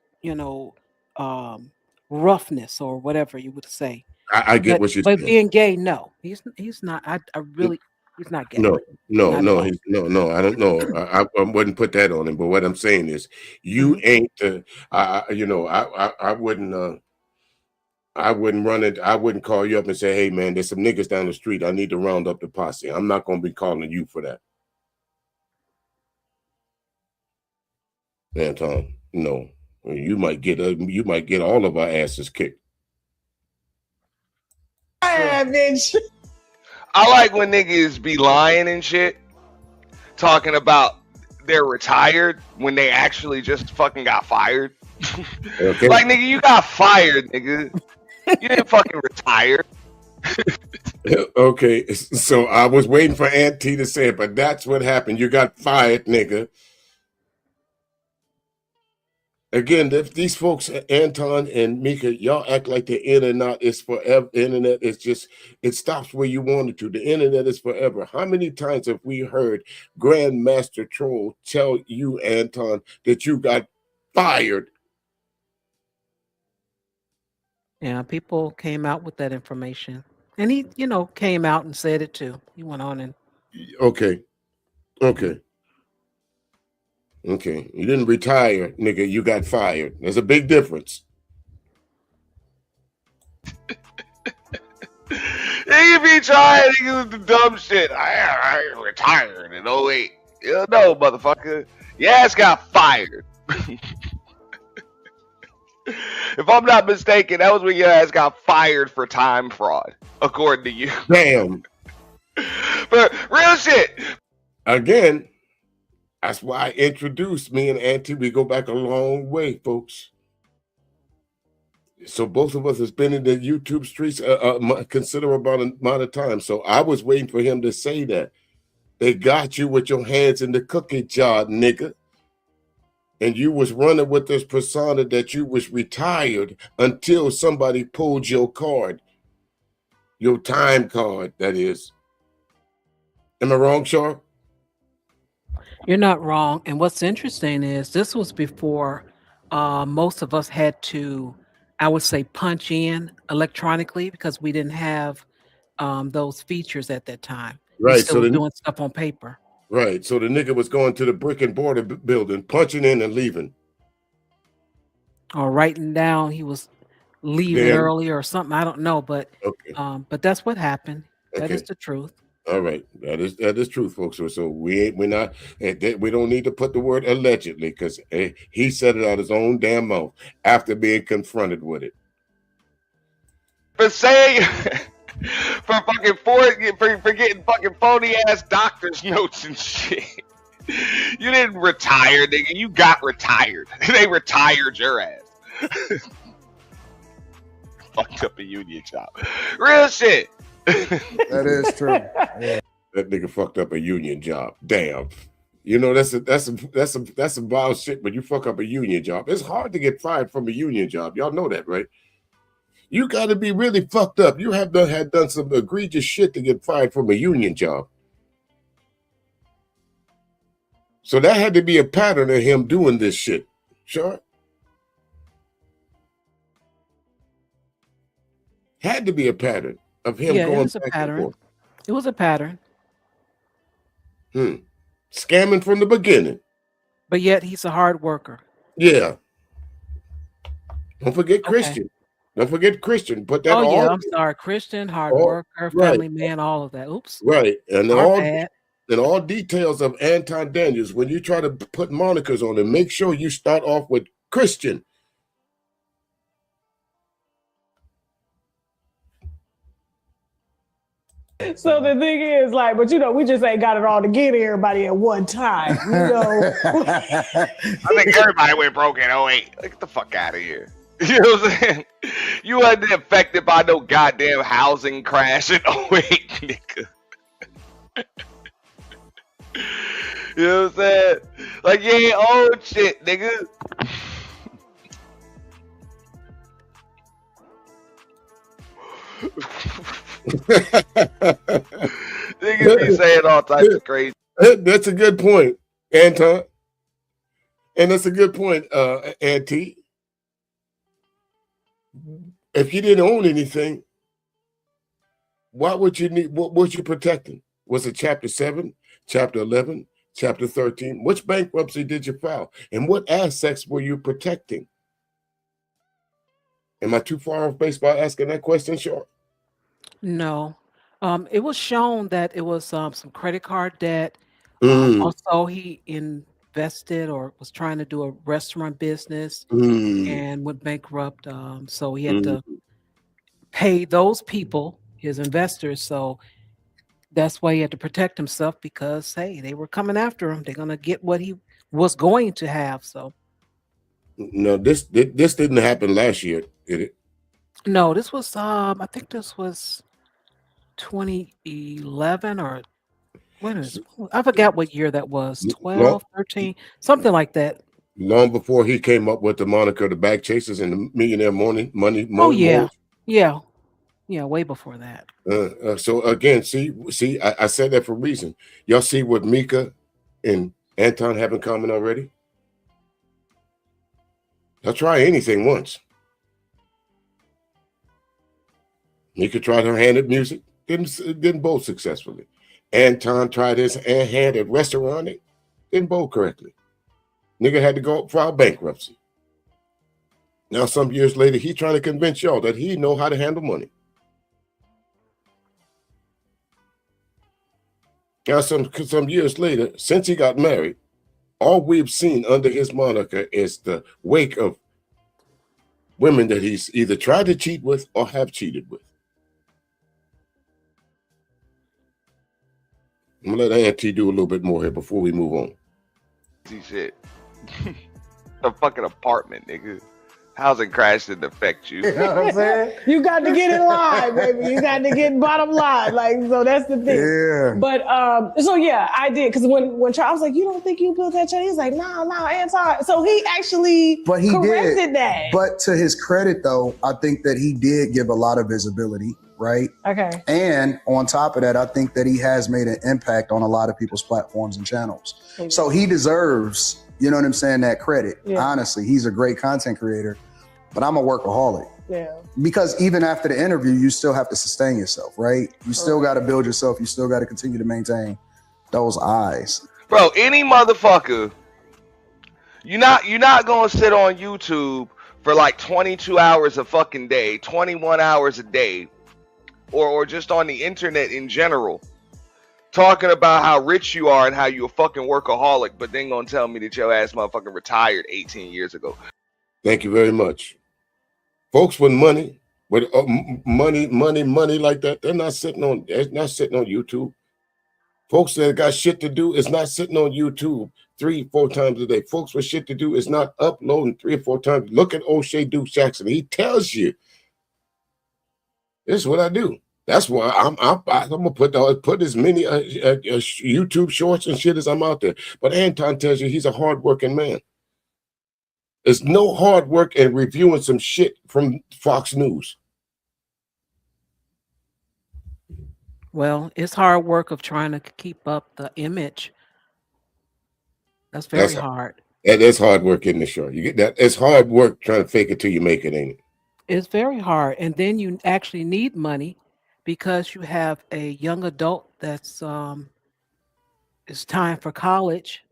Speaker 16: roughness or whatever you would say.
Speaker 3: I get what you're saying.
Speaker 16: But being gay, no, he's not. He's not gay.
Speaker 3: No. I don't know. I wouldn't put that on him. But what I'm saying is, you ain't I wouldn't. I wouldn't run it. I wouldn't call you up and say, "Hey, man, there's some niggas down the street. I need to round up the posse." I'm not going to be calling you for that. Anton, no. You might get all of our asses kicked.
Speaker 11: Bitch.
Speaker 19: I like when niggas be lying and shit, talking about they're retired when they actually just fucking got fired.
Speaker 3: Okay.
Speaker 19: Like, nigga, you got fired, nigga. You didn't fucking retire.
Speaker 3: Okay, so I was waiting for Aunt T to say it, but that's what happened. You got fired, nigga. Again, these folks, Anton and Micca, y'all act like the internet is forever. Internet is just, it stops where you want it to. The internet is forever. How many times have we heard Grandmaster Troll tell you, Anton, that you got fired?
Speaker 16: Yeah, people came out with that information. And he, came out and said it too. He went on and
Speaker 3: Okay. Okay. You didn't retire, nigga. You got fired. There's a big difference.
Speaker 19: You be trying to use the dumb shit. I retired in 08. You know, motherfucker. Your ass got fired. If I'm not mistaken, that was when your ass got fired for time fraud, according to you.
Speaker 3: Damn.
Speaker 19: But real shit.
Speaker 3: Again, that's why I introduced me and Auntie. We go back a long way, folks. So both of us has been in the YouTube streets a considerable amount of time. So I was waiting for him to say that. They got you with your hands in the cookie jar, nigga. And you was running with this persona that you was retired until somebody pulled your card. Your time card, that is. Am I wrong, Char?
Speaker 16: You're not wrong. And what's interesting is this was before most of us had to, I would say, punch in electronically because we didn't have those features at that time.
Speaker 3: Right.
Speaker 16: We still were doing stuff on paper.
Speaker 3: Right. So the nigga was going to the brick and mortar building, punching in and leaving.
Speaker 16: Or writing down he was leaving early or something. I don't know, but that's what happened. That is the truth.
Speaker 3: All right, that is truth, folks. So we don't need to put the word allegedly because he said it out his own damn mouth after being confronted with it.
Speaker 19: For saying for getting fucking phony ass doctor's notes and shit. You didn't retire, nigga. You got retired. They retired your ass. Fucked up a union job. Real shit.
Speaker 20: That is true. Yeah.
Speaker 3: That nigga fucked up a union job. Damn. You know, that's some wild shit when you fuck up a union job. It's hard to get fired from a union job. Y'all know that, right? You got to be really fucked up. You have done some egregious shit to get fired from a union job. So that had to be a pattern of him doing this shit. Sure. Had to be a pattern of him going
Speaker 16: it was a
Speaker 3: back
Speaker 16: pattern.
Speaker 3: and forth.
Speaker 16: It was a pattern.
Speaker 3: Scamming from the beginning.
Speaker 16: But yet he's a hard worker.
Speaker 3: Yeah. Don't forget Christian. Don't forget Christian. Put that all.
Speaker 16: I'm sorry. Christian, hard worker, family man, all of that. Oops.
Speaker 3: Right. And
Speaker 16: bad.
Speaker 3: And all details of Anton Daniels, when you try to put monikers on him, make sure you start off with Christian.
Speaker 11: So the thing is, like, but we just ain't got it all to get everybody at one time.
Speaker 19: I think everybody went broke in 08. Get the fuck out of here. You know what I'm saying? You wasn't affected by no goddamn housing crash in 08, nigga. You know what I'm saying? Like, you ain't old shit, nigga. Niggas be saying all types of crazy.
Speaker 3: That's a good point, Anton. And that's a good point, Auntie. If you didn't own anything, what would you need? What was you protecting? Was it Chapter 7, Chapter 11, Chapter 13? Which bankruptcy did you file? And what assets were you protecting? Am I too far off base by asking that question, Short?
Speaker 16: No. It was shown that it was some credit card debt. Also, he invested or was trying to do a restaurant business and went bankrupt. So he had to pay those people, his investors. So that's why he had to protect himself because, hey, they were coming after him. They're going to get what he was going to have. So.
Speaker 3: No, this didn't happen last year, did it?
Speaker 16: No, this was, I think this was 2011 or when is I forgot what year that was.
Speaker 3: Long,
Speaker 16: 12, 13, something like that.
Speaker 3: long before he came up with the moniker the Back Chasers and the Millionaire Money
Speaker 16: Oh
Speaker 3: Mold.
Speaker 16: yeah. Yeah. Yeah, way before that.
Speaker 3: So again, see, I said that for a reason. Y'all see what Micca and Anton have in common already? They'll try anything once. Micca tried her hand at music, didn't bowl successfully. Anton tried his hand at restauranting, didn't bowl correctly. Nigga had to go file bankruptcy. Now, some years later, he trying to convince y'all that he know how to handle money. Now, some years later, since he got married, all we've seen under his moniker is the wake of women that he's either tried to cheat with or have cheated with. I'm gonna let Auntie do a little bit more here before we move on.
Speaker 19: See shit. The fucking apartment, nigga. Housing crash didn't affect you.
Speaker 11: You know what I'm saying? You got to get in line, baby. You got to get bottom line. Like, so that's the thing.
Speaker 20: Yeah.
Speaker 11: But so yeah, I did. Because when Charles was like, you don't think you built that chain? He's like, no, Anton. So he actually corrected that.
Speaker 20: But to his credit, though, I think that he did give a lot of visibility, right?
Speaker 11: Okay.
Speaker 20: And on top of that, I think that he has made an impact on a lot of people's platforms and channels.
Speaker 11: Okay.
Speaker 20: So he deserves, you know what I'm saying, that credit.
Speaker 11: Yeah.
Speaker 20: Honestly, he's a great content creator, but I'm a workaholic.
Speaker 11: Yeah.
Speaker 20: Because even after the interview, you still have to sustain yourself, right? You still got to build yourself. You still got to continue to maintain those eyes.
Speaker 19: Bro, any motherfucker, you're not gonna sit on YouTube for like 22 hours a fucking day, 21 hours a day, or just on the internet in general, talking about how rich you are and how you're a fucking workaholic, but then gonna tell me that your ass motherfucking retired 18 years ago.
Speaker 3: Thank you very much. Folks with money like that, they're not sitting on YouTube. Folks that got shit to do is not sitting on YouTube 3-4 times a day. Folks with shit to do is not uploading 3 or 4 times. Look at O'Shea Dukes Jackson. He tells you, this is what I do. That's why I'm gonna put as many YouTube shorts and shit as I'm out there. But Anton tells you he's a hardworking man. There's no hard work in reviewing some shit from Fox News.
Speaker 16: Well, it's hard work of trying to keep up the image. That's very hard.
Speaker 3: That is hard work in the show. You get that? It's hard work trying to fake it till you make it, ain't it?
Speaker 16: It's very hard. And then you actually need money because you have a young adult that's it's time for college.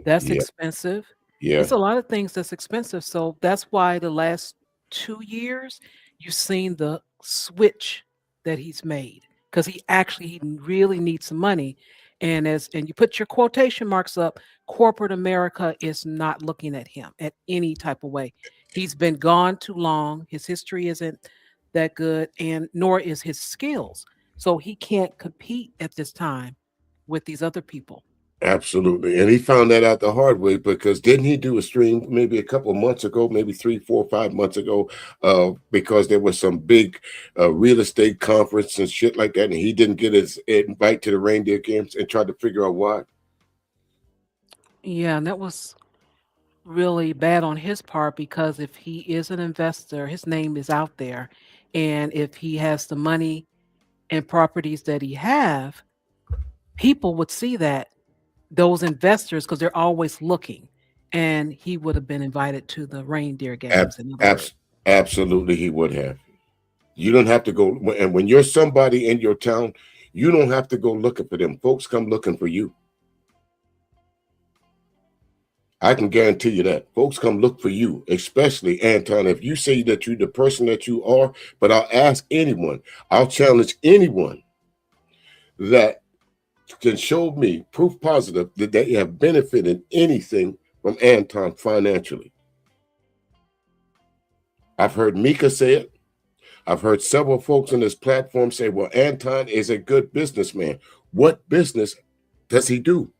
Speaker 16: That's expensive.
Speaker 3: Yeah.
Speaker 16: It's a lot of things that's expensive. So that's why the last 2 years you've seen the switch that he's made, because he really needs some money. And you put your quotation marks up, corporate America is not looking at him at any type of way. He's been gone too long. His history isn't that good, and nor is his skills. So he can't compete at this time with these other people.
Speaker 3: Absolutely. And he found that out the hard way, because didn't he do a stream maybe a couple of months ago, maybe 3, 4, 5 months ago, because there was some big real estate conference and shit like that, and he didn't get his invite to the reindeer games and tried to figure out why?
Speaker 16: Yeah, and that was really bad on his part, because if he is an investor, his name is out there. And if he has the money and properties that he have, people would see that, those investors, because they're always looking, and he would have been invited to the reindeer games.
Speaker 3: Absolutely, he would have. You don't have to go, and when you're somebody in your town, you don't have to go looking for them. Folks come looking for you. I can guarantee you that. Folks come look for you, especially Anton. If you say that you're the person that you are, but I'll ask anyone, I'll challenge anyone that can show me proof positive that they have benefited anything from Anton financially. I've heard Micca say it. I've heard several folks on this platform say, well, Anton is a good businessman. What business does he do?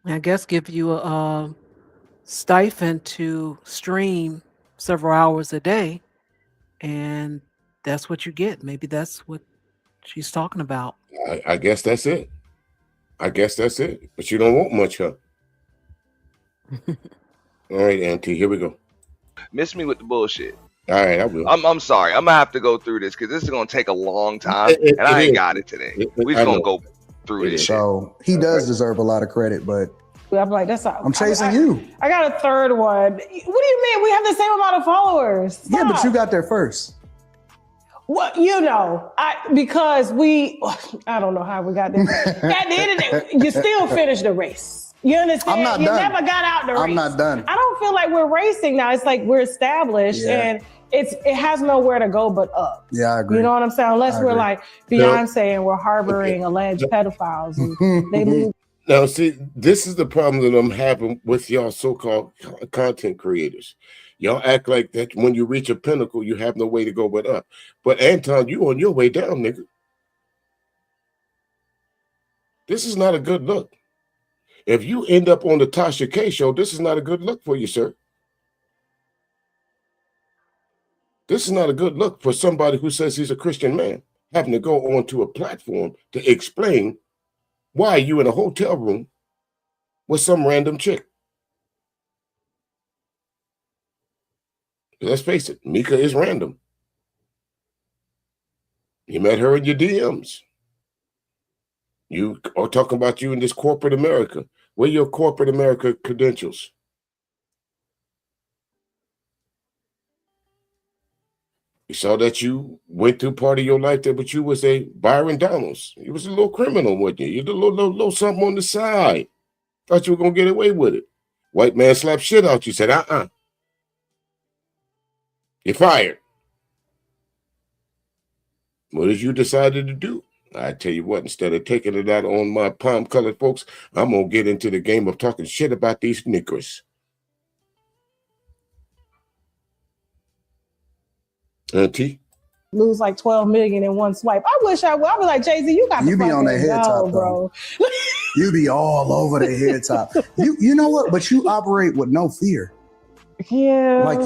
Speaker 16: I guess give you a stipend to stream several hours a day, and that's what you get. Maybe that's what she's talking about.
Speaker 3: I guess that's it. But you don't want much, huh? All right, Auntie, here we go.
Speaker 19: Miss me with the bullshit.
Speaker 3: All right, I will.
Speaker 19: I'm sorry. I'm gonna have to go through this because this is gonna take a long time, and I ain't got it today. We're just gonna go through this.
Speaker 20: So he does deserve a lot of credit, but
Speaker 11: I'm like, that's all.
Speaker 20: I'm chasing you.
Speaker 11: I got a third one. What do you mean? We have the same amount of followers. Stop.
Speaker 20: Yeah, but you got there first.
Speaker 11: Well, because I don't know how we got there. At the end of the day, you still finished the race. You understand?
Speaker 20: I'm not
Speaker 11: you
Speaker 20: done.
Speaker 11: never got out the race.
Speaker 20: I'm not done.
Speaker 11: I don't feel like we're racing now. It's like we're established and it has nowhere to go but up.
Speaker 20: Yeah, I agree.
Speaker 11: You know what I'm saying? Unless we're like Beyonce and we're harboring alleged pedophiles and they leave.
Speaker 3: Now, see, this is the problem that I'm having with y'all so-called content creators. Y'all act like that when you reach a pinnacle, you have no way to go but up. But Anton, you on your way down, nigga. This is not a good look. If you end up on the Tasha K show, this is not a good look for you, sir. This is not a good look for somebody who says he's a Christian man, having to go onto a platform to explain why you in a hotel room with some random chick. Let's face it, Micca is random. You met her in your DMs. You are talking about you in this corporate America. Where are your corporate America credentials? We saw that you went through part of your life there, but you was a Byron Donalds. You was a little criminal, wasn't you? You did a little something on the side. Thought you were going to get away with it. White man slapped shit out you, said, You're fired. What did you decided to do? I tell you what, instead of taking it out on my palm-colored folks, I'm going to get into the game of talking shit about these niggers. Auntie?
Speaker 11: Lose like 12 million in one swipe. I wish I would. I was like, Jay-Z, you got to
Speaker 20: be on the head top,
Speaker 11: bro.
Speaker 20: You be all over the head top. You know what? But you operate with no fear.
Speaker 11: Yeah.
Speaker 20: Like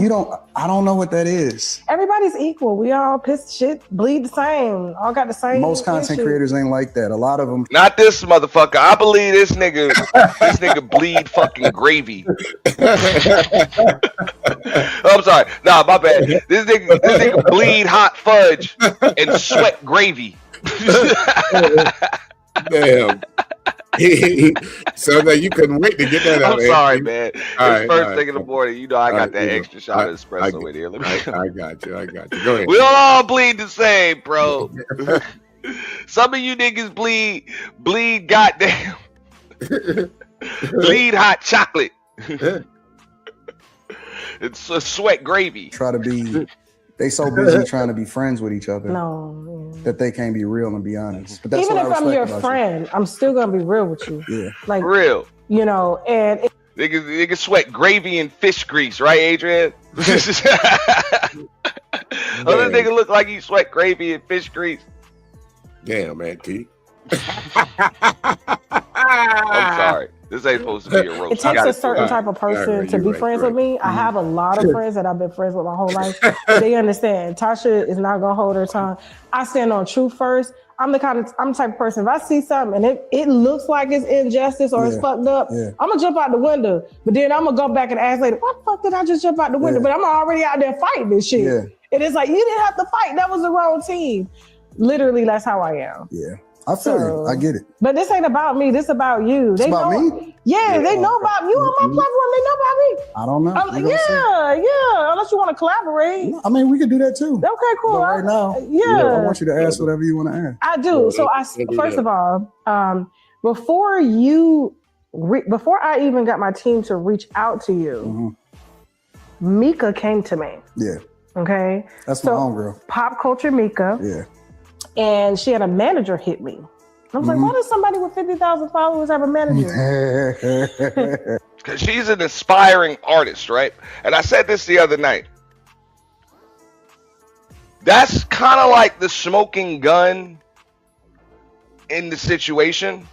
Speaker 20: I don't know what that is.
Speaker 11: Everybody's equal. We all piss shit, bleed the same. All got the same.
Speaker 20: Most content creators ain't like that. A lot of them.
Speaker 19: Not this motherfucker. I believe this nigga bleed fucking gravy. I'm sorry. Nah, my bad. This nigga bleed hot fudge and sweat gravy.
Speaker 3: Damn. So that you couldn't wait to get that out.
Speaker 19: I'm sorry, man. It's first thing in the morning. You know I got that extra shot of espresso in here.
Speaker 3: I got you. Go ahead.
Speaker 19: We don't all bleed the same, bro. Some of you niggas bleed goddamn. Bleed hot chocolate. It's sweat gravy.
Speaker 20: They so busy trying to be friends with each other.
Speaker 11: No.
Speaker 20: That they can't be real and be honest. But that's
Speaker 11: even
Speaker 20: what
Speaker 11: if I'm your friend, I'm still gonna be real with you.
Speaker 20: Yeah.
Speaker 11: Like
Speaker 19: real.
Speaker 11: You know, and
Speaker 19: niggas sweat gravy and fish grease, right, Adrian? Other nigga look like he sweat gravy and fish grease.
Speaker 3: Damn, man, T.
Speaker 19: I'm sorry. This ain't supposed to be a roast.
Speaker 11: It takes a certain type of person to be friends with me. I have a lot of friends that I've been friends with my whole life. They understand. Tasha is not gonna hold her tongue. I stand on truth first. I'm the type of person, if I see something and it looks like it's injustice or it's fucked up, I'm gonna jump out the window. But then I'm gonna go back and ask later, why the fuck did I just jump out the window? But I'm already out there fighting this shit.
Speaker 20: Yeah.
Speaker 11: And it's like, you didn't have to fight. That was the wrong team. Literally, that's how I am.
Speaker 20: Yeah. I feel you. I get it.
Speaker 11: But this ain't about me. This about you.
Speaker 20: It's about me?
Speaker 11: Yeah, they know about you on my platform. They know about me.
Speaker 20: I don't know.
Speaker 11: Yeah. Unless you want to collaborate.
Speaker 20: I mean, we could do that too.
Speaker 11: Okay, cool.
Speaker 20: But right now, I want you to ask whatever you want to ask.
Speaker 11: I do. So first of all, before I even got my team to reach out to you, Micca came to me.
Speaker 20: Yeah.
Speaker 11: Okay.
Speaker 20: That's my homegirl.
Speaker 11: Pop culture Micca.
Speaker 20: Yeah.
Speaker 11: And she had a manager hit me. I was like, why does somebody with 50,000 followers have a manager?
Speaker 19: Because she's an aspiring artist, right? And I said this the other night. That's kind of like the smoking gun in the situation.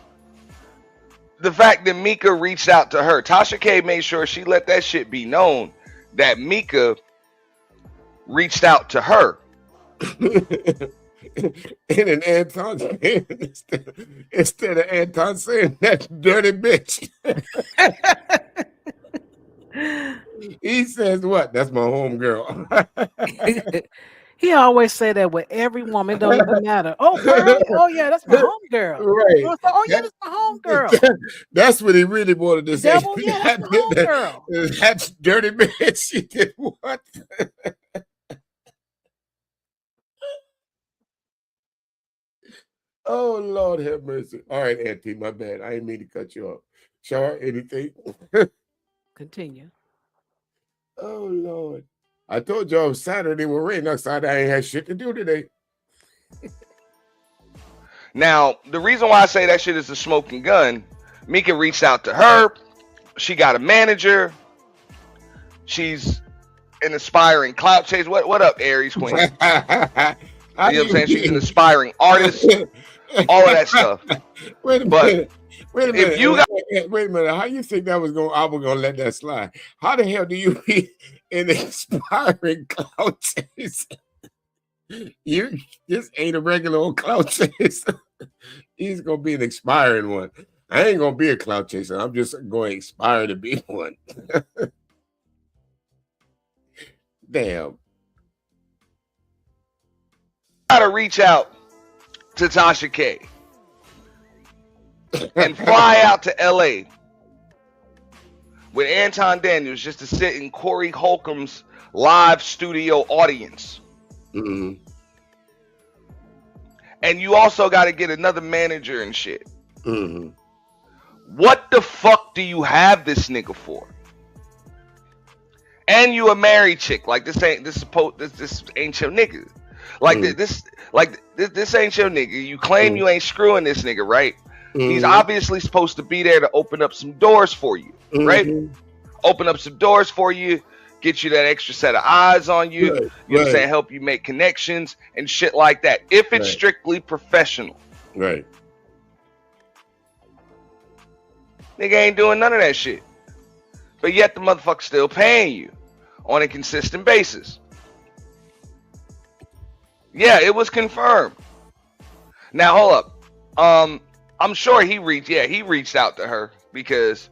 Speaker 19: The fact that Micca reached out to her. Tasha K made sure she let that shit be known that Micca reached out to her.
Speaker 3: And then Anton, instead of Anton saying that dirty bitch, he says what? That's my homegirl.
Speaker 16: He always say that with every woman. It don't even matter. Oh, Pearl? Oh, yeah, that's my homegirl.
Speaker 3: Right.
Speaker 16: Oh, yeah, that's my homegirl.
Speaker 3: That's what he really wanted to say.
Speaker 16: Devil, yeah, that's my homegirl.
Speaker 3: That's dirty bitch. She did what? Oh, Lord have mercy. All right, Auntie, my bad. I didn't mean to cut you off. Shar, anything?
Speaker 16: Continue.
Speaker 3: Oh, Lord. I told y'all Saturday was rain. Outside, I ain't had shit to do today.
Speaker 19: Now, the reason why I say that shit is a smoking gun, Micca reached out to her. She got a manager. She's an aspiring clout chaser. What up, Aries Queen? You know what I'm saying? She's an aspiring artist. All of that stuff.
Speaker 3: Wait a
Speaker 19: But
Speaker 3: minute. Wait a minute.
Speaker 19: if you got
Speaker 3: Wait a minute. How you think that was going? I was going to let that slide. How the hell do you be an inspiring clout chaser? You just ain't a regular old clout chaser. He's gonna be an expiring one. I ain't gonna be a clout chaser. I'm just going to aspire to be one. Damn.
Speaker 19: gotta reach out to Tasha K and fly out to LA with Anton Daniels just to sit in Corey Holcomb's live studio audience.
Speaker 3: Mm-hmm.
Speaker 19: And you also got to get another manager and shit.
Speaker 3: Mm-hmm.
Speaker 19: What the fuck do you have this nigga for? And you a married chick. Like this ain't your nigga. Like this ain't your nigga. You claim you ain't screwing this nigga, right? He's obviously supposed to be there to open up some doors for you, right? Open up some doors for you, get you that extra set of eyes on you, you know what I'm saying, help you make connections and shit like that. If it's strictly professional.
Speaker 3: Right.
Speaker 19: Nigga ain't doing none of that shit. But yet the motherfucker's still paying you on a consistent basis. Yeah, it was confirmed. Now hold up. I'm sure he reached out to her because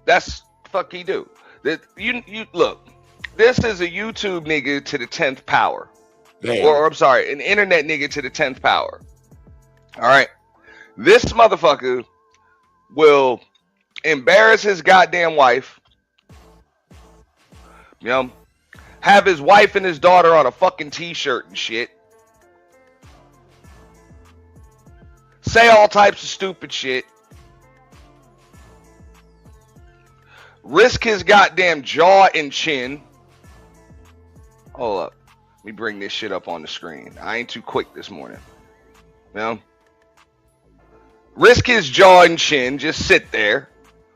Speaker 19: that's the fuck he do. That you look, this is a YouTube nigga to the 10th power. Or I'm sorry, an internet nigga to the 10th power. All right. This motherfucker will embarrass his goddamn wife. You know, have his wife and his daughter on a fucking t-shirt and shit. Say all types of stupid shit. Risk his goddamn jaw and chin. Hold up. Let me bring this shit up on the screen. I ain't too quick this morning. You know? Risk his jaw and chin. Just sit there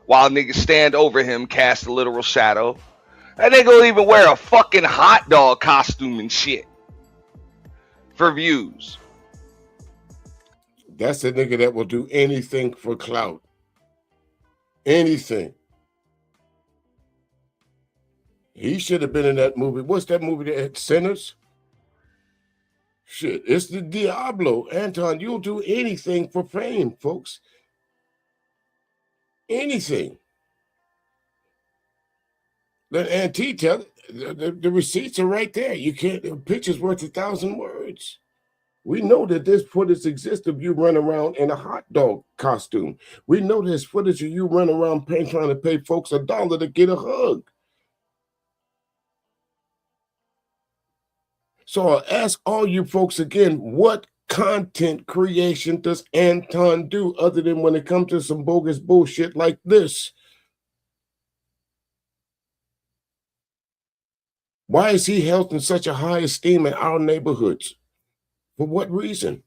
Speaker 19: while niggas stand over him, cast a literal shadow. That nigga will even wear a fucking hot dog costume and shit for views.
Speaker 3: That's a nigga that will do anything for clout. Anything. He should have been in that movie. What's that movie that had Sinners? Shit, it's the Diablo. Anton, you'll do anything for fame, folks. Anything. Let Auntie tell it. The receipts are right there. You can't, the picture's worth 1,000 words. We know that this footage exists of you running around in a hot dog costume. We know there's footage of you running around trying to pay folks $1 to get a hug. So I'll ask all you folks again, what content creation does Anton do other than when it comes to some bogus bullshit like this? Why is he held in such a high esteem in our neighborhoods? For what reason?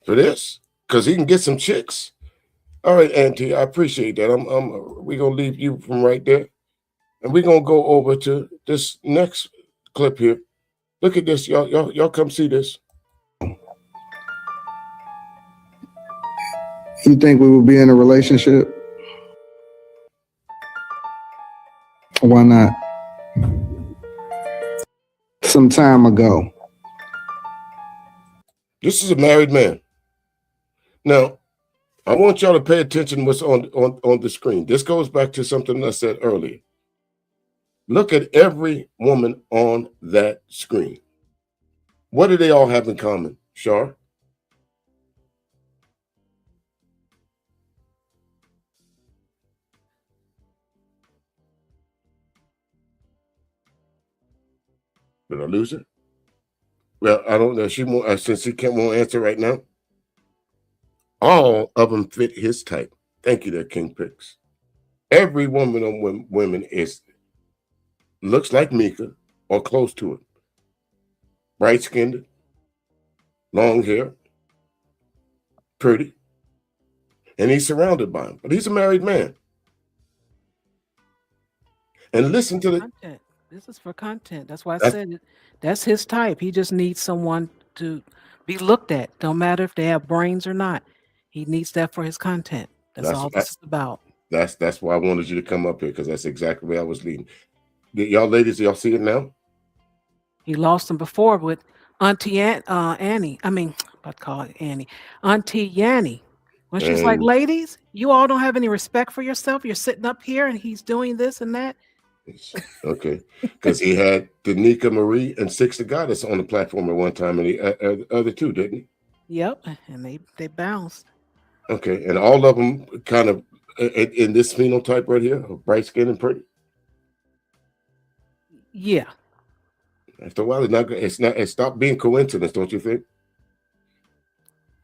Speaker 3: For this? Because he can get some chicks? All right, Auntie, I appreciate that. We're going to leave you from right there. And we're going to go over to this next clip here. Look at this, y'all. Y'all come see this.
Speaker 15: You think we would be in a relationship Why not? Some time ago.
Speaker 3: This is a married man. Now, I want y'all to pay attention to what's on the screen. This goes back to something I said earlier. Look at every woman on that screen. What do they all have in common, Shar? Did I lose her? Well, I don't know. She won't, since she won't answer right now. All of them fit his type. Thank you, there, King Picks. Every woman on women looks like Micca or close to it. Bright skinned, long hair, pretty, and he's surrounded by him. But he's a married man. And listen to the
Speaker 16: content. This is for content. That's why I said it. That's his type. He just needs someone to be looked at. Don't matter if they have brains or not. He needs that for his content. That's all this is about.
Speaker 3: That's why I wanted you to come up here, because that's exactly where I was leading. Y'all ladies, y'all see it now?
Speaker 16: He lost him before with Auntie Annie. I mean, about to call it Annie. Auntie Yanni. When she's like, ladies, you all don't have any respect for yourself. You're sitting up here and he's doing this and that.
Speaker 3: Okay, because he had Danica Marie and Six the Goddess on the platform at one time, and the other two, didn't he?
Speaker 16: Yep, and they bounced.
Speaker 3: Okay, and all of them kind of in this phenotype right here, bright skin and pretty.
Speaker 16: Yeah.
Speaker 3: After a while, it stopped being coincidence, don't you think?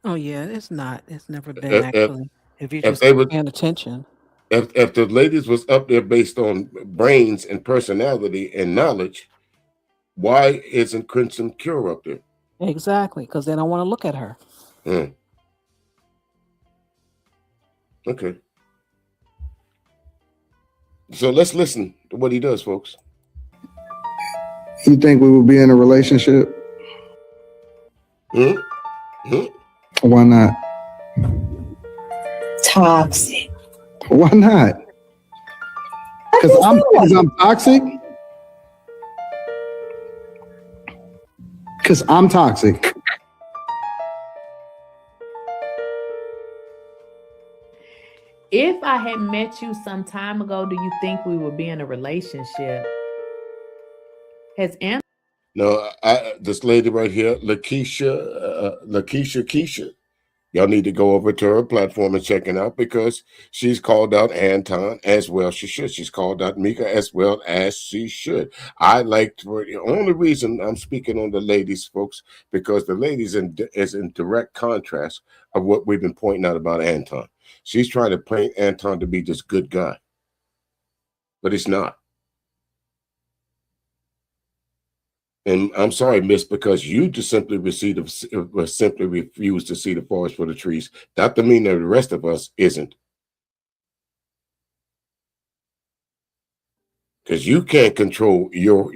Speaker 16: Oh yeah, it's not. It's never been actually. If you just paying attention.
Speaker 3: If the ladies was up there based on brains and personality and knowledge, why isn't Crimson Cure up there?
Speaker 16: Exactly, because they don't want to look at her.
Speaker 3: Okay. So let's listen to what he does, folks.
Speaker 15: You think we would be in a relationship? Why not?
Speaker 5: Toxic.
Speaker 15: Why not? Because I'm toxic? Because I'm toxic.
Speaker 2: If I had met you some time ago, do you think we would be in a relationship?
Speaker 3: No, this lady right here, Lakeisha, y'all need to go over to her platform and check it out, because she's called out Anton as well. She should. She's called out Micca as well as she should. I liked her. The only reason I'm speaking on the ladies, folks, because the ladies is in direct contrast of what we've been pointing out about Anton. She's trying to paint Anton to be this good guy, but it's not. And I'm sorry, miss, because you just simply refuse to see the forest for the trees. That doesn't mean that the rest of us isn't. Because you can't control your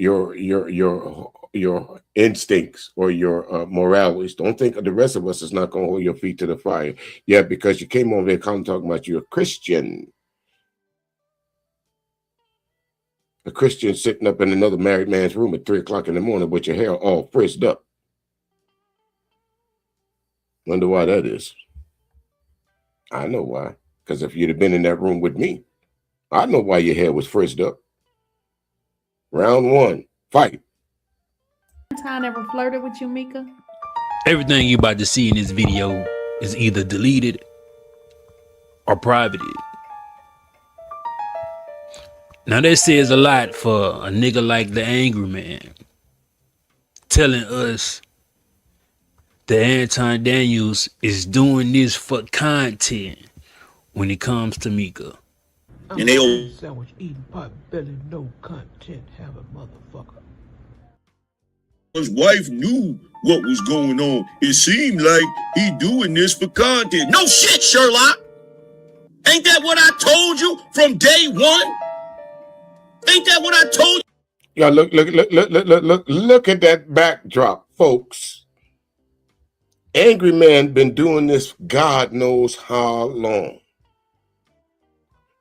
Speaker 3: instincts or your moralities. Don't think the rest of us is not going to hold your feet to the fire. Yeah, because you came over there talking about you're a Christian. A Christian sitting up in another married man's room at 3 o'clock in the morning with your hair all frizzed up. Wonder why that is. I know why. Because if you'd have been in that room with me, I know why your hair was frizzed up. Round one, fight.
Speaker 2: Anton ever flirted with you, Micca?
Speaker 21: Everything you about to see in this video is either deleted or privated. Now that says a lot for a nigga like the Angry Man, telling us that Anton Daniels is doing this for content when it comes to Micca.
Speaker 22: And they all sandwich eating pot belly, no content, have a motherfucker.
Speaker 23: His wife knew what was going on. It seemed like he doing this for content. No shit, Sherlock. Ain't that what I told you from day one? Ain't that what I told you?
Speaker 3: Yeah, look at that backdrop, folks. Angry Man been doing this God knows how long.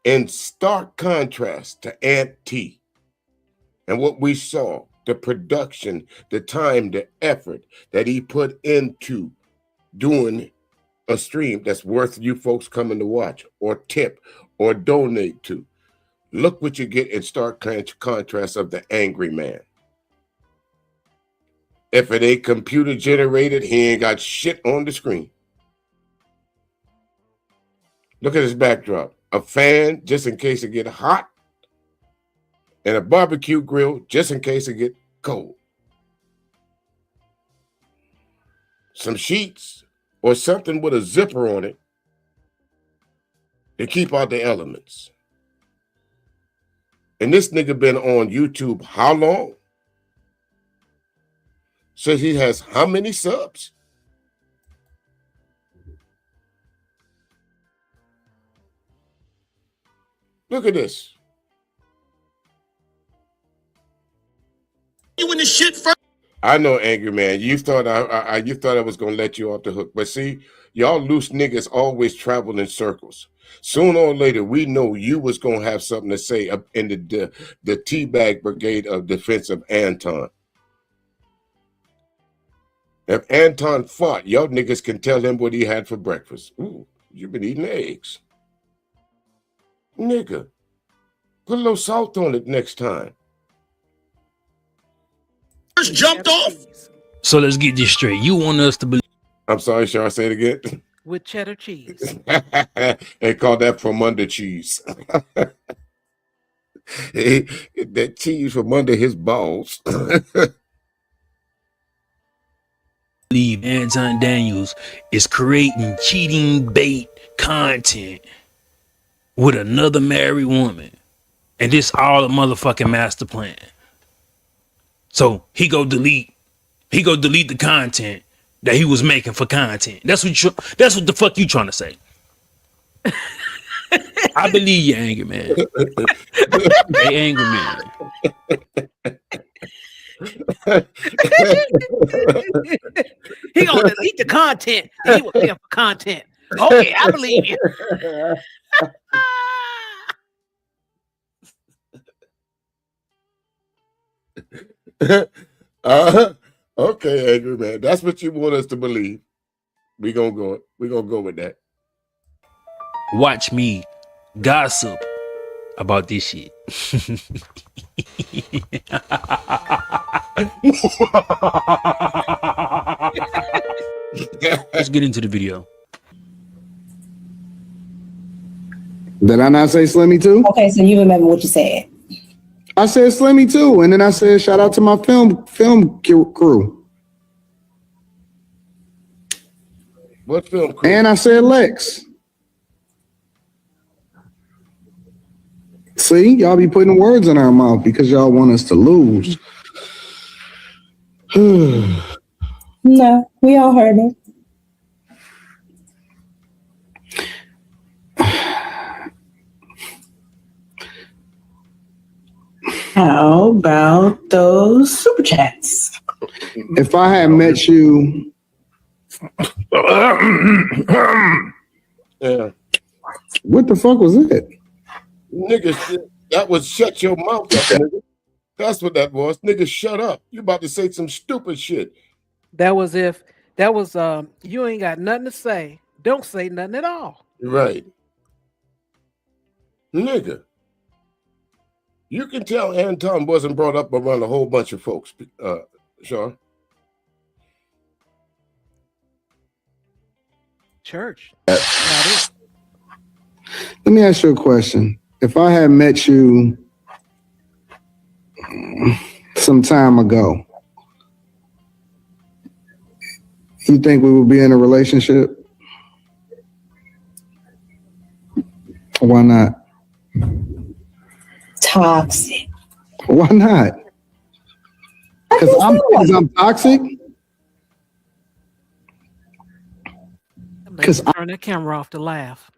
Speaker 3: In stark contrast to Aunt T. and what we saw, the production, the time, the effort that he put into doing a stream that's worth you folks coming to watch or tip or donate to. Look what you get in stark contrast of the Angry Man. If it ain't computer generated, he ain't got shit on the screen. Look at his backdrop. A fan just in case it get hot, and a barbecue grill just in case it get cold. Some sheets or something with a zipper on it to keep out the elements. And this nigga been on YouTube how long? Says he has how many subs? Look at this.
Speaker 23: You in the shit first.
Speaker 3: I know, Angry Man. You thought I was gonna let you off the hook, but see, y'all loose niggas always travel in circles. Sooner or later, we know you was gonna have something to say up in the teabag brigade of defense of Anton. If Anton fought, y'all niggas can tell him what he had for breakfast. Ooh, you've been eating eggs. Nigga, put a little salt on it next time.
Speaker 23: First jumped off.
Speaker 21: So let's get this straight. You want us to believe?
Speaker 3: I'm sorry, shall I say it again?
Speaker 16: With cheddar cheese.
Speaker 3: They call that from under cheese. That cheese from under his balls.
Speaker 21: Believe Anton Daniels is creating cheating bait content with another married woman, and this all a motherfucking master plan. So he go delete the content that he was making for content. That's what the fuck you trying to say. I believe you, Angry Man. Hey, Angry Man.
Speaker 16: He gonna delete the content. He was there for content. Okay, I believe you.
Speaker 3: Okay, Angry Man. That's what you want us to believe. We're gonna go with that.
Speaker 21: Watch me gossip about this shit. Let's get into the video.
Speaker 20: Did I not say Slimmy too?
Speaker 1: Okay, so you remember what you said.
Speaker 20: I said Slimmy too, and then I said shout out to my film crew.
Speaker 3: What film crew?
Speaker 20: And I said Lex. See, y'all be putting words in our mouth because y'all want us to lose.
Speaker 1: No, we all heard it. How about those super chats?
Speaker 20: If I had met you,
Speaker 3: yeah.
Speaker 20: What the fuck was it?
Speaker 3: Nigga, that was shut your mouth up, nigga. That's what that was. Nigga, shut up. You about to say some stupid shit.
Speaker 16: That was you ain't got nothing to say. Don't say nothing at all.
Speaker 3: Right. Nigga. You can tell Anton wasn't brought up around a whole bunch of folks, Sean.
Speaker 16: Church.
Speaker 20: Let me ask you a question. If I had met you some time ago, you think we would be in a relationship? Why not?
Speaker 1: Toxic.
Speaker 20: Why not? Because I'm toxic?
Speaker 16: Because turn that camera off to laugh.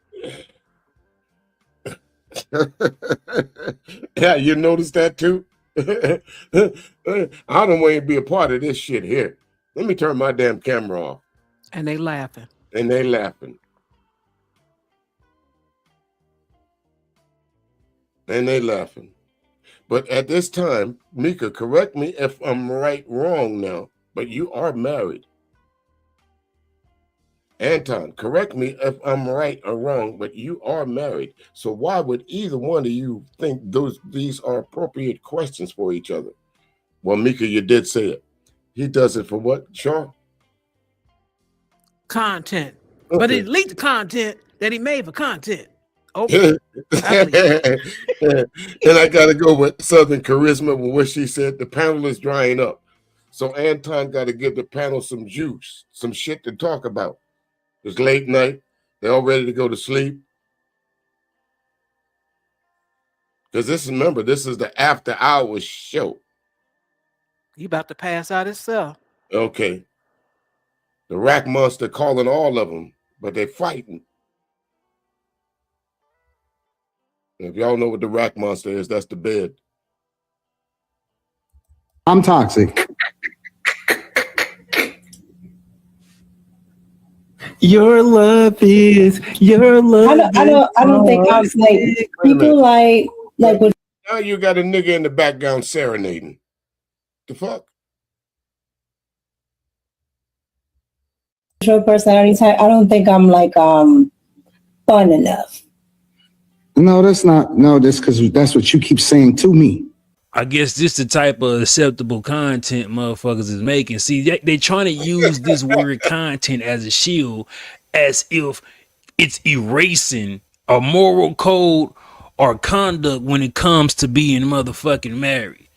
Speaker 3: Yeah, you noticed that too? I don't want to be a part of this shit here. Let me turn my damn camera off.
Speaker 16: And they laughing.
Speaker 3: And they laughing. And they laughing. But at this time, Micca, correct me if I'm wrong now, but you are married. Anton, correct me if I'm right or wrong, but you are married. So why would either one of you think these are appropriate questions for each other? Well, Micca, you did say it. He does it for what, Shaw?
Speaker 16: Content.
Speaker 3: Okay.
Speaker 16: But he leaked the content that he made for content. Oh,
Speaker 3: And I got to go with Southern Charisma with what she said. The panel is drying up. So Anton got to give the panel some juice, some shit to talk about. It's late night. They're all ready to go to sleep. Because remember, this is the after hours show.
Speaker 16: He about to pass out himself.
Speaker 3: Okay. The rack monster calling all of them, but they're fighting. If y'all know what the rack monster is, that's the bed.
Speaker 15: I'm toxic.
Speaker 1: Your love is your love. I don't think I'm like people like with
Speaker 3: now you got a nigga in the background serenading. The fuck?
Speaker 1: your personality type. I don't think I'm like fun enough.
Speaker 15: No, that's not. No, that's because that's what you keep saying to me.
Speaker 21: I guess this the type of acceptable content motherfuckers is making. See, they trying to use this word content as a shield, as if it's erasing a moral code or conduct when it comes to being motherfucking married.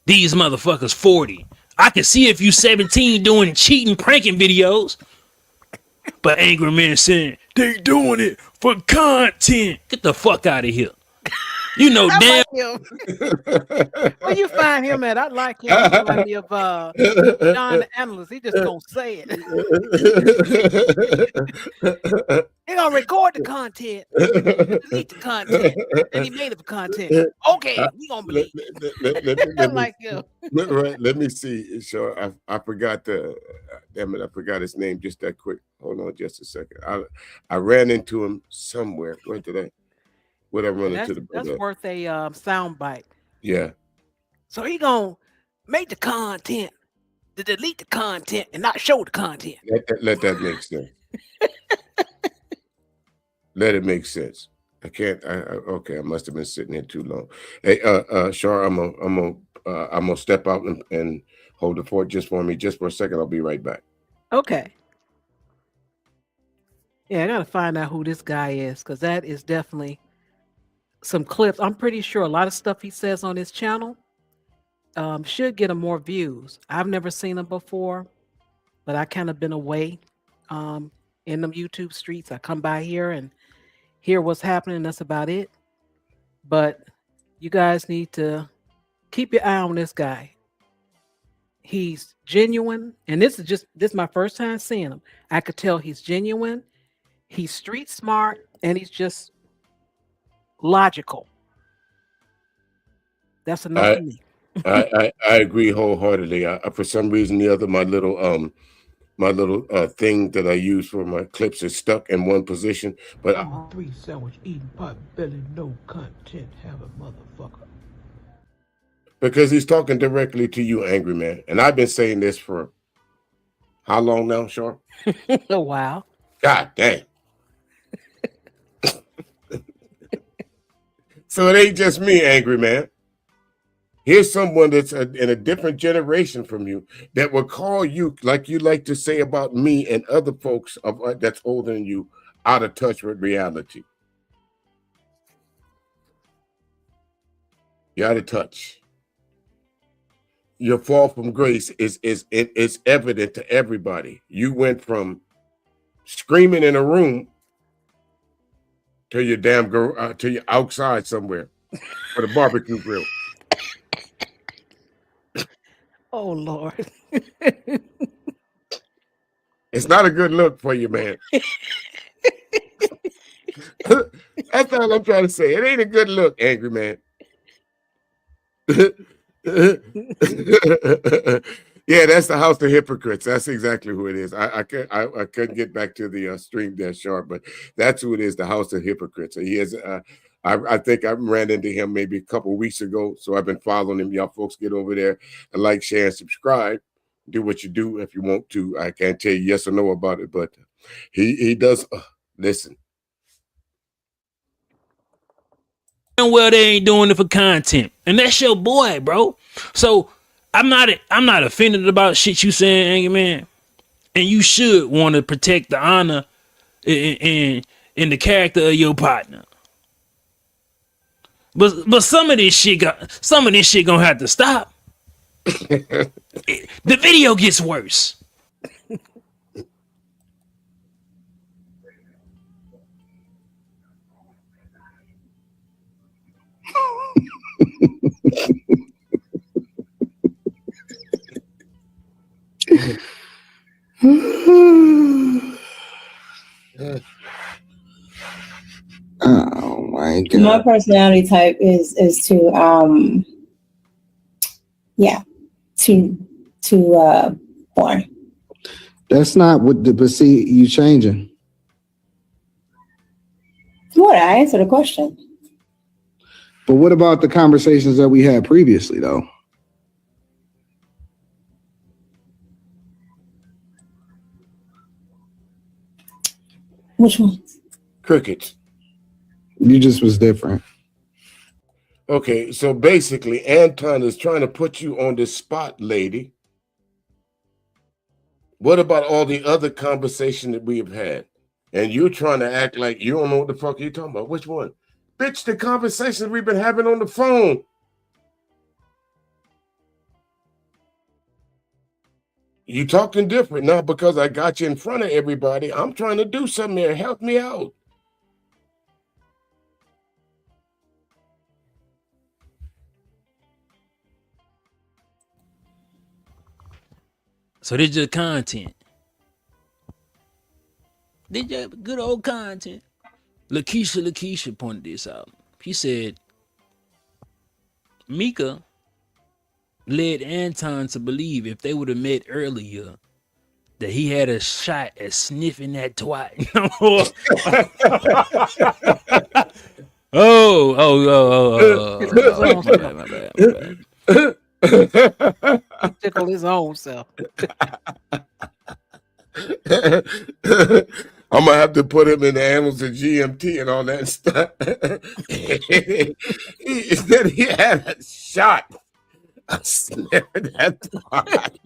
Speaker 21: These motherfuckers 40. I can see if you 17 doing cheating, pranking videos. But Angry Man saying, they doing it for content. Get the fuck out of here. You know damn.
Speaker 16: Where you find him at? I like him. He remind me of John the Analyst. He just gonna say it. They gonna record the content, delete the content, and he made it for content. Okay, we gonna believe.
Speaker 3: Let me see. Sure, I forgot damn it, I forgot his name just that quick. Hold on just a second. I ran into him somewhere. Where did I? What I run into the brother?
Speaker 16: That's worth a sound bite.
Speaker 3: Yeah.
Speaker 16: So he gonna make the content, to delete the content, and not show the content.
Speaker 3: Let that make sense. Let it make sense. I can't. Okay, I must have been sitting here too long. Hey, Shar, I'm gonna step out and hold the fort just for me, just for a second. I'll be right back.
Speaker 16: Okay. Yeah, I gotta find out who this guy is, because that is definitely some clips. I'm pretty sure a lot of stuff he says on his channel should get him more views. I've never seen him before, but I kind of been away in them YouTube streets. I come by here and hear what's happening. That's about it. But you guys need to keep your eye on this guy. He's genuine, and this is my first time seeing him. I could tell he's genuine. He's street smart, and he's just logical. That's enough for me.
Speaker 3: I agree wholeheartedly. For some reason, my little thing that I use for my clips is stuck in one position. But
Speaker 22: I'm a 3 sandwich eating pot belly, no content, have a motherfucker.
Speaker 3: Because he's talking directly to you, Angry Man, and I've been saying this for how long now, Shar?
Speaker 16: A while.
Speaker 3: God damn. So it ain't just me, Angry Man. Here's someone that's in a different generation from you that will call you, like you like to say about me and other folks that's older than you, out of touch with reality. You're out of touch. Your fall from grace is evident to everybody. You went from screaming in a room to your damn girl to your outside somewhere for the barbecue grill.
Speaker 16: Oh Lord.
Speaker 3: It's not a good look for you, man. That's all I'm trying to say. It ain't a good look, Angry Man. Yeah, that's the House of Hypocrites. That's exactly who it is. I couldn't get back to the stream there, Sharp, but that's who it is, the House of Hypocrites. He is I think I ran into him maybe a couple of weeks ago. So I've been following him. Y'all folks get over there and like, share, and subscribe. Do what you do if you want to. I can't tell you yes or no about it, but he does. Listen.
Speaker 21: And well, they ain't doing it for content, and that's your boy, bro. So I'm not offended about shit you saying, Angry Man, and you should want to protect the honor in the character of your partner. But some of this shit gonna have to stop. The video gets worse.
Speaker 1: Oh my God.
Speaker 5: My personality type is too boring.
Speaker 1: That's not what but see, you changing.
Speaker 5: What? I answered the question.
Speaker 1: But what about the conversations that we had previously, though?
Speaker 5: Which one?
Speaker 3: Crickets.
Speaker 1: You just was different.
Speaker 3: Okay, so basically, Anton is trying to put you on the spot, lady. What about all the other conversation that we have had? And you're trying to act like you don't know what the fuck you're talking about. Which one? Bitch, the conversations we've been having on the phone. You talking different now because I got you in front of everybody. I'm trying to do something here. Help me out.
Speaker 21: So this just content. This just good old content. Lakeisha pointed this out. He said, Micca led Anton to believe if they would have met earlier that he had a shot at sniffing that twat.
Speaker 16: My bad. Tickle his own self.
Speaker 3: I'm gonna have to put him in the annals of GMT and all that stuff. He said he had a shot. I sniffed that twat.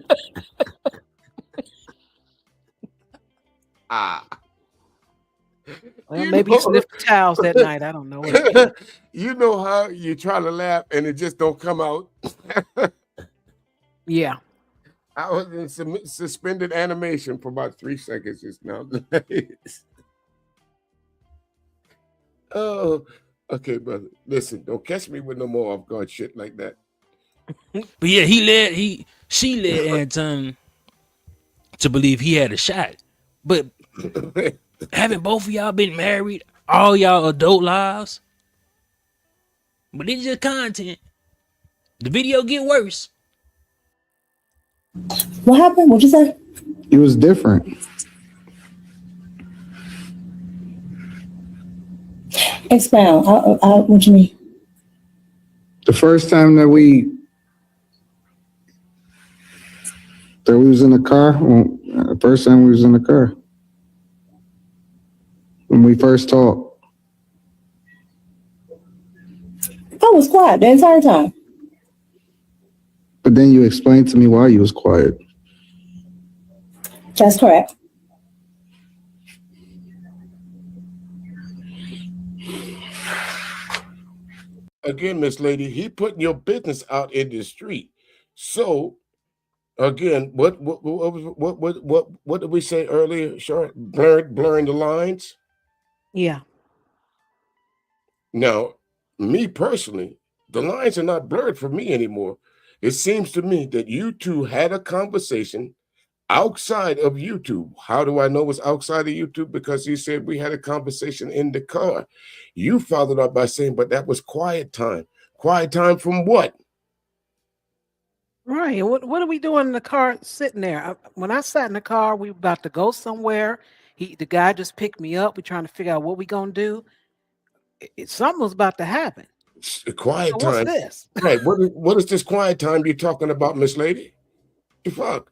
Speaker 16: Well, maybe he sniffed the towels that night. I don't know.
Speaker 3: You know how you try to laugh and it just don't come out?
Speaker 16: Yeah.
Speaker 3: I was in suspended animation for about 3 seconds just now. Oh, okay, brother. Listen, don't catch me with no more off guard shit like that.
Speaker 21: But yeah, she led Anton to believe he had a shot. But haven't both of y'all been married all y'all adult lives? But it's just content. The video get worse.
Speaker 5: What happened? What'd you say?
Speaker 1: It was different.
Speaker 5: Expound. What you mean?
Speaker 1: The first time that we was in the car, the first time we was in the car, when we first talked.
Speaker 5: I was quiet the entire time.
Speaker 1: But then you explained to me why you was quiet.
Speaker 5: That's correct.
Speaker 3: Again, Miss Lady, he putting your business out in the street. So, again, what did we say earlier? Sure, blurring the lines.
Speaker 16: Yeah.
Speaker 3: Now, me personally, the lines are not blurred for me anymore. It seems to me that you two had a conversation outside of YouTube. How do I know it's outside of YouTube? Because you said we had a conversation in the car. You followed up by saying, but that was quiet time. Quiet time from what?
Speaker 16: Right. What are we doing in the car sitting there? When I sat in the car, we were about to go somewhere. The guy just picked me up. We're trying to figure out what we gonna do.
Speaker 6: something was about to happen.
Speaker 3: A quiet
Speaker 6: So what's
Speaker 3: time.
Speaker 6: this?
Speaker 3: Right. What is this quiet time you're talking about, Miss Lady? The fuck?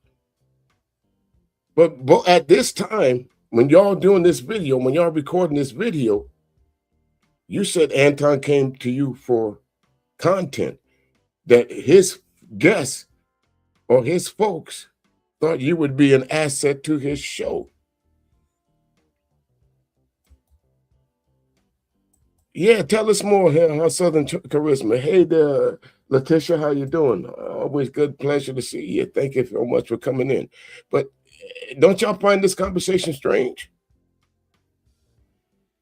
Speaker 3: But at this time, when y'all doing this video, when y'all recording this video, you said Anton came to you for content, that his guests or his folks thought you would be an asset to his show. Yeah, tell us more here, her Southern Charisma. Hey there, Letitia, how you doing? Always good pleasure to see you. Thank you so much for coming in. But don't y'all find this conversation strange?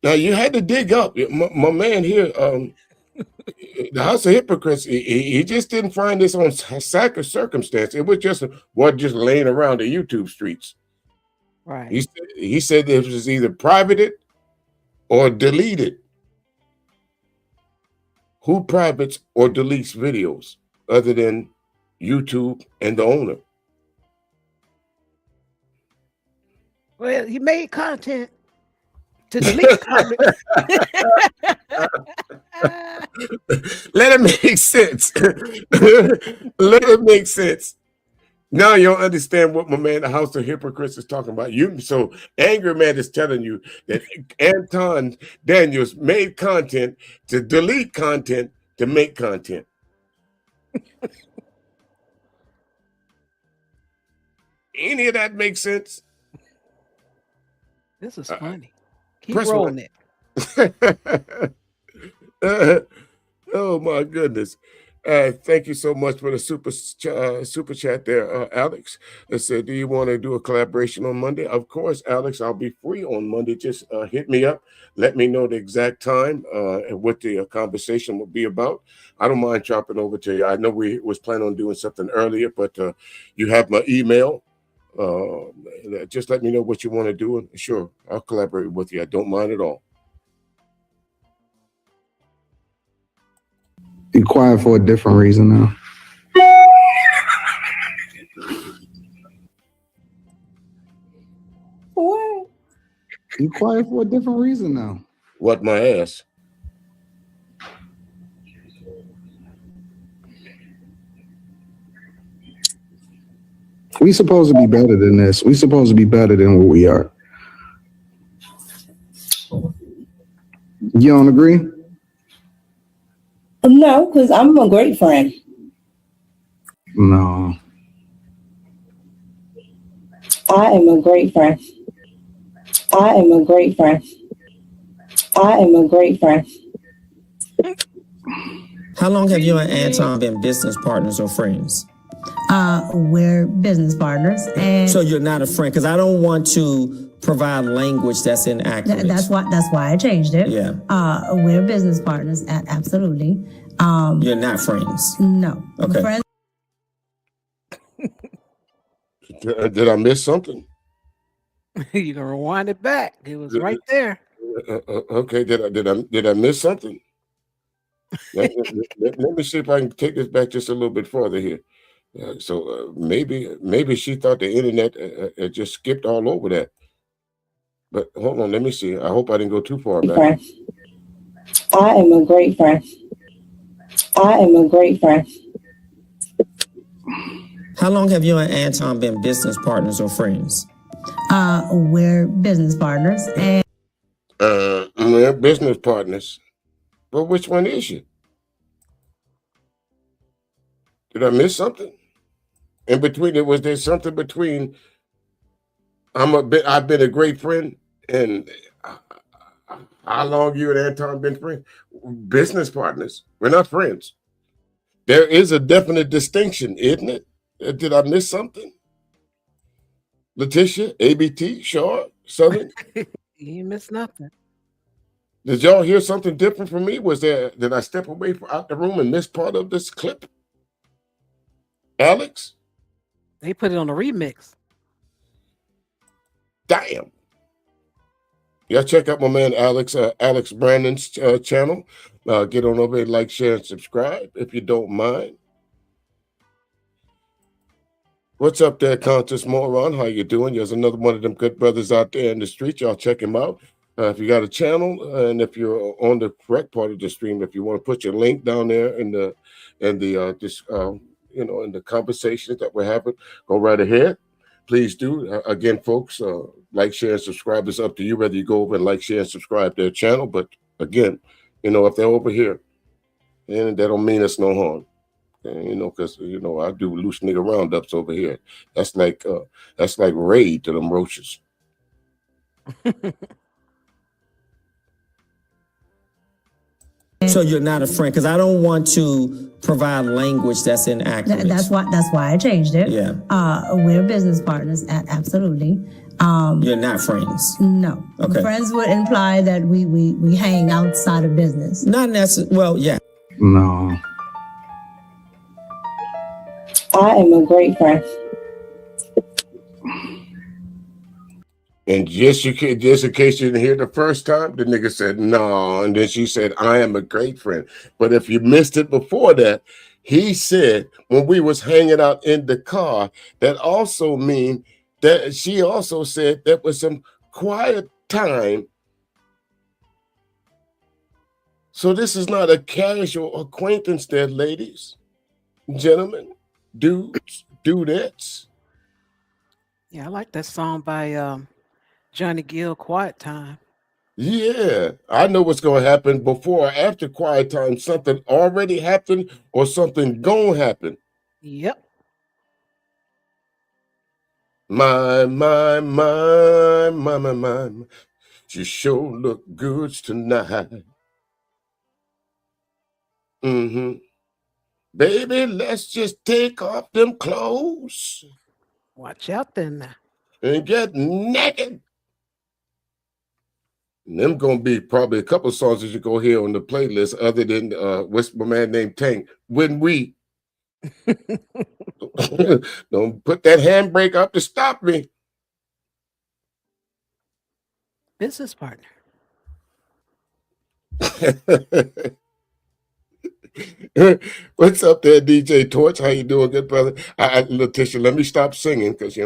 Speaker 3: Now, you had to dig up. My man here, the House of Hypocrites, he just didn't find this on sack of circumstance. It was just just laying around the YouTube streets.
Speaker 6: Right.
Speaker 3: He said it was either privated or deleted. Who privates or deletes videos other than YouTube and the owner?
Speaker 6: Well, he made content to delete content.
Speaker 3: Let it make sense. Let it make sense. Now you'll understand what my man, the House of Hypocrites, is talking about. So Angry Man is telling you that Anton Daniels made content to delete content to make content. Any of that makes sense?
Speaker 6: This is funny. Keep rolling it.
Speaker 3: Oh my goodness. Thank you so much for the super chat there, Alex. It said, do you want to do a collaboration on Monday? Of course, Alex, I'll be free on Monday. Just hit me up. Let me know the exact time and what the conversation will be about. I don't mind dropping over to you. I know we was planning on doing something earlier, but you have my email. Just let me know what you want to do. And sure, I'll collaborate with you. I don't mind at all.
Speaker 15: Be quiet for a different reason now.
Speaker 11: What?
Speaker 15: Be quiet for a different reason now.
Speaker 3: What, my ass?
Speaker 15: We supposed to be better than this. We supposed to be better than what we are. You don't agree?
Speaker 7: No, because I'm a great friend.
Speaker 15: No.
Speaker 7: I am a great friend. I am a great friend. I am a great friend.
Speaker 14: How long have you and Anton been business partners or friends?
Speaker 12: We're business partners, and
Speaker 14: So you're not a friend, because I don't want to provide language that's inaccurate.
Speaker 12: that's why I changed it.
Speaker 14: Yeah.
Speaker 12: We're business partners, absolutely.
Speaker 14: You're not friends.
Speaker 12: No.
Speaker 14: Okay.
Speaker 12: Friends.
Speaker 3: Did I miss something?
Speaker 6: You can rewind it back. It was right there.
Speaker 3: Okay. Did I miss something? let me see if I can take this back just a little bit further here. So maybe she thought the internet just skipped all over that. But hold on, let me see. I hope I didn't go too far back.
Speaker 7: Friend. I am a great friend. I am a great friend.
Speaker 14: How long have you and Anton been business partners or friends?
Speaker 12: We're business partners, and
Speaker 3: We're business partners. But which one is she? Did I miss something? In between it, was there something between I've been a great friend, and how long you and Anton been friends? Business partners. We're not friends. There is a definite distinction, isn't it? Did I miss something? Letitia, ABT, Shaw, Southern?
Speaker 6: You missed nothing.
Speaker 3: Did y'all hear something different from me? Did I step away out the room and miss part of this clip? Alex?
Speaker 6: They put it on a remix.
Speaker 3: Damn. Y'all check out my man Alex Brandon's channel. Get on over and like, share, and subscribe if you don't mind. What's up there, Conscious Moron? How you doing? There's another one of them good brothers out there in the street. Y'all check him out. If you got a channel, and if you're on the correct part of the stream, if you want to put your link down there in the in the conversations that we're having, go right ahead. Please do. Again, folks, like, share, and subscribe. It's up to you whether you go over and like, share, and subscribe to their channel. But again, if they're over here, and that don't mean us no harm. Because I do loose nigga roundups over here. That's like raid to them roaches.
Speaker 14: So you're not a friend, because I don't want to provide language that's inaccurate.
Speaker 5: That's why I changed it.
Speaker 14: Yeah.
Speaker 5: We're business partners, absolutely.
Speaker 14: You're not friends.
Speaker 5: No.
Speaker 14: Okay.
Speaker 5: Friends would imply that we hang outside of business.
Speaker 14: Not necessarily. Well, yeah.
Speaker 7: No. I am a great friend.
Speaker 3: And just in case you didn't hear the first time, the nigga said no, and then she said, I am a great friend. But if you missed it before that, he said when we was hanging out in the car, that also mean that she also said there was some quiet time. So this is not a casual acquaintance there, ladies, gentlemen, dudes, dudettes.
Speaker 6: Yeah, I like that song by Johnny Gill, Quiet Time.
Speaker 3: Yeah, I know what's going to happen before or after quiet time. Something already happened or something going to happen.
Speaker 6: Yep.
Speaker 3: My. She sure look good tonight. Baby, let's just take off them clothes.
Speaker 6: Watch out then now.
Speaker 3: And get naked. And them gonna be probably a couple songs that you go hear on the playlist other than what's my man named Tank. When we don't put that handbrake up to stop me.
Speaker 6: Business partner.
Speaker 3: What's up there, DJ Torch? How you doing, good brother? Letitia, let me stop singing because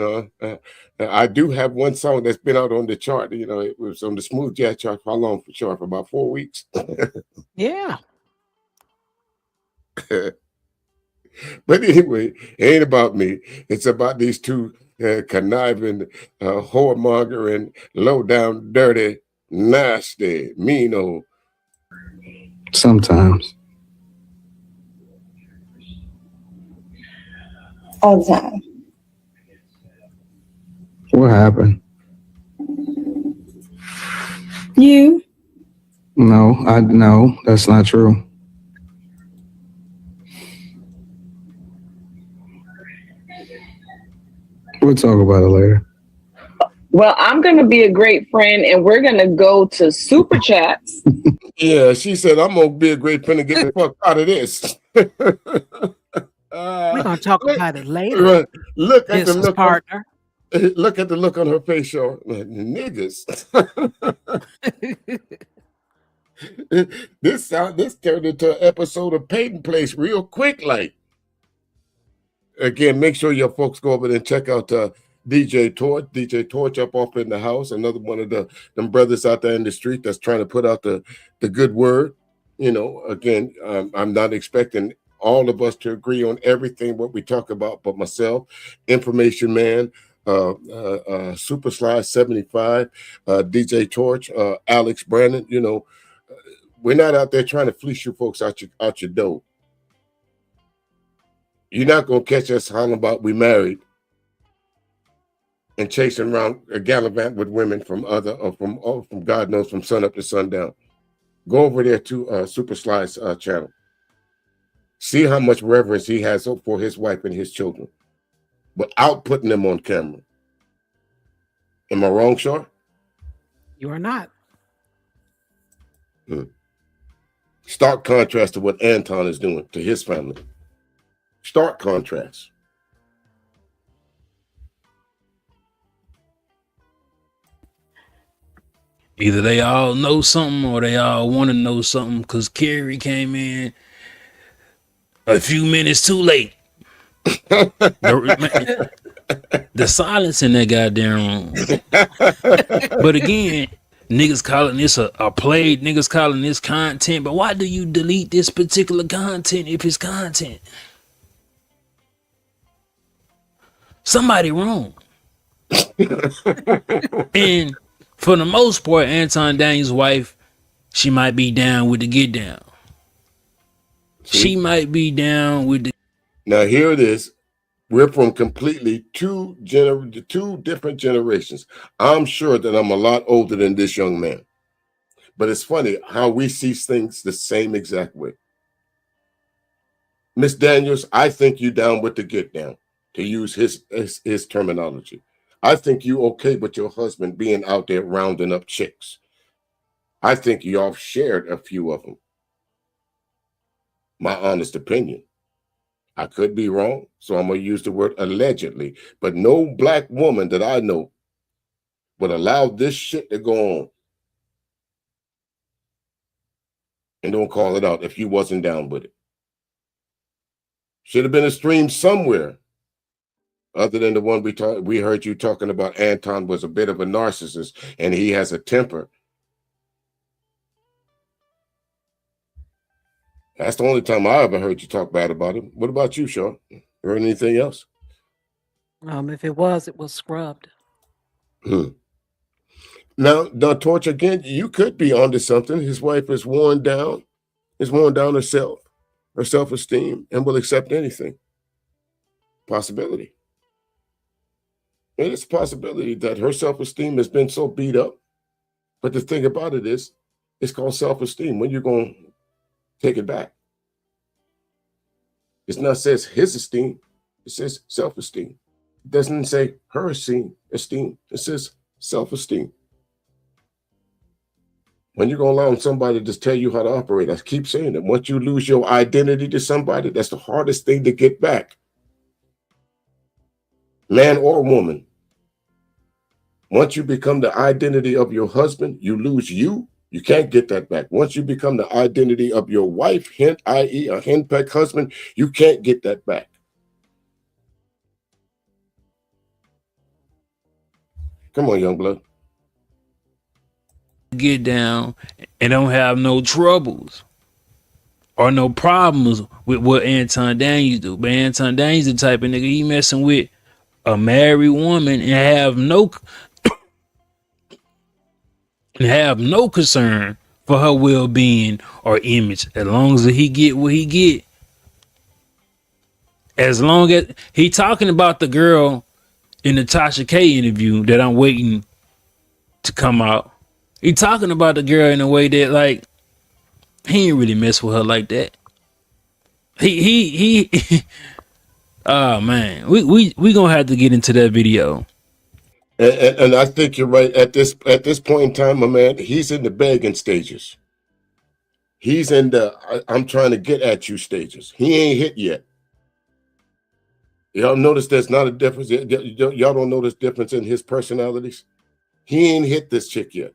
Speaker 3: I do have one song that's been out on the chart. It was on the smooth jazz chart. For how long? For about 4 weeks.
Speaker 6: Yeah.
Speaker 3: But anyway, it ain't about me. It's about these two conniving, whoremongering, low down, dirty, nasty, mean old.
Speaker 20: Sometimes.
Speaker 7: All the time.
Speaker 20: What happened?
Speaker 7: You?
Speaker 20: No, that's not true. We'll talk about it later.
Speaker 11: Well, I'm going to be a great friend, and we're going to go to Super Chats.
Speaker 3: Yeah, she said, I'm going to be a great friend and get the fuck out of this.
Speaker 6: We're going to talk about it later.
Speaker 3: Look at the look,
Speaker 6: partner.
Speaker 3: Look at the look on her face, y'all. Niggas. This turned into an episode of Peyton Place real quick, like. Again, make sure your folks go over there and check out DJ Torch up off in the house. Another one of them brothers out there in the street that's trying to put out the good word. Again, I'm not expecting all of us to agree on everything what we talk about, but myself, Information Man, Super Sly 75, DJ Torch, Alex Brandon. We're not out there trying to fleece you folks out your dough. You're not gonna catch us talking about we married and chasing around a gallivant with women from God knows from sun up to sundown. Go over there to Super Sly's channel. See how much reverence he has for his wife and his children, without putting them on camera. Am I wrong, Shar?
Speaker 6: You are not.
Speaker 3: Stark contrast to what Anton is doing to his family. Stark contrast.
Speaker 21: Either they all know something or they all want to know something, because Carrie came in a few minutes too late. The silence in that goddamn room. But again, Niggas calling this a play. Niggas calling this content. But why do you delete this particular content if it's content? Somebody wrong. And for the most part, Anton Daniels' wife, she might be down with the get down. She might be down with the.
Speaker 3: Now here it is. We're from completely two different generations. I'm sure that I'm a lot older than this young man. But it's funny how we see things the same exact way. Miss Daniels, I think you down with the get down, to use his terminology. I think you okay with your husband being out there rounding up chicks. I think y'all shared a few of them. My honest opinion. I could be wrong, so I'm going to use the word allegedly. But no black woman that I know would allow this shit to go on and don't call it out if you wasn't down with it. Should have been a stream somewhere other than the one we heard you talking about. Anton was a bit of a narcissist and he has a temper. That's the only time I ever heard you talk bad about him. What about you, Sean? Or anything else?
Speaker 6: If it was scrubbed.
Speaker 3: Now, Torch, again, you could be onto something. His wife is worn down herself, her self-esteem, and will accept anything. Possibility. And it's a possibility that her self-esteem has been so beat up. But the thing about it is, it's called self-esteem. When you're going to take it back. It's not says his esteem, it says self-esteem. It doesn't say her esteem, it says self-esteem. When you're going to allow somebody to just tell you how to operate, I keep saying that once you lose your identity to somebody, that's the hardest thing to get back. Man or woman. Once you become the identity of your husband, you lose you. You can't get that back. Once you become the identity of your wife, hint, i.e. a henpeck husband, you can't get that back. Come on, young blood.
Speaker 21: Get down and don't have no troubles or no problems with what Anton Daniels do. But Anton Daniels the type of nigga, he messing with a married woman and have no concern for her well-being or image, as long as he get what he get. As long as he talking about the girl in the Tasha K interview that I'm waiting to come out. He talking about the girl in a way that, like, he ain't really mess with her like that. He oh man, we gonna have to get into that video.
Speaker 3: And I think you're right. At this point in time, my man, he's in the begging stages. He's in the I'm trying to get at you stages. He ain't hit yet. Y'all notice there's not a difference. Y'all don't notice difference in his personalities. He ain't hit this chick yet.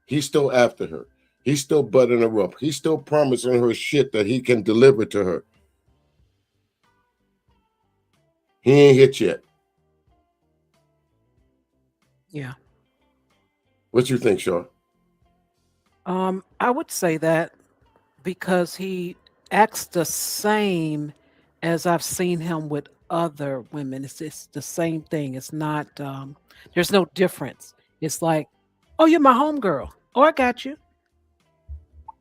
Speaker 3: He's still after her. He's still butting her up. He's still promising her shit that he can deliver to her. He ain't hit yet.
Speaker 6: Yeah.
Speaker 3: What you think, Sean?
Speaker 6: I would say that because he acts the same as I've seen him with other women. It's the same thing. It's not, there's no difference. It's like, oh, you're my homegirl. Oh, I got you.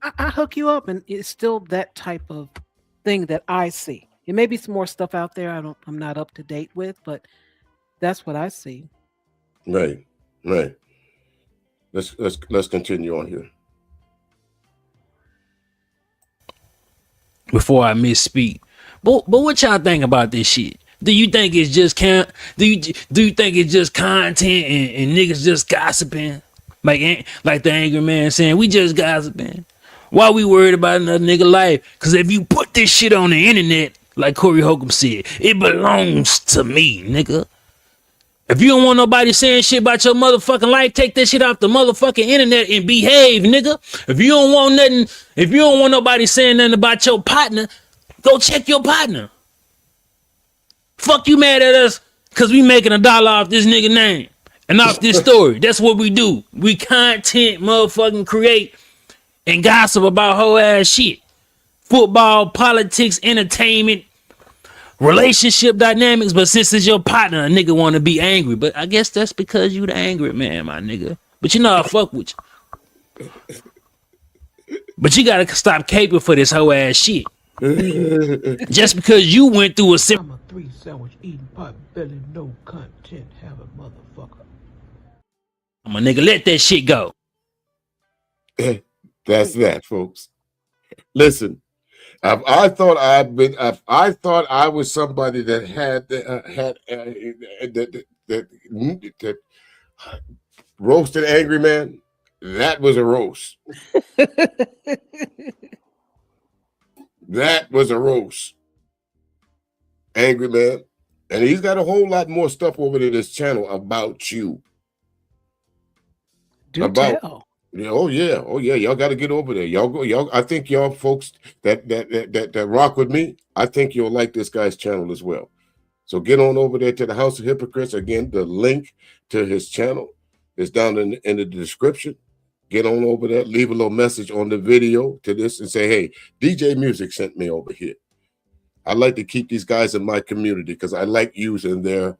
Speaker 6: I hook you up. And it's still that type of thing that I see. It may be some more stuff out there I'm not up to date with, but that's what I see.
Speaker 3: Right. Let's continue on here.
Speaker 21: Before I misspeak, but what y'all think about this shit? Do you think it's just do you think it's just content and niggas just gossiping? Like the Angry Man saying, we just gossiping. Why we worried about another nigga life? Because if you put this shit on the internet, like Corey Holcomb said, it belongs to me, nigga. If you don't want nobody saying shit about your motherfucking life, take that shit off the motherfucking internet and behave, nigga. If you don't want nobody saying nothing about your partner, go check your partner. Fuck you mad at us because we making $1 off this nigga name. And off this story, that's what we do. We content motherfucking create and gossip about whole ass shit. Football, politics, entertainment, relationship dynamics. But since it's your partner, a nigga want to be angry. But I guess that's because you the angry man, my nigga. But you know I fuck with you. But you gotta stop caping for this whole ass shit. Just because you went through
Speaker 22: I'm a 3 sandwich eating pot belly, no content having motherfucker.
Speaker 21: I'm a nigga, let that shit go.
Speaker 3: That's that, folks. Listen, if I thought I was somebody that had that roasted Angry Man, that was a roast. That was a roast. Angry Man. And he's got a whole lot more stuff over to this channel about you.
Speaker 6: Tell.
Speaker 3: Oh yeah. Y'all got to get over there. Y'all. I think y'all folks that rock with me, I think you'll like this guy's channel as well. So get on over there to the House of Hypocrites. Again, the link to his channel is down in the description. Get on over there, leave a little message on the video to this and say, hey, DJ Music sent me over here. I like to keep these guys in my community because I like using their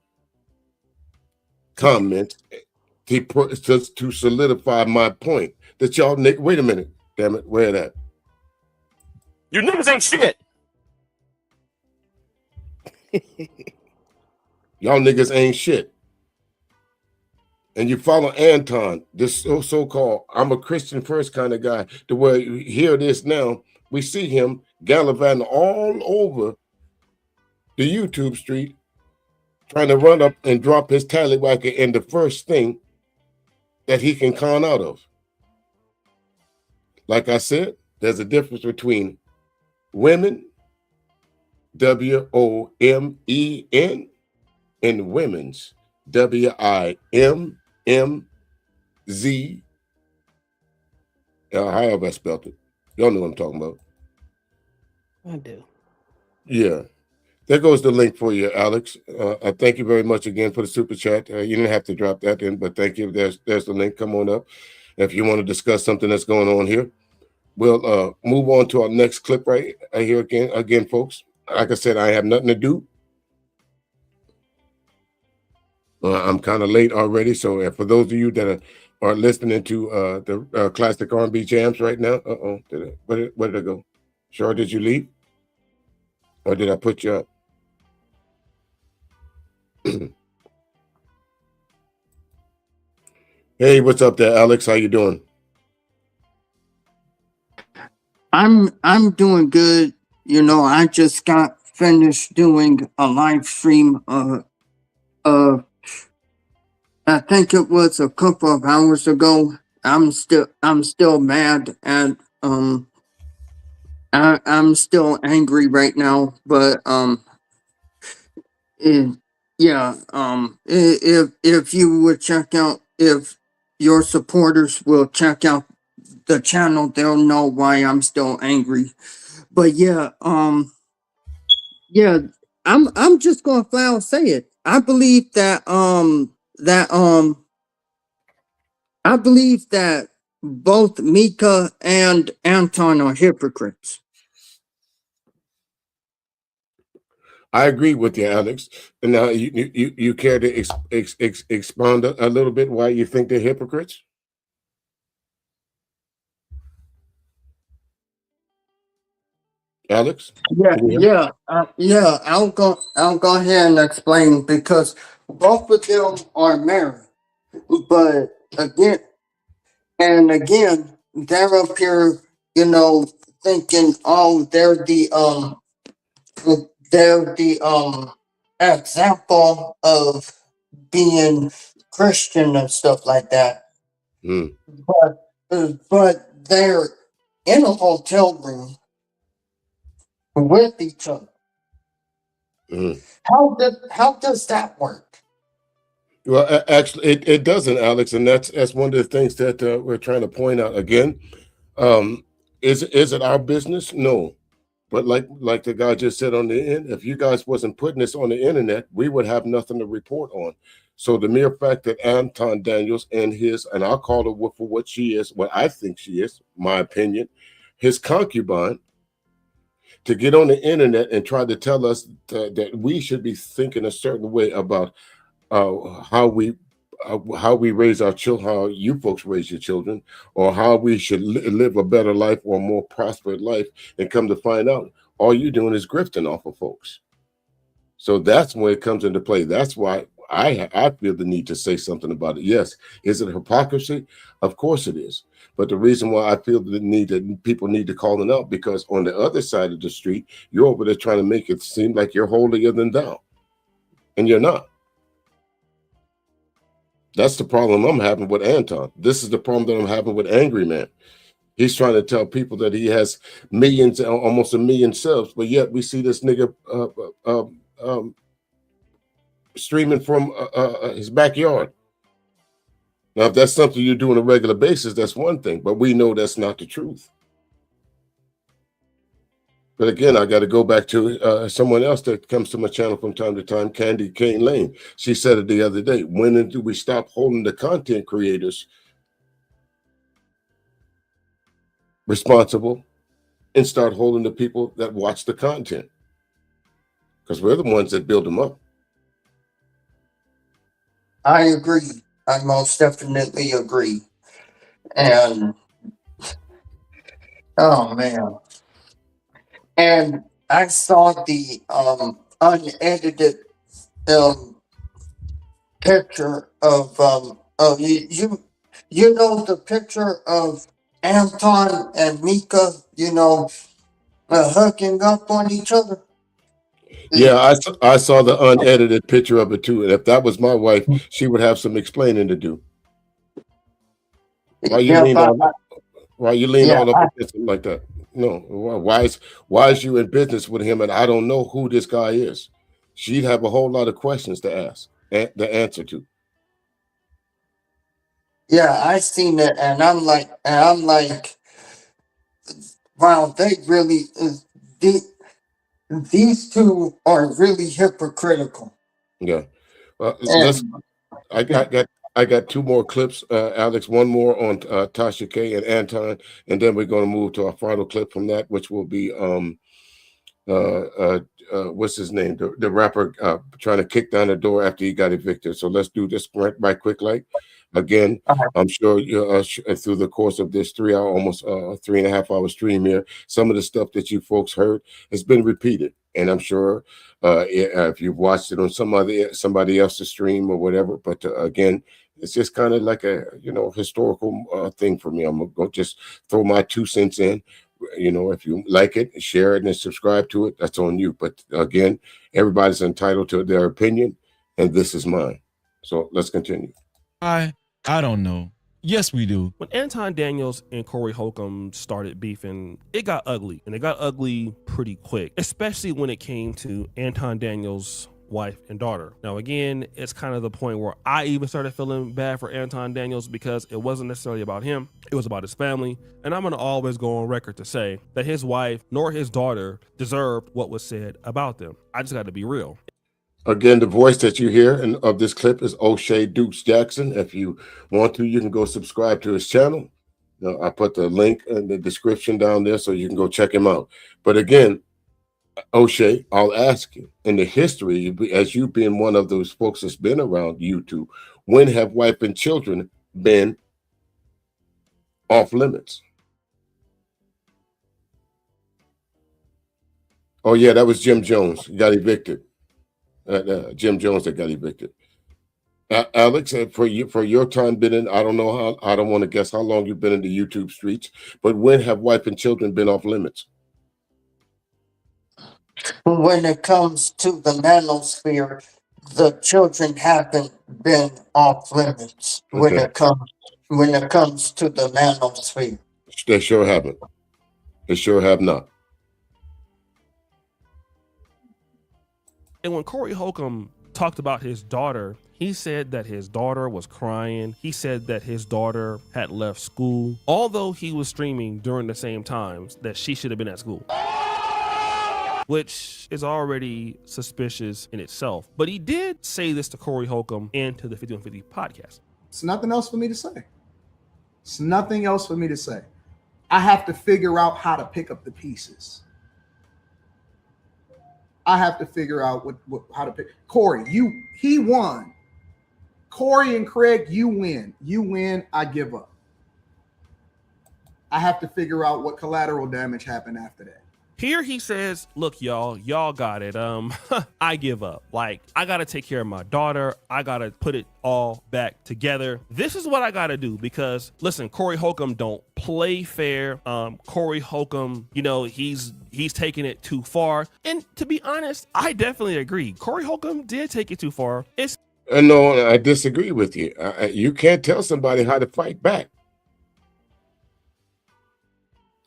Speaker 3: comments to solidify my point. That y'all, wait a minute, damn it, where that?
Speaker 4: You niggas ain't shit.
Speaker 3: Y'all niggas ain't shit. And you follow Anton, this so-called I'm a Christian first kind of guy, to where here it is now. We see him gallivanting all over the YouTube street, trying to run up and drop his tallywhacker in the first thing that he can con out of. Like I said, there's a difference between women, W-O-M-E-N, and women's, W-I-M-M-Z, however I spelled it. Y'all know what I'm talking about.
Speaker 6: I do.
Speaker 3: Yeah. There goes the link for you, Alex. I thank you very much again for the super chat. You didn't have to drop that in, but thank you. There's the link. Come on up. If you want to discuss something that's going on here, we'll move on to our next clip right here again, folks. Like I said, I have nothing to do. I'm kind of late already, so for those of you that are listening to the classic R&B jams right now, where did I go? Sure, did you leave, or did I put you up? Hey, what's up there, Alex? How you doing?
Speaker 8: I'm doing good. You know, I just got finished doing a live stream I think it was a couple of hours ago. I'm still mad and I'm still angry right now, but if you would check out, if your supporters will check out the channel, they'll know why I'm still angry. But I'm just gonna flat out say it. I believe that I believe that both Micca and Anton are hypocrites.
Speaker 3: I agree with you, Alex. And now you care to expound a little bit why you think they're hypocrites? Alex?
Speaker 8: I'll go ahead and explain, because both of them are married, but again, they're up here, you know, thinking, oh, they're the example of being Christian and stuff like that. But they're in a hotel room with each other. How does that work?
Speaker 3: Well, actually, it doesn't, Alex, and that's one of the things that we're trying to point out again. Is it our business? No. But like the guy just said on the end, if you guys wasn't putting this on the internet, we would have nothing to report on. So the mere fact that Anton Daniels and I'll call her for what she is, what I think she is, my opinion, his concubine, to get on the internet and try to tell us that we should be thinking a certain way about how we raise our children, how you folks raise your children, or how we should live a better life or a more prosperous life, and come to find out all you're doing is grifting off of folks. So that's when it comes into play. That's why I feel the need to say something about it. Yes, is it hypocrisy? Of course it is. But the reason why I feel the need that people need to call it out, because on the other side of the street, you're over there trying to make it seem like you're holier than thou, and you're not. That's the problem I'm having with Anton. This is the problem that I'm having with Angry Man. He's trying to tell people that he has millions, almost 1 million subs, but yet we see this nigga streaming from his backyard. Now, if that's something you do on a regular basis, that's one thing, but we know that's not the truth. But again, I got to go back to someone else that comes to my channel from time to time, Candy Kane Lane. She said it the other day. When do we stop holding the content creators responsible and start holding the people that watch the content? Because we're the ones that build them up.
Speaker 8: I agree. I most definitely agree. And oh man. And I saw the unedited picture of you know the picture of Anton and Micca, hooking up on each other.
Speaker 3: Yeah, I saw the unedited picture of it too. And if that was my wife, she would have some explaining to do. Why you lean all up against him like that? No, why is you in business with him and I don't know who this guy is? She'd have a whole lot of questions to ask and the answer to.
Speaker 8: Yeah, I seen it, and I'm like, wow, they really these two are really hypocritical.
Speaker 3: Yeah, I got 2 more clips, Alex. One more on Tasha K and Anton, and then we're going to move to our final clip from that, which will be what's his name, the rapper trying to kick down the door after he got evicted. So let's do this right quick. Like again, I'm sure through the course of this 3 hour, almost 3.5 hour stream here, some of the stuff that you folks heard has been repeated, and I'm sure if you've watched it on somebody else's stream or whatever. But again, it's just kind of like a historical thing for me. I'm gonna just throw my 2 cents in. If you like it, share it and subscribe to it, that's on you. But again, everybody's entitled to their opinion, and this is mine. So let's continue.
Speaker 10: I don't know. Yes, we do.
Speaker 4: When Anton Daniels and Corey Holcomb started beefing, it got ugly, and it got ugly pretty quick, especially when it came to Anton Daniels' wife and daughter. Now again, it's kind of the point where I even started feeling bad for Anton Daniels, because it wasn't necessarily about him, it was about his family. And I'm going to always go on record to say that his wife nor his daughter deserved what was said about them. I just got to be real.
Speaker 3: Again, the voice that you hear of this clip is O'Shea Dukes Jackson. If you want to, you can go subscribe to his channel. I put the link in the description down there so you can go check him out. But again, O'Shea, I'll ask you, in the history, as you being one of those folks that's been around YouTube, when have wife and children been off limits? Oh yeah, that was Jim Jones. He got evicted. Jim Jones that got evicted. Alex, for your time been in, I don't know I don't want to guess how long you've been in the YouTube streets, but when have wife and children been off limits?
Speaker 8: When it comes to the manosphere, the children haven't been off limits. Okay. When it comes to the manosphere,
Speaker 3: they sure haven't. They sure have not.
Speaker 4: And when Corey Holcomb talked about his daughter, he said that his daughter was crying. He said that his daughter had left school, although he was streaming during the same times that she should have been at school. which is already suspicious in itself. But he did say this to Corey Holcomb and to the 5150 podcast.
Speaker 20: It's nothing else for me to say. It's nothing else for me to say. I have to figure out how to pick up the pieces. I have to figure out how to pick. Corey, he won. Corey and Craig, you win. You win, I give up. I have to figure out what collateral damage happened after that.
Speaker 4: Here he says, look, y'all got it. I give up. Like, I got to take care of my daughter. I got to put it all back together. This is what I got to do because, listen, Corey Holcomb don't play fair. Corey Holcomb, he's taking it too far. And to be honest, I definitely agree. Corey Holcomb did take it too far.
Speaker 3: No, I disagree with you. You can't tell somebody how to fight back.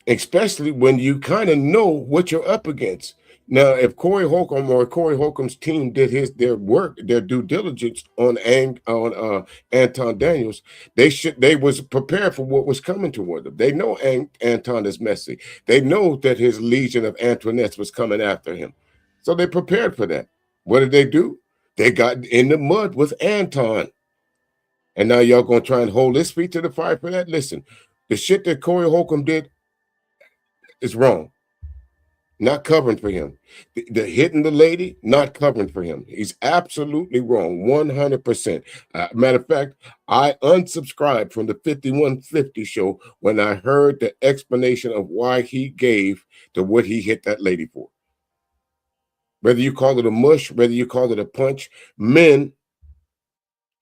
Speaker 3: Especially when you kind of know what you're up against. Now, if Corey Holcomb or Corey Holcomb's team did their work, their due diligence on Anton Daniels, they was prepared for what was coming toward them. They know Anton is messy. They know that his legion of Antoinettes was coming after him. So they prepared for that. What did they do? They got in the mud with Anton. And now y'all gonna try and hold his feet to the fire for that? Listen, the shit that Corey Holcomb did is wrong. Not covering for him. The hitting the lady, not covering for him. He's absolutely wrong, 100%. Matter of fact, I unsubscribed from the 5150 show when I heard the explanation of why he gave to what he hit that lady for. Whether you call it a mush, whether you call it a punch, men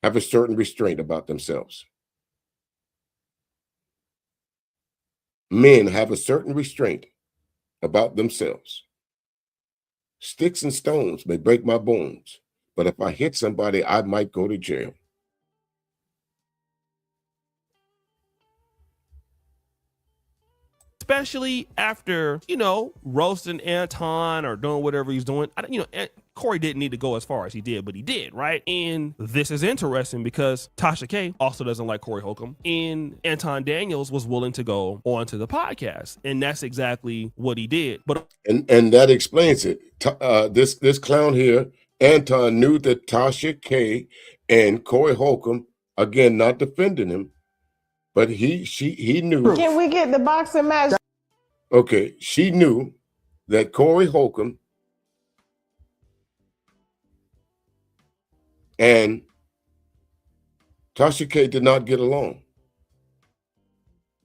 Speaker 3: have a certain restraint about themselves. Men have a certain restraint about themselves. Sticks and stones may break my bones, but if I hit somebody, I might go to jail.
Speaker 4: Especially after, roasting Anton or doing whatever he's doing. Corey didn't need to go as far as he did, but he did, right? And this is interesting because Tasha K also doesn't like Corey Holcomb, and Anton Daniels was willing to go onto the podcast, and that's exactly what he did. But
Speaker 3: and that explains it. This clown here, Anton, knew that Tasha K and Corey Holcomb, again, not defending him, but he knew.
Speaker 13: Can we get the boxing match?
Speaker 3: Okay, she knew that Corey Holcomb and Tasha K did not get along.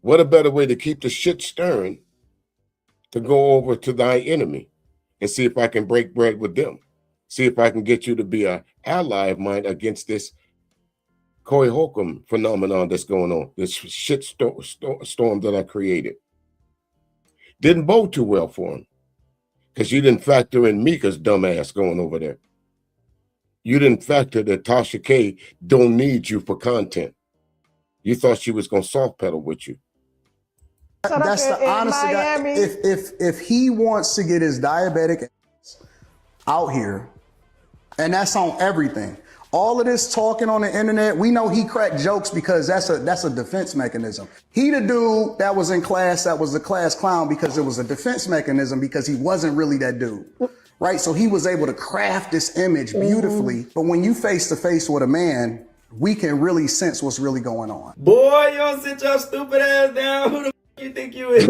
Speaker 3: What a better way to keep the shit stirring to go over to thy enemy and see if I can break bread with them. See if I can get you to be an ally of mine against this Corey Holcomb phenomenon that's going on, this shit storm that I created. Didn't bode too well for him because you didn't factor in Micca's dumb ass going over there. You didn't factor that Tasha K don't need you for content. You thought she was going to soft pedal with you.
Speaker 20: That's the honest guy. If he wants to get his diabetic out here, and that's on everything. All of this talking on the internet, we know he cracked jokes because that's a defense mechanism. He the dude that was in class that was the class clown because it was a defense mechanism because he wasn't really that dude. Right? So he was able to craft this image beautifully. But when you face to face with a man, we can really sense what's really going on.
Speaker 17: Boy, you don't sit your stupid ass down. Who the you think you is?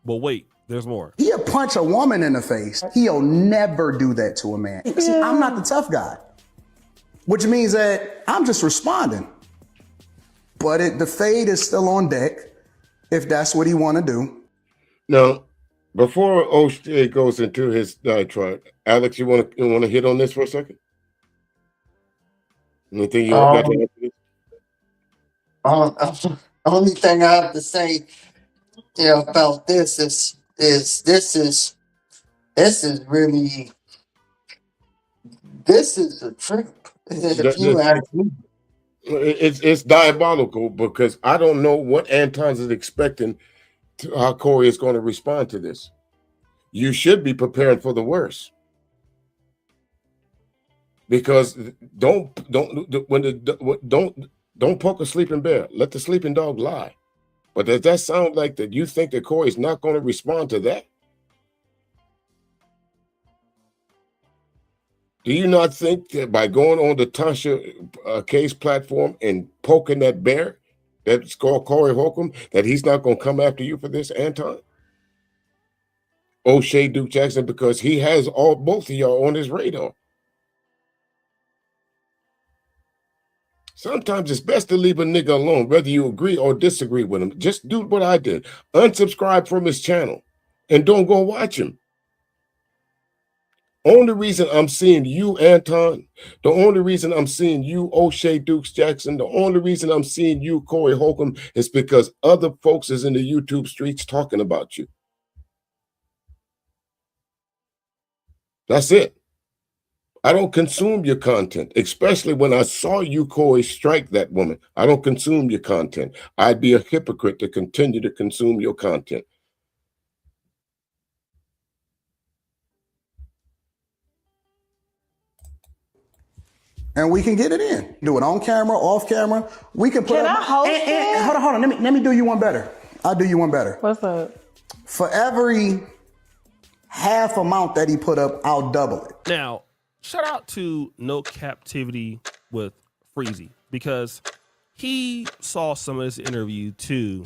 Speaker 4: But wait, there's more.
Speaker 20: He'll punch a woman in the face. He'll never do that to a man. See, I'm not the tough guy. Which means that I'm just responding. But the fade is still on deck if that's what he want to do.
Speaker 3: Now, before O'Shea goes into his diatribe, Alex, you want to hit on this for a second? Anything you got to add to this?
Speaker 8: Only thing I have to say, about this is really a trip. If you ask me.
Speaker 3: It's diabolical because I don't know what Anton's is expecting how Corey is going to respond to this. You should be preparing for the worst. Because don't poke a sleeping bear. Let the sleeping dog lie. But does that sound like that you think that Corey's not going to respond to that? Do you not think that by going on the Tasha K's platform and poking that bear, that's called Corey Holcomb, that he's not going to come after you for this, Anton? O'Shea Duke Jackson, because he has both of y'all on his radar. Sometimes it's best to leave a nigga alone, whether you agree or disagree with him. Just do what I did. Unsubscribe from his channel and don't go watch him. Only reason I'm seeing you, Anton, the only reason I'm seeing you, O'Shea Dukes Jackson, the only reason I'm seeing you, Corey Holcomb, is because other folks is in the YouTube streets talking about you. That's it. I don't consume your content, especially when I saw you, Corey, strike that woman. I don't consume your content. I'd be a hypocrite to continue to consume your content.
Speaker 20: And we can get it in. Do it on camera, off camera. We can put
Speaker 9: Can
Speaker 20: up.
Speaker 9: I host it?
Speaker 20: Hold on. Let me do you one better. I'll do you one better.
Speaker 9: What's up?
Speaker 20: For every half amount that he put up, I'll double it.
Speaker 4: Now, shout out to No Captivity with Freezy, because he saw some of this interview too,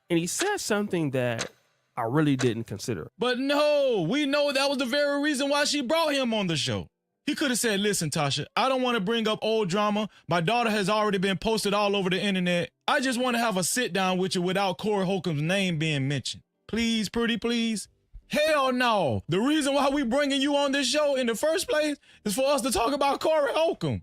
Speaker 4: and he said something that I really didn't consider.
Speaker 10: But no, we know that was the very reason why she brought him on the show. He could have said, listen, Tasha, I don't want to bring up old drama. My daughter has already been posted all over the internet. I just want to have a sit down with you without Corey Holcomb's name being mentioned. Please, pretty please. Hell no. The reason why we bringing you on this show in the first place is for us to talk about Corey Holcomb.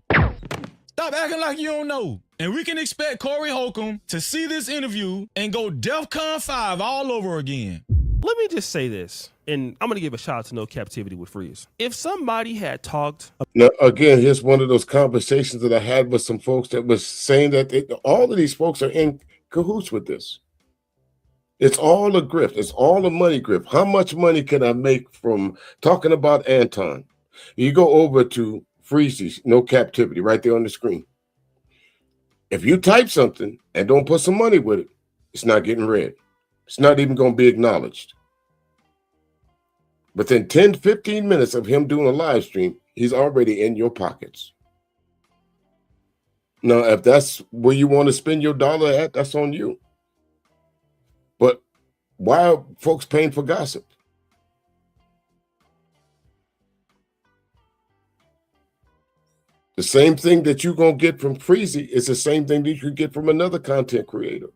Speaker 10: Stop acting like you don't know. And we can expect Corey Holcomb to see this interview and go DEFCON 5 all over again.
Speaker 4: Let me just say this, and I'm going to give a shout out to No Captivity with Freeze. If somebody had talked...
Speaker 3: Now, again, here's one of those conversations that I had with some folks that was saying that all of these folks are in cahoots with this. It's all a grift. It's all a money grift. How much money can I make from talking about Anton? You go over to Freezy, No Captivity, right there on the screen. If you type something and don't put some money with it, it's not getting read. It's not even going to be acknowledged. Within 10, 15 minutes of him doing a live stream, he's already in your pockets. Now, if that's where you want to spend your dollar at, that's on you. But why are folks paying for gossip? The same thing that you're going to get from Freezy is the same thing that you could get from another content creator.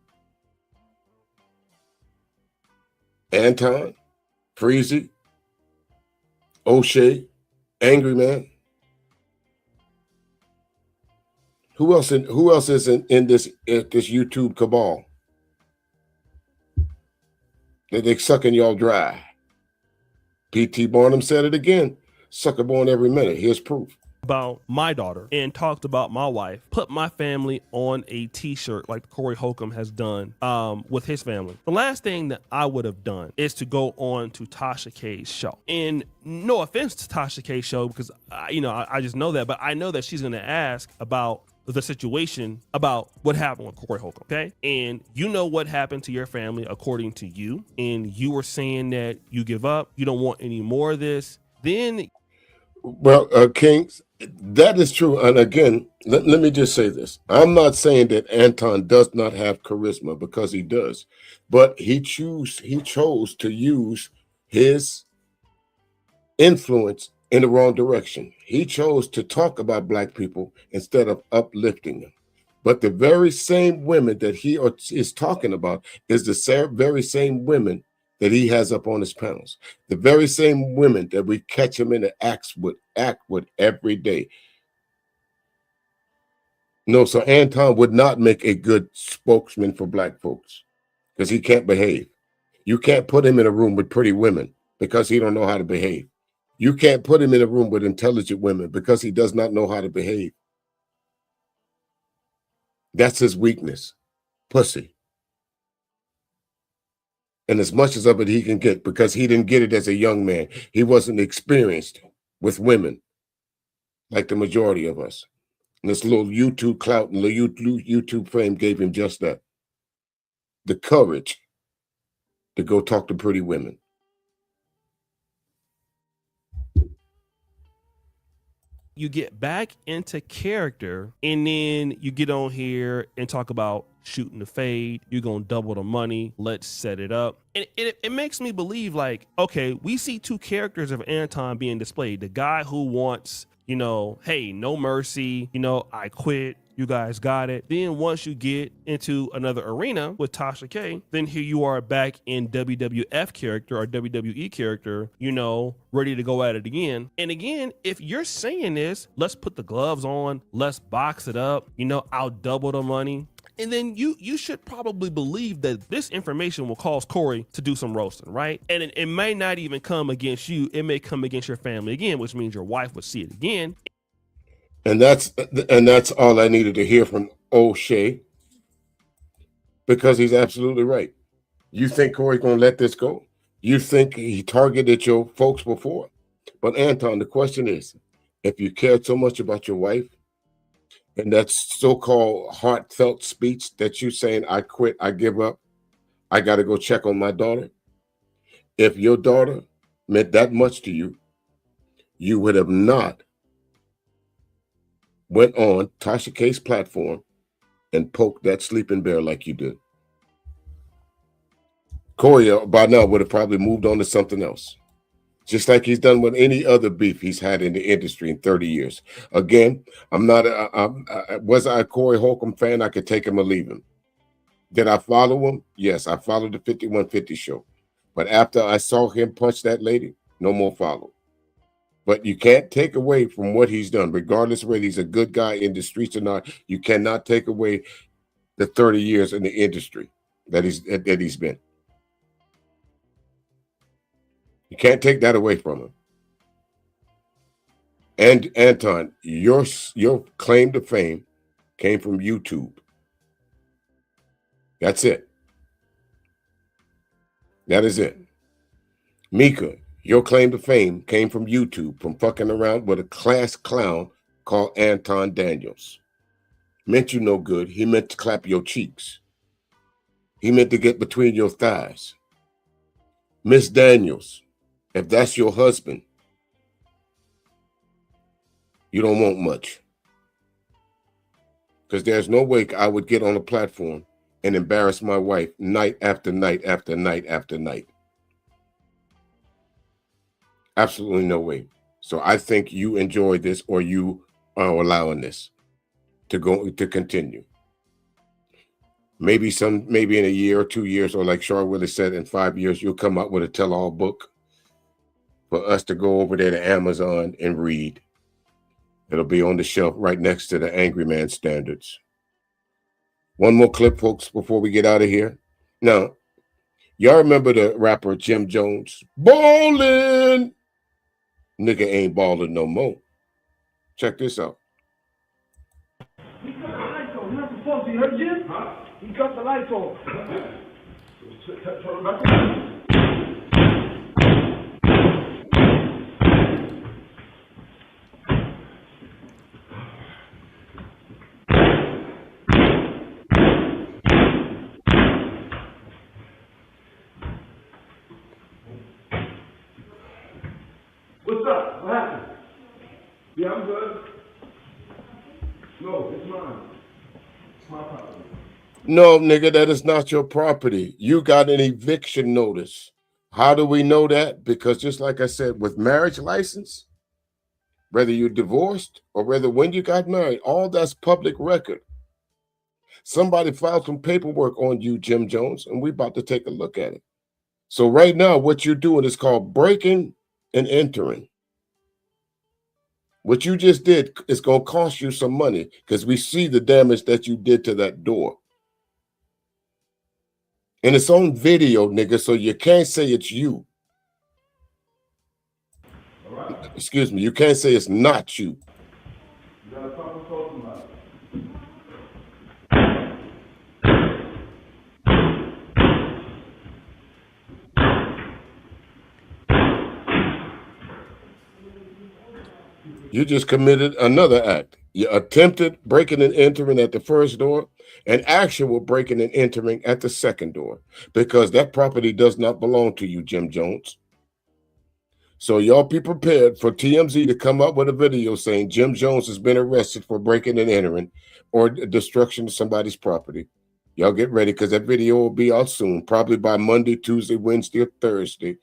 Speaker 3: Anton, Freezy, O'Shea, Angry Man. Who else is in this YouTube cabal? They're sucking y'all dry. P.T. Barnum said it again. Sucker born every minute. Here's proof.
Speaker 4: About my daughter and talked about my wife, put my family on a t-shirt like Corey Holcomb has done with his family. The last thing that I would have done is to go on to Tasha K's show. And no offense to Tasha K's show, because I just know that, but I know that she's going to ask about the situation, about what happened with Corey Holcomb, okay? And you know what happened to your family according to you, and you were saying that you give up, you don't want any more of this. Then,
Speaker 3: well, Kings, that is true. And again, let me just say this. I'm not saying that Anton does not have charisma, because he does, but he chose to use his influence in the wrong direction. He chose to talk about Black people instead of uplifting them. But the very same women that he is talking about is the very same women that he has up on his panels. The very same women that we catch him in the act with every day. No, so Anton would not make a good spokesman for Black folks, because he can't behave. You can't put him in a room with pretty women because he don't know how to behave. You can't put him in a room with intelligent women because he does not know how to behave. That's his weakness, pussy. And as much as of it he can get, because he didn't get it as a young man. He wasn't experienced with women like the majority of us. And this little YouTube clout and the YouTube fame gave him just that. The courage to go talk to pretty women.
Speaker 4: you get back into character, and then you get on here and talk about shooting the fade. You're going to double the money. Let's set it up. And it makes me believe, like, okay, we see two characters of Anton being displayed. The guy who wants, you know, hey, no mercy, you know, I quit. You guys got it. Then once you get into another arena with Tasha K, then here you are back in WWF character or WWE character, you know, ready to go at it again. And again, if you're saying this, let's put the gloves on, let's box it up, you know, I'll double the money. And then you should probably believe that this information will cause Corey to do some roasting, right? And it may not even come against you. It may come against your family again, which means your wife would see it again.
Speaker 3: And that's all I needed to hear from O'Shea, because he's absolutely right. You think Corey's going to let this go? You think he targeted your folks before? But Anton, the question is, if you cared so much about your wife, and that's so-called heartfelt speech that you saying, I quit, I give up, I got to go check on my daughter. If your daughter meant that much to you, you would have not went on Tasha K's platform and poked that sleeping bear like you did. Corey, by now, would have probably moved on to something else, just like he's done with any other beef he's had in the industry in 30 years. Again, was I a Corey Holcomb fan? I could take him or leave him. Did I follow him? Yes, I followed the 5150 show. But after I saw him punch that lady, no more follow. But you can't take away from what he's done, regardless of whether he's a good guy in the streets or not. You cannot take away the 30 years in the industry that he's been. You can't take that away from him. And Anton, your claim to fame came from YouTube. That's it. That is it. Micca, your claim to fame came from YouTube, from fucking around with a class clown called Anton Daniels. Meant you no good. He meant to clap your cheeks. He meant to get between your thighs. Miss Daniels, if that's your husband, you don't want much. Because there's no way I would get on a platform and embarrass my wife night after night after night after night. Absolutely no way. So I think you enjoy this, or you are allowing this to continue. Maybe in a year or 2 years, or like Char Willis said, in 5 years, you'll come up with a tell-all book for us to go over there to Amazon and read. It'll be on the shelf right next to the Angry Man standards. One more clip, folks, before we get out of here. Now, y'all remember the rapper Jim Jones? Ballin'! Nigga ain't ballin' no more. Check this out.
Speaker 9: He cut the lights off. You're not supposed to. You heard Jim? Huh? He cut the lights off. Turn back on. What's up? What happened? Yeah, I'm good. No, it's mine. It's my property.
Speaker 3: No, nigga, that is not your property. You got an eviction notice. How do we know that? Because just like I said, with marriage license, whether you're divorced or whether when you got married, all that's public record. Somebody filed some paperwork on you, Jim Jones, and we're about to take a look at it. So right now, what you're doing is called breaking and entering. What you just did is going to cost you some money, because we see the damage that you did to that door. And it's on video, nigga, so you can't say it's you.
Speaker 9: All right.
Speaker 3: Excuse me, you can't say it's not you.
Speaker 9: You got to talk about it.
Speaker 3: You just committed another act. You attempted breaking and entering at the first door, and actual breaking and entering at the second door, because that property does not belong to you, Jim Jones. So y'all be prepared for TMZ to come up with a video saying Jim Jones has been arrested for breaking and entering or destruction of somebody's property. Y'all get ready because that video will be out soon, probably by Monday, Tuesday, Wednesday, or Thursday.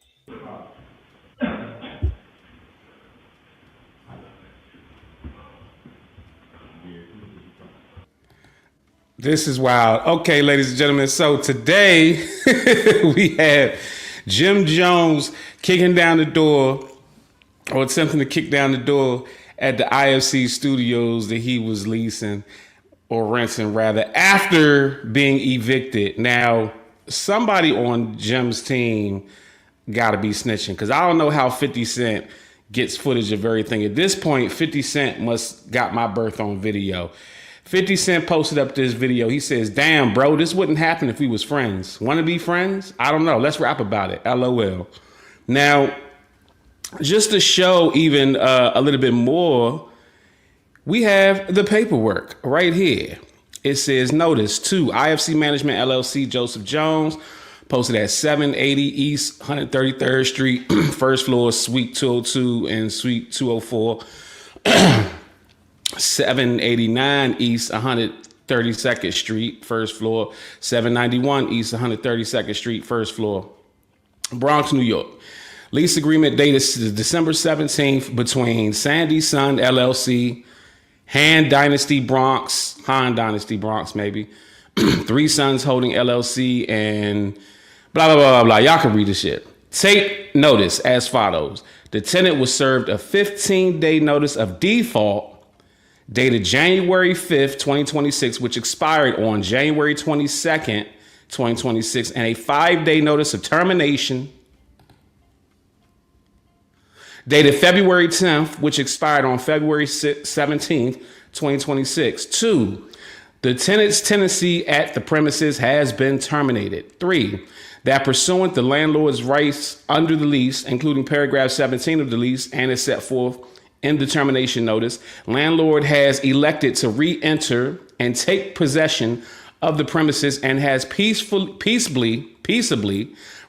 Speaker 13: This is wild. Okay, ladies and gentlemen. So today we have Jim Jones kicking down the door or attempting to kick down the door at the IFC studios that he was leasing or renting rather after being evicted. Now, somebody on Jim's team got to be snitching because I don't know how 50 Cent gets footage of everything. At this point, 50 Cent must got my birth on video. 50 Cent posted up this video. He says, damn, bro, this wouldn't happen if we was friends. Want to be friends? I don't know. Let's rap about it. LOL. Now, just to show even a little bit more, we have the paperwork right here. It says, notice to IFC Management LLC, Joseph Jones, posted at 780 East 133rd Street, first floor, Suite 202 and Suite 204. 789 East 132nd Street, first floor. 791 East 132nd Street, first floor. Bronx, New York. Lease agreement dated December 17th between Sandy Sun LLC, Han Dynasty Bronx maybe, Three Sons Holding LLC, and blah, blah, blah, blah, blah. Y'all can read the shit. Take notice as follows. The tenant was served a 15-day notice of default dated January 5th, 2026, which expired on January 22nd, 2026, and a 5-day notice of termination dated February 10th, which expired on February 17th, 2026. 2, the tenant's tenancy at the premises has been terminated. 3, that pursuant to landlord's rights under the lease, including paragraph 17 of the lease and is set forth in the termination notice, landlord has elected to re-enter and take possession of the premises and has peaceably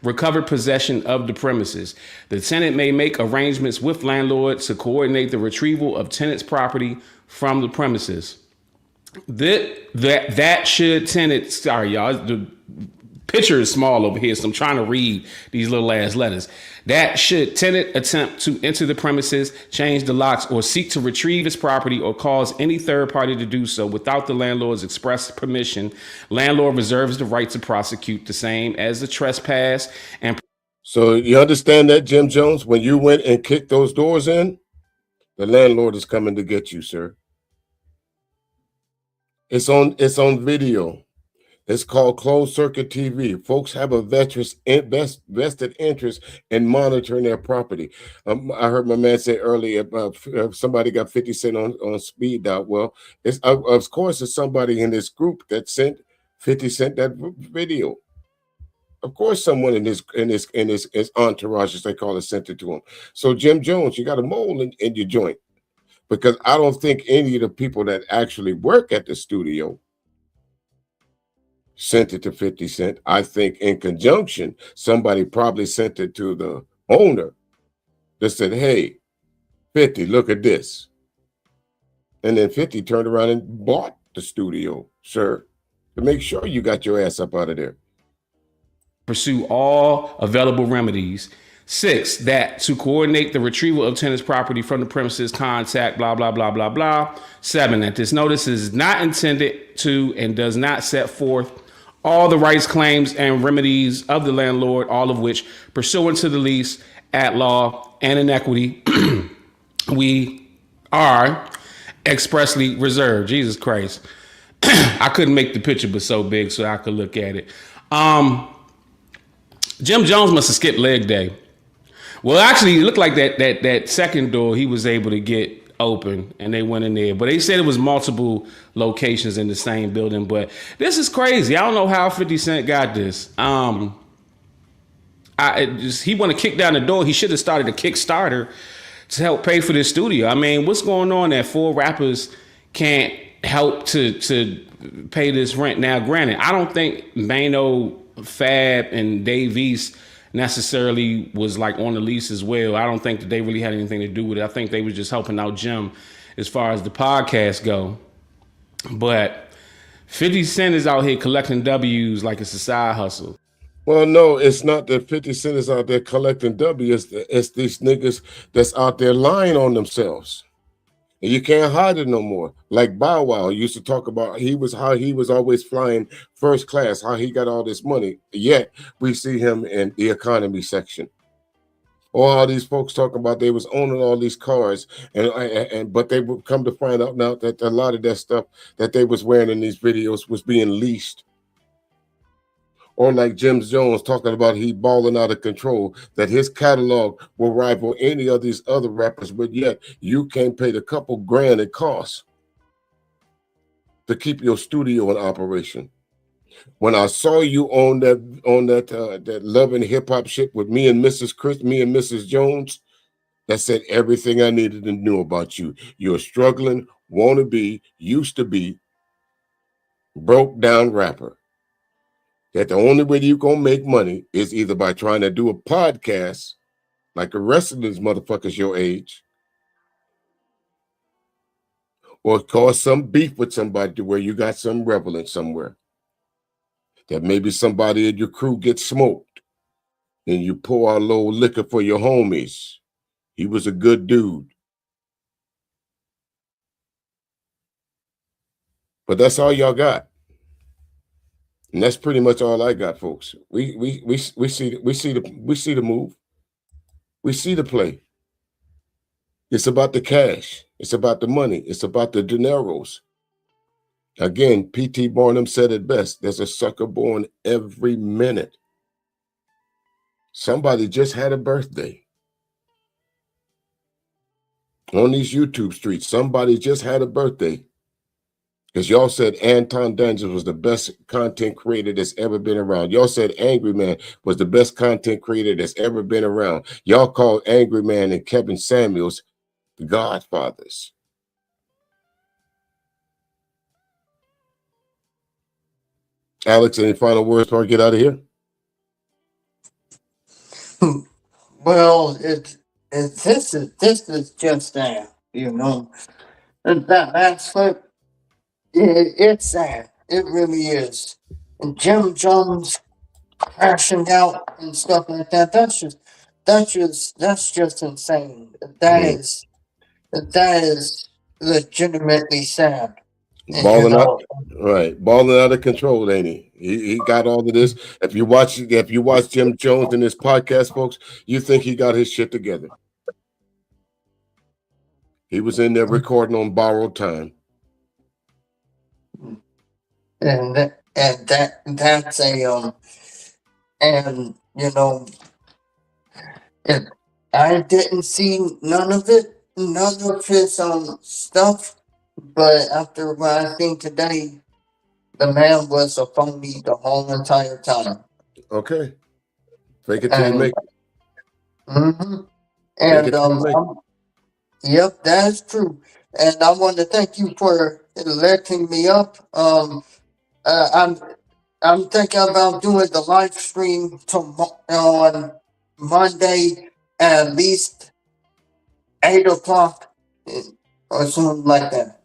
Speaker 13: recovered possession of the premises. The tenant may make arrangements with landlord to coordinate the retrieval of tenant's property from the premises. That should tenant, sorry y'all, the picture is small over here, so I'm trying to read these little ass letters. That should tenant attempt to enter the premises, change the locks, or seek to retrieve his property or cause any third party to do so without the landlord's express permission, landlord reserves the right to prosecute the same as the trespass. And
Speaker 3: so you understand that, Jim Jones? When you went and kicked those doors in, the landlord is coming to get you, sir. It's on video. It's called closed circuit TV. Folks have a vested interest in monitoring their property. I heard my man say earlier about somebody got 50 Cent on speed dial. Well, it's of course it's somebody in this group that sent 50 Cent that video. Of course, someone in his entourage, as they call it, sent it to him. So Jim Jones, you got a mole in your joint, because I don't think any of the people that actually work at the studio sent it to 50 Cent. I think in conjunction, somebody probably sent it to the owner that said, hey, 50, look at this. And then 50 turned around and bought the studio, sir, to make sure you got your ass up out of there.
Speaker 13: Pursue all available remedies. 6, that to coordinate the retrieval of tenant's property from the premises, contact, blah, blah, blah, blah, blah. 7, that this notice is not intended to and does not set forth all the rights, claims, and remedies of the landlord, all of which, pursuant to the lease, at law, and in equity, we are expressly reserved. Jesus Christ. I couldn't make the picture but so big so I could look at it. Jim Jones must have skipped leg day. Well, actually, it looked like that second door he was able to get open and they went in there. But they said it was multiple locations in the same building. But this is crazy. I don't know how 50 Cent got this. He want to kick down the door. He should have started a Kickstarter to help pay for this studio. I mean, what's going on that 4 rappers can't help to pay this rent? Now, granted, I don't think Mano, Fab, and Dave East necessarily was like on the lease as well. I don't think that they really had anything to do with it. I think they was just helping out Jim as far as the podcast go. But 50 Cent is out here collecting W's like it's a side hustle.
Speaker 3: Well, no, it's not that 50 Cent is out there collecting W's. It's these niggas that's out there lying on themselves. And you can't hide it no more. Like Bow Wow used to talk about how he was always flying first class, how he got all this money. Yet we see him in the economy section. Or how these folks talking about they was owning all these cars, but they would come to find out now that a lot of that stuff that they was wearing in these videos was being leased. Or like Jim Jones talking about he balling out of control, that his catalog will rival any of these other rappers, but yet you can't pay the couple grand it costs to keep your studio in operation. When I saw you on that Love and Hip Hop shit with me and Mrs. Jones, that said everything I needed to know about you. You're a struggling, wannabe, used to be, broke down rapper. That the only way you're going to make money is either by trying to do a podcast like the rest of these motherfuckers your age, or cause some beef with somebody to where you got some relevance somewhere. That maybe somebody in your crew gets smoked and you pour out a little liquor for your homies. He was a good dude. But that's all y'all got. And that's pretty much all I got, folks. We see the move. We see the play. It's about the cash. It's about the money. It's about the dineros. Again, P.T. Barnum said it best. There's a sucker born every minute. Somebody just had a birthday. On these YouTube streets, somebody just had a birthday. Because y'all said Anton Daniels was the best content creator that's ever been around. Y'all said Angry Man was the best content creator that's ever been around. Y'all called Angry Man and Kevin Samuels the godfathers. Alex, any final words before I get out of here?
Speaker 8: Well, this is just that, you know. That's what it's sad. It really is. And Jim Jones crashing out and stuff like that. That's just insane. That is legitimately sad.
Speaker 3: Balling out, right? Balling out of control, ain't he? He got all of this. If you watch Jim Jones in his podcast, folks, you think he got his shit together. He was in there recording on borrowed time.
Speaker 8: And that's and you know, I didn't see none of his stuff, but after what I seen today, the man was a phony the whole entire time.
Speaker 3: Okay, fake it till you make it.
Speaker 8: Mm-hmm. And yep, that is true. And I want to thank you for letting me up. I'm thinking about doing the live stream on Monday at least 8 o'clock or something like that.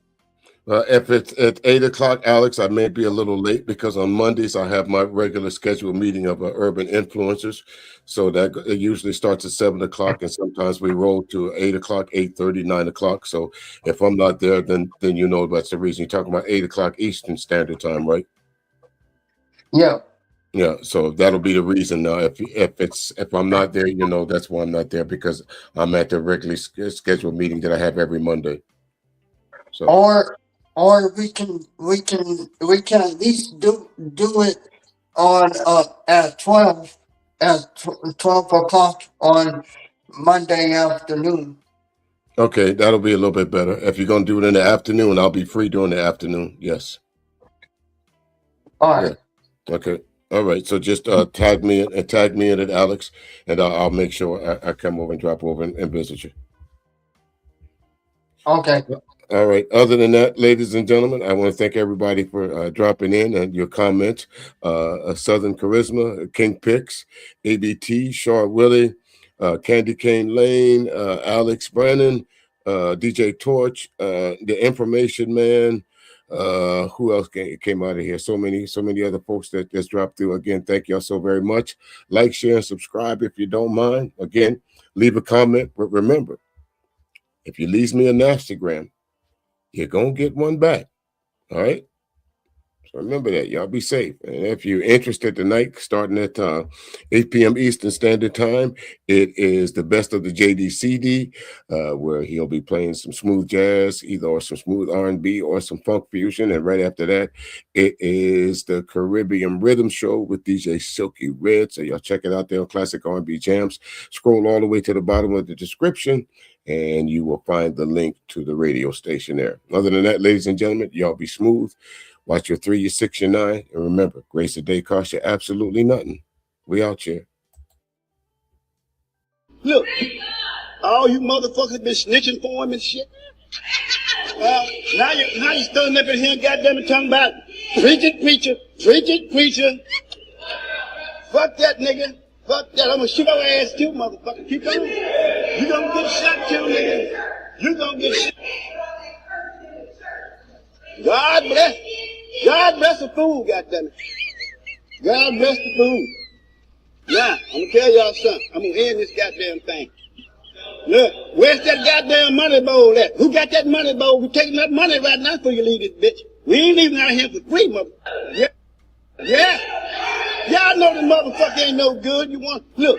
Speaker 3: If it's at 8 o'clock, Alex, I may be a little late because on Mondays I have my regular scheduled meeting of urban influencers. So that it usually starts at 7 o'clock, and sometimes we roll to 8 o'clock, 8:30, 9 o'clock. So if I'm not there, then you know that's the reason. You're talking about 8 o'clock Eastern Standard Time, right?
Speaker 8: Yeah.
Speaker 3: Yeah, so that'll be the reason. Now, if I'm not there, you know that's why I'm not there, because I'm at the regularly scheduled meeting that I have every Monday. So
Speaker 8: or we can at least do it on at 12 o'clock on Monday afternoon.
Speaker 3: Okay, that'll be a little bit better. If you're gonna do it in the afternoon, I'll be free during the afternoon. Yes.
Speaker 8: All right.
Speaker 3: Yeah. Okay. All right. So just tag me in it, Alex, and I'll make sure I come over and drop over and visit you.
Speaker 8: Okay.
Speaker 3: All right. Other than that, ladies and gentlemen, I want to thank everybody for dropping in and your comments. Southern Charisma, King Pix, ABT, Shar Willie, Candy Cane Lane, Alex Brennan, DJ Torch, The Information Man. Who else came out of here? So many other folks that just dropped through. Again, thank y'all so very much. Like, share, and subscribe if you don't mind. Again, leave a comment. But remember, if you leave me an Instagram, you're going to get one back. All right? So remember that. Y'all be safe. And if you're interested tonight, starting at 8 p.m. Eastern Standard Time, it is the Best of the JD CD, where he'll be playing some smooth jazz, or some smooth R&B or some funk fusion. And right after that, it is the Caribbean Rhythm Show with DJ Silky Red. So y'all check it out there on Classic R&B Jams. Scroll all the way to the bottom of the description, and you will find the link to the radio station there. Other than that, ladies and gentlemen, y'all be smooth. Watch your 3, your 6, your 9. And remember, grace a day costs you absolutely nothing. We out here.
Speaker 2: Look, all you motherfuckers been snitching for him and shit. Now you standing up in here and goddamn it talking about preacher. Fuck that nigga. Fuck that. I'm gonna shoot your ass too, motherfucker. Keep on. You gonna get shot too, nigga. You gonna get shot. God bless the fool, goddammit. God bless the fool. Now, I'm gonna tell y'all something. I'm gonna end this goddamn thing. Look, where's that goddamn money bowl at? Who got that money bowl? We taking that money right now before you leave this bitch. We ain't leaving out here for free, motherfucker. Yeah. Y'all know the motherfucker ain't no good. You want, look,